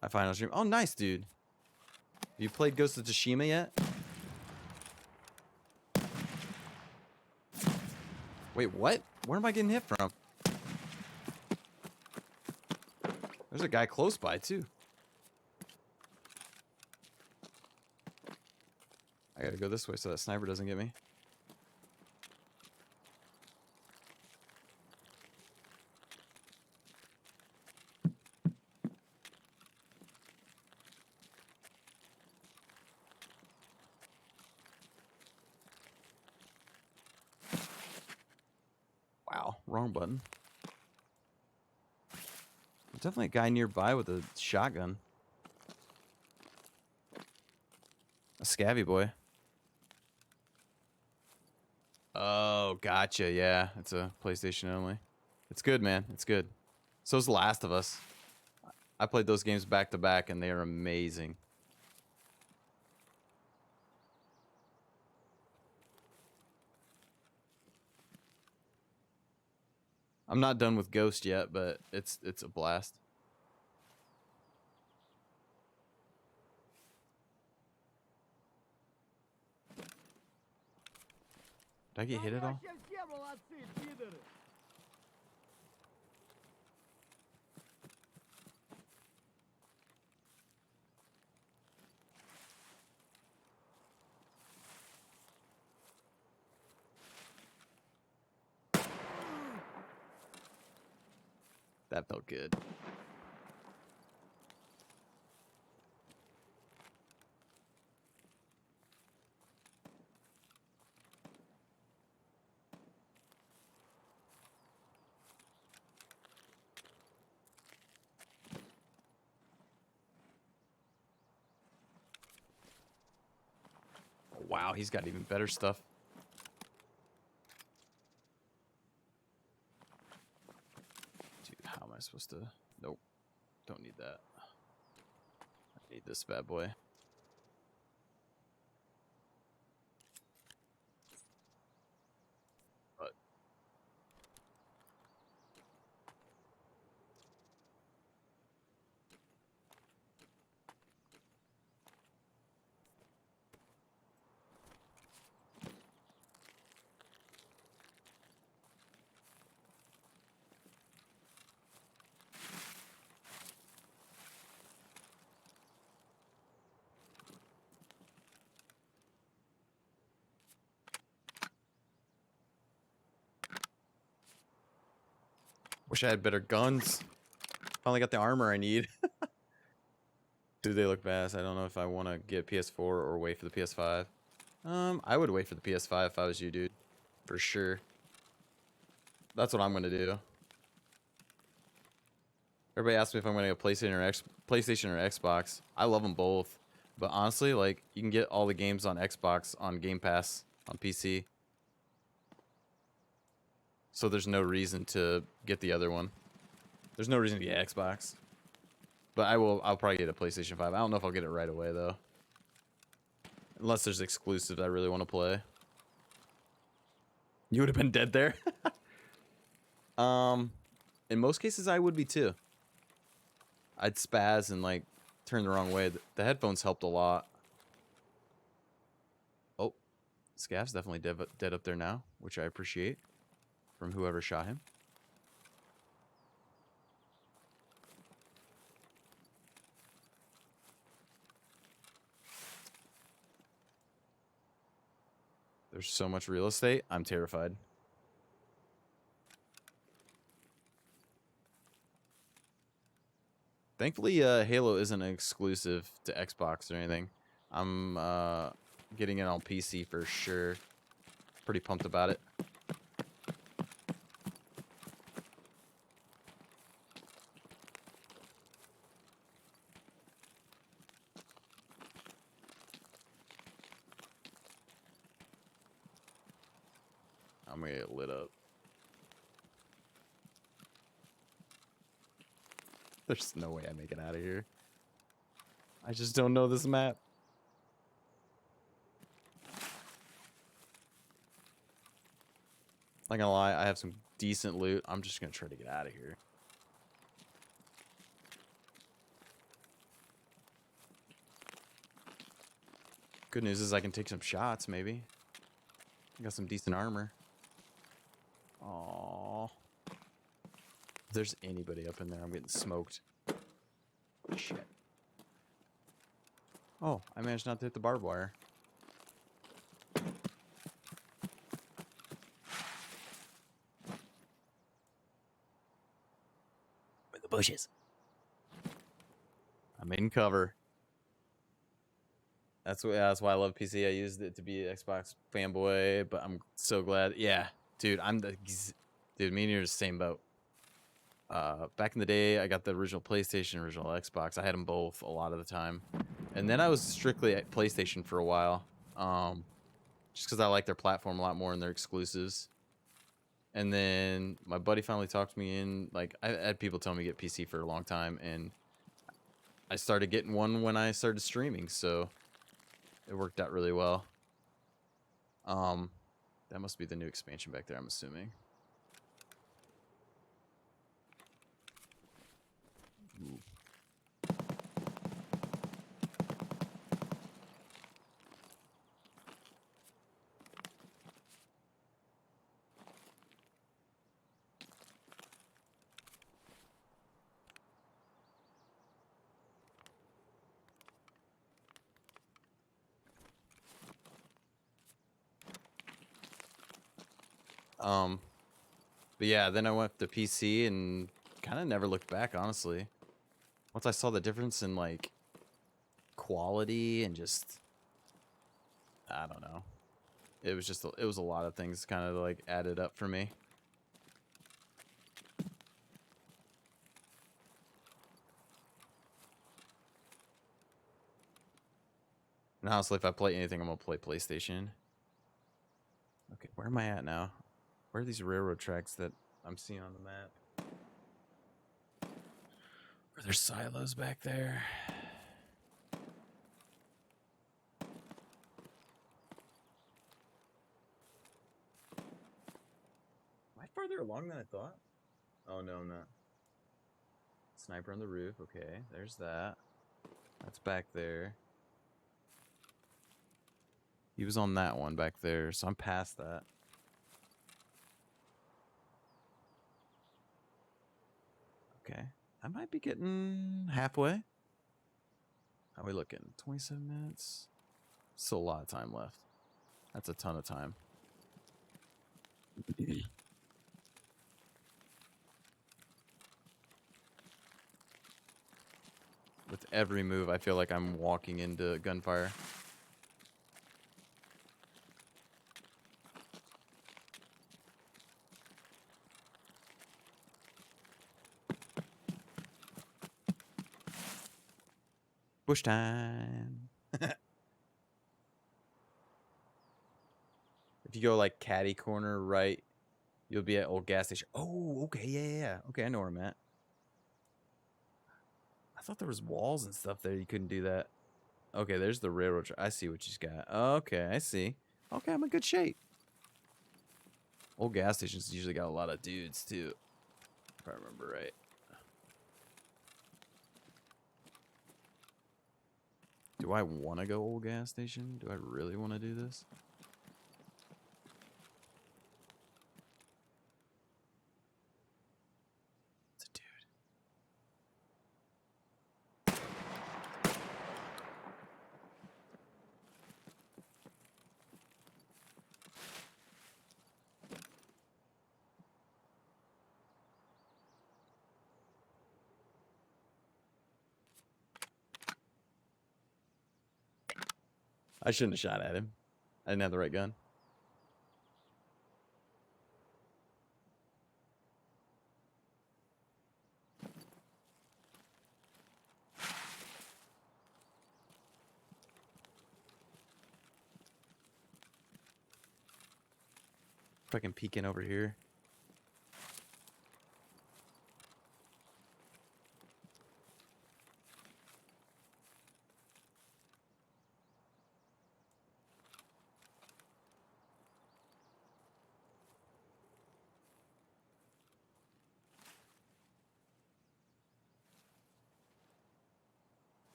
[SPEAKER 1] I find on stream. Oh, nice, dude. Have you played Ghost of Tsushima yet? Wait, what? Where am I getting hit from? There's a guy close by, too. I gotta go this way so that sniper doesn't get me. Wow, wrong button. There's definitely a guy nearby with a shotgun. A scabby boy. Oh, gotcha. Yeah, it's a PlayStation only. It's good, man. It's good. So's The Last of Us. I played those games back to back, and they are amazing. I'm not done with Ghost yet, but it's a blast. Did I get hit at all?
[SPEAKER 2] Все молодцы, пидоры.
[SPEAKER 1] That felt good. Oh, wow, he's got even better stuff. Dude, how am I supposed to... Nope. Don't need that. I need this bad boy. But wish I had better guns. Finally got the armor I need. Do they look badass? I don't know if I want to get PS4 or wait for the PS5. I would wait for the PS5 if I was you, dude. For sure. That's what I'm gonna do. Everybody asks me if I'm gonna get PlayStation or Xbox. I love them both, but honestly, like you can get all the games on Xbox on Game Pass on PC. So there's no reason to get the other one. There's no reason to get Xbox. But I'll probably get a PlayStation 5. I don't know if I'll get it right away though. Unless there's exclusives I really want to play. You would have been dead there. In most cases I would be too. I'd spaz and like turn the wrong way. The headphones helped a lot. Oh, Scav's definitely dead up there now, which I appreciate from whoever shot him. There's so much real estate. I'm terrified. Thankfully, Halo isn't exclusive to Xbox or anything. I'm getting it on PC for sure. Pretty pumped about it. I'm gonna get lit up. There's no way I make it out of here. I just don't know this map. Not gonna lie, I have some decent loot. I'm just gonna try to get out of here. Good news is I can take some shots, maybe. I got some decent armor. Aww. If there's anybody up in there, I'm getting smoked. Shit. Oh, I managed not to hit the barbed wire. In the bushes. I'm in cover. That's why I love PC. I used it to be an Xbox fanboy, but I'm so glad. Yeah, dude, dude. Me and you're the same boat. Back in the day, I got the original PlayStation, original Xbox. I had them both a lot of the time, and then I was strictly at PlayStation for a while, just because I like their platform a lot more and their exclusives. And then my buddy finally talked me in. Like, I had people tell me to get PC for a long time, and I started getting one when I started streaming, so it worked out really well. That must be the new expansion back there, I'm assuming. Ooh. But yeah, then I went to PC and kind of never looked back, honestly. Once I saw the difference in like quality and just, I don't know. It was just, it was a lot of things kind of like added up for me. And honestly, if I play anything, I'm gonna play PlayStation. Okay, where am I at now? Where are these railroad tracks that I'm seeing on the map? Are there silos back there? Am I farther along than I thought? Oh, no, I'm not. Sniper on the roof. Okay, there's that. That's back there. He was on that one back there, so I'm past that. Okay. I might be getting halfway. How are we looking? 27 minutes? Still a lot of time left. That's a ton of time. With every move, I feel like I'm walking into gunfire. Bush time. If you go like caddy corner right, you'll be at old gas station. Oh, okay, yeah. Okay, I know where I'm at. I thought there was walls and stuff there. You couldn't do that. Okay, there's the railroad track. I see what she's got. Okay, I see. Okay, I'm in good shape. Old gas stations usually got a lot of dudes too, if I remember right. Do I want to go old gas station? Do I really want to do this? It's a dude. I shouldn't have shot at him. I didn't have the right gun. If I can peek in over here.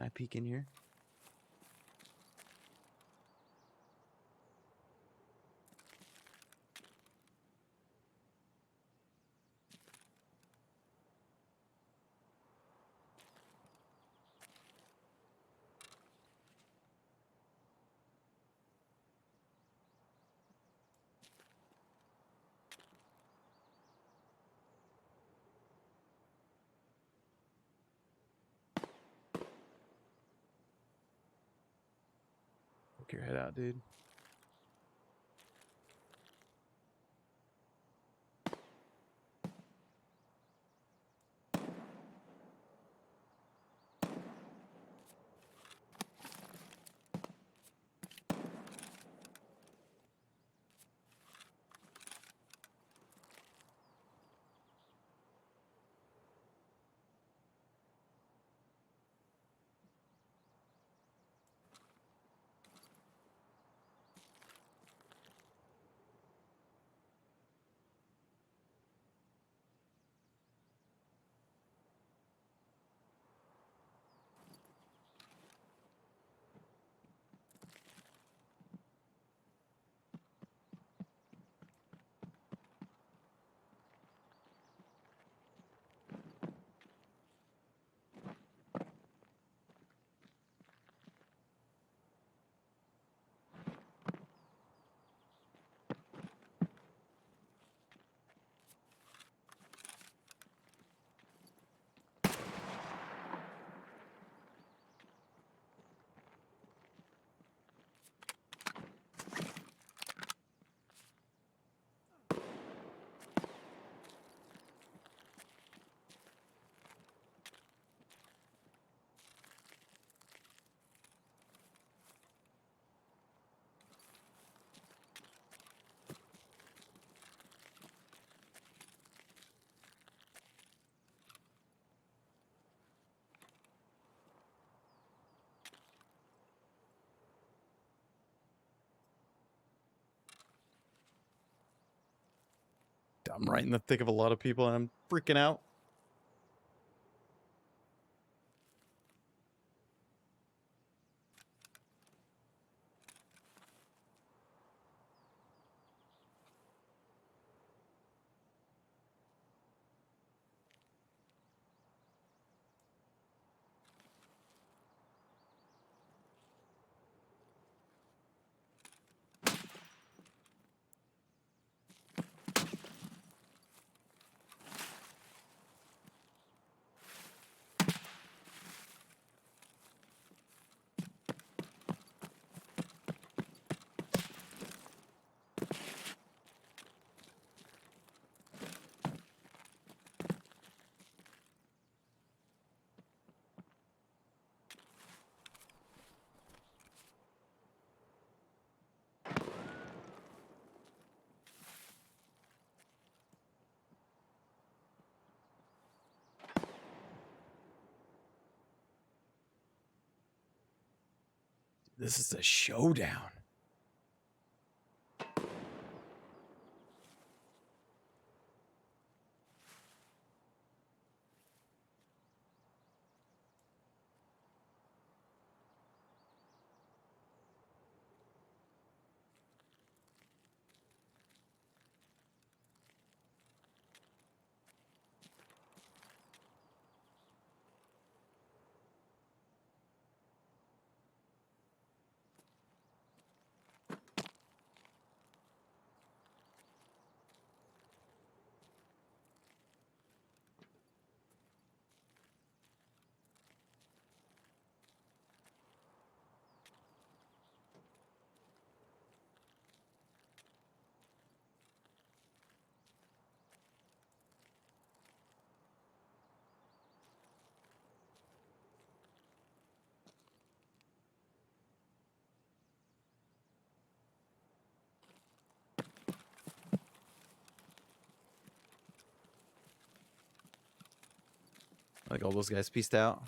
[SPEAKER 1] Can I peek in here? Poke your head out, dude. I'm right in the thick of a lot of people and I'm freaking out. This is a showdown. Like all those guys pieced out.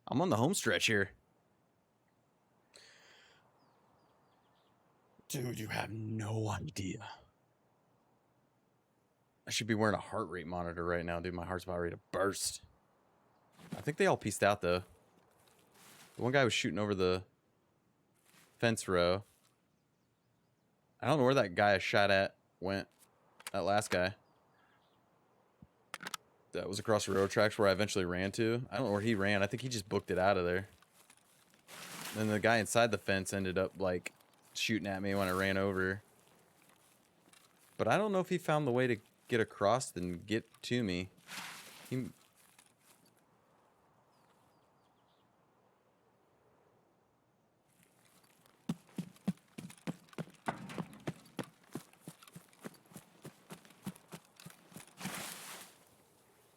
[SPEAKER 1] I'm on the home stretch here. Dude, you have no idea. I should be wearing a heart rate monitor right now, dude. My heart's about ready to burst. I think they all pieced out, though. The one guy was shooting over the fence row. I don't know where that guy I shot at went. That last guy. That was across the railroad tracks where I eventually ran to. I don't know where he ran. I think he just booked it out of there. Then the guy inside the fence ended up, like, shooting at me when I ran over. But I don't know if he found the way to get across and get to me. He...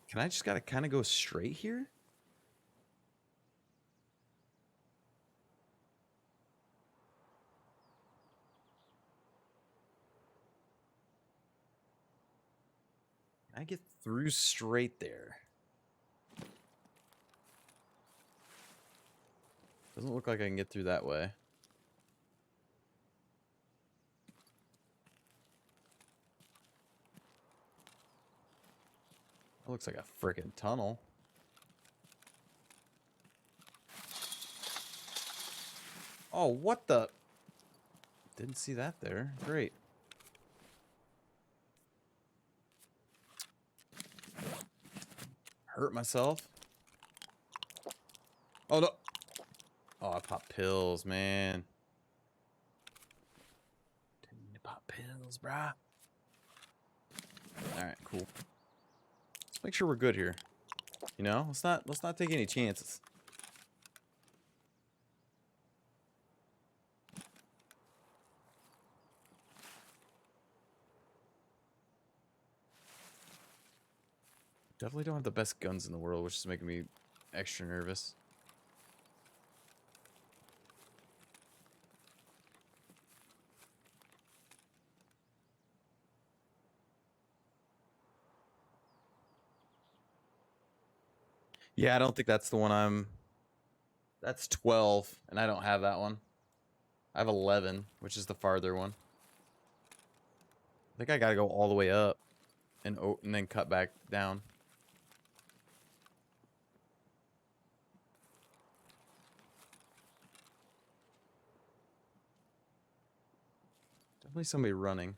[SPEAKER 1] Can I just gotta kind of go straight here? Can I get through straight there? Doesn't look like I can get through that way. That looks like a freaking tunnel. Oh, what the? Didn't see that there. Great. Hurt myself. Oh, no. Oh, I popped pills, man. Didn't need to pop pills, brah. Alright, cool. Let's make sure we're good here. You know, let's not take any chances. Definitely don't have the best guns in the world, which is making me extra nervous. Yeah, I don't think that's the one I'm... That's 12, and I don't have that one. I have 11, which is the farther one. I think I gotta go all the way up and then cut back down. Definitely somebody running.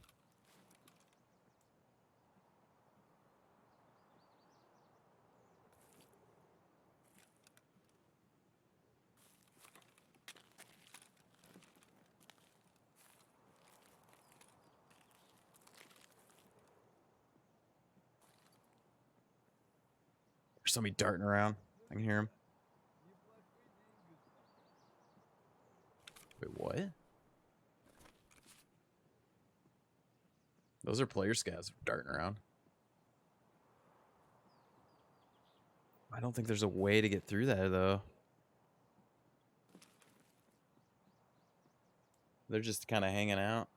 [SPEAKER 1] There's somebody darting around. I can hear him. Wait, what? Those are player scavs darting around. I don't think there's a way to get through that, though. They're just kind of hanging out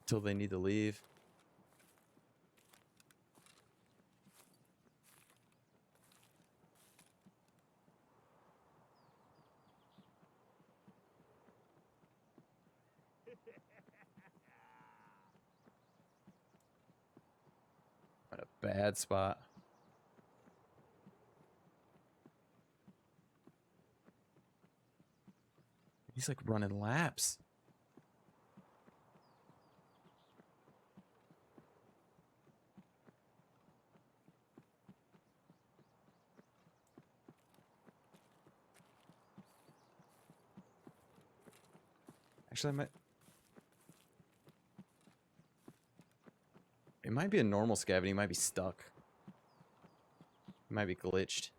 [SPEAKER 1] until they need to leave. At a bad spot. He's like running laps. Actually, I might... It might be a normal scav and he might be stuck. He might be glitched.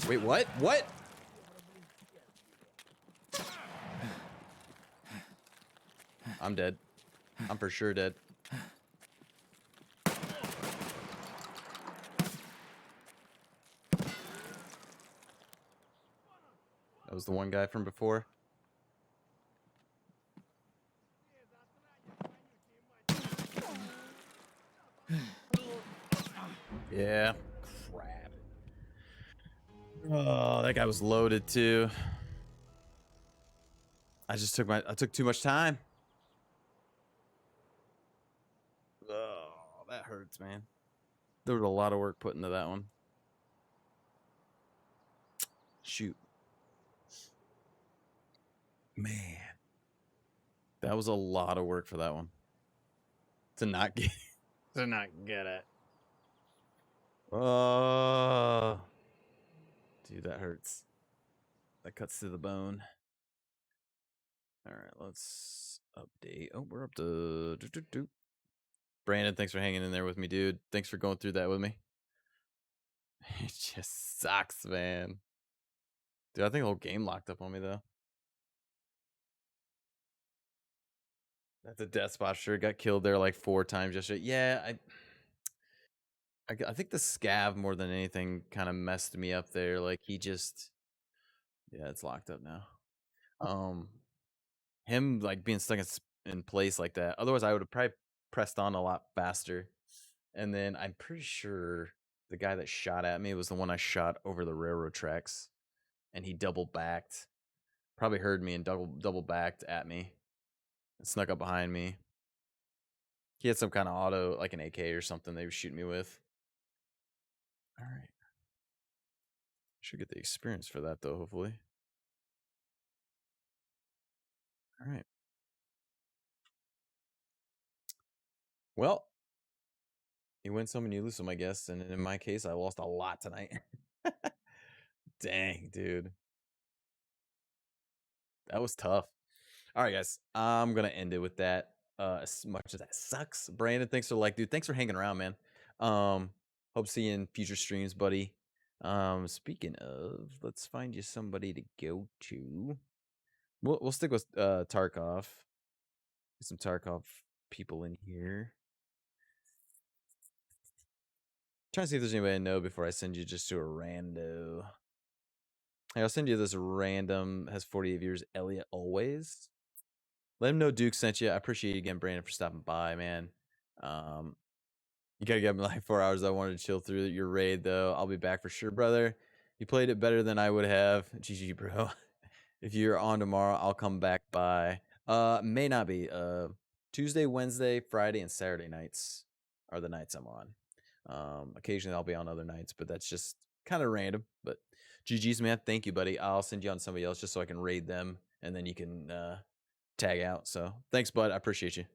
[SPEAKER 1] Wait, what? What? I'm dead. I'm for sure dead. That was the one guy from before. Yeah. Crap. Oh, that guy was loaded too. I took too much time. Oh, that hurts, man. There was a lot of work put into that one. Shoot. Man. That was a lot of work for that one. To not get it. Oh. Dude, that hurts. That cuts to the bone. All right, let's update. Oh, we're up to Brandon, thanks for hanging in there with me, dude. Thanks for going through that with me. It just sucks, man. Dude, I think the whole game locked up on me, though. That's a death spot. Sure, got killed there like 4 times yesterday. Yeah, I think the scav more than anything kind of messed me up there. Like he just, yeah, it's locked up now. Him like being stuck in place like that. Otherwise, I would have probably pressed on a lot faster. And then I'm pretty sure the guy that shot at me was the one I shot over the railroad tracks, and he double backed. Probably heard me and double backed at me, and snuck up behind me. He had some kind of auto, like an AK or something. They were shooting me with. All right, should get the experience for that though. Hopefully. All right. Well, you win some and you lose some, I guess. And in my case, I lost a lot tonight. Dang, dude. That was tough. All right, guys. I'm gonna end it with that. As much as that sucks, Brandon. Thanks for dude. Thanks for hanging around, man. Hope to see you in future streams, buddy. Speaking of, let's find you somebody to go to. We'll stick with Tarkov. Get some Tarkov people in here. Trying to see if there's anybody I know before I send you just to a rando. Hey, I'll send you this random, has 48 viewers, Elliot Always. Let him know Duke sent you. I appreciate you again, Brandon, for stopping by, man. You gotta give me like 4 hours. I wanted to chill through your raid, though. I'll be back for sure, brother. You played it better than I would have. GG, bro. If you're on tomorrow, I'll come back by. May not be. Tuesday, Wednesday, Friday, and Saturday nights are the nights I'm on. Occasionally I'll be on other nights, but that's just kind of random. But GG's, man. Thank you, buddy. I'll send you on somebody else just so I can raid them, and then you can tag out. So thanks, bud. I appreciate you.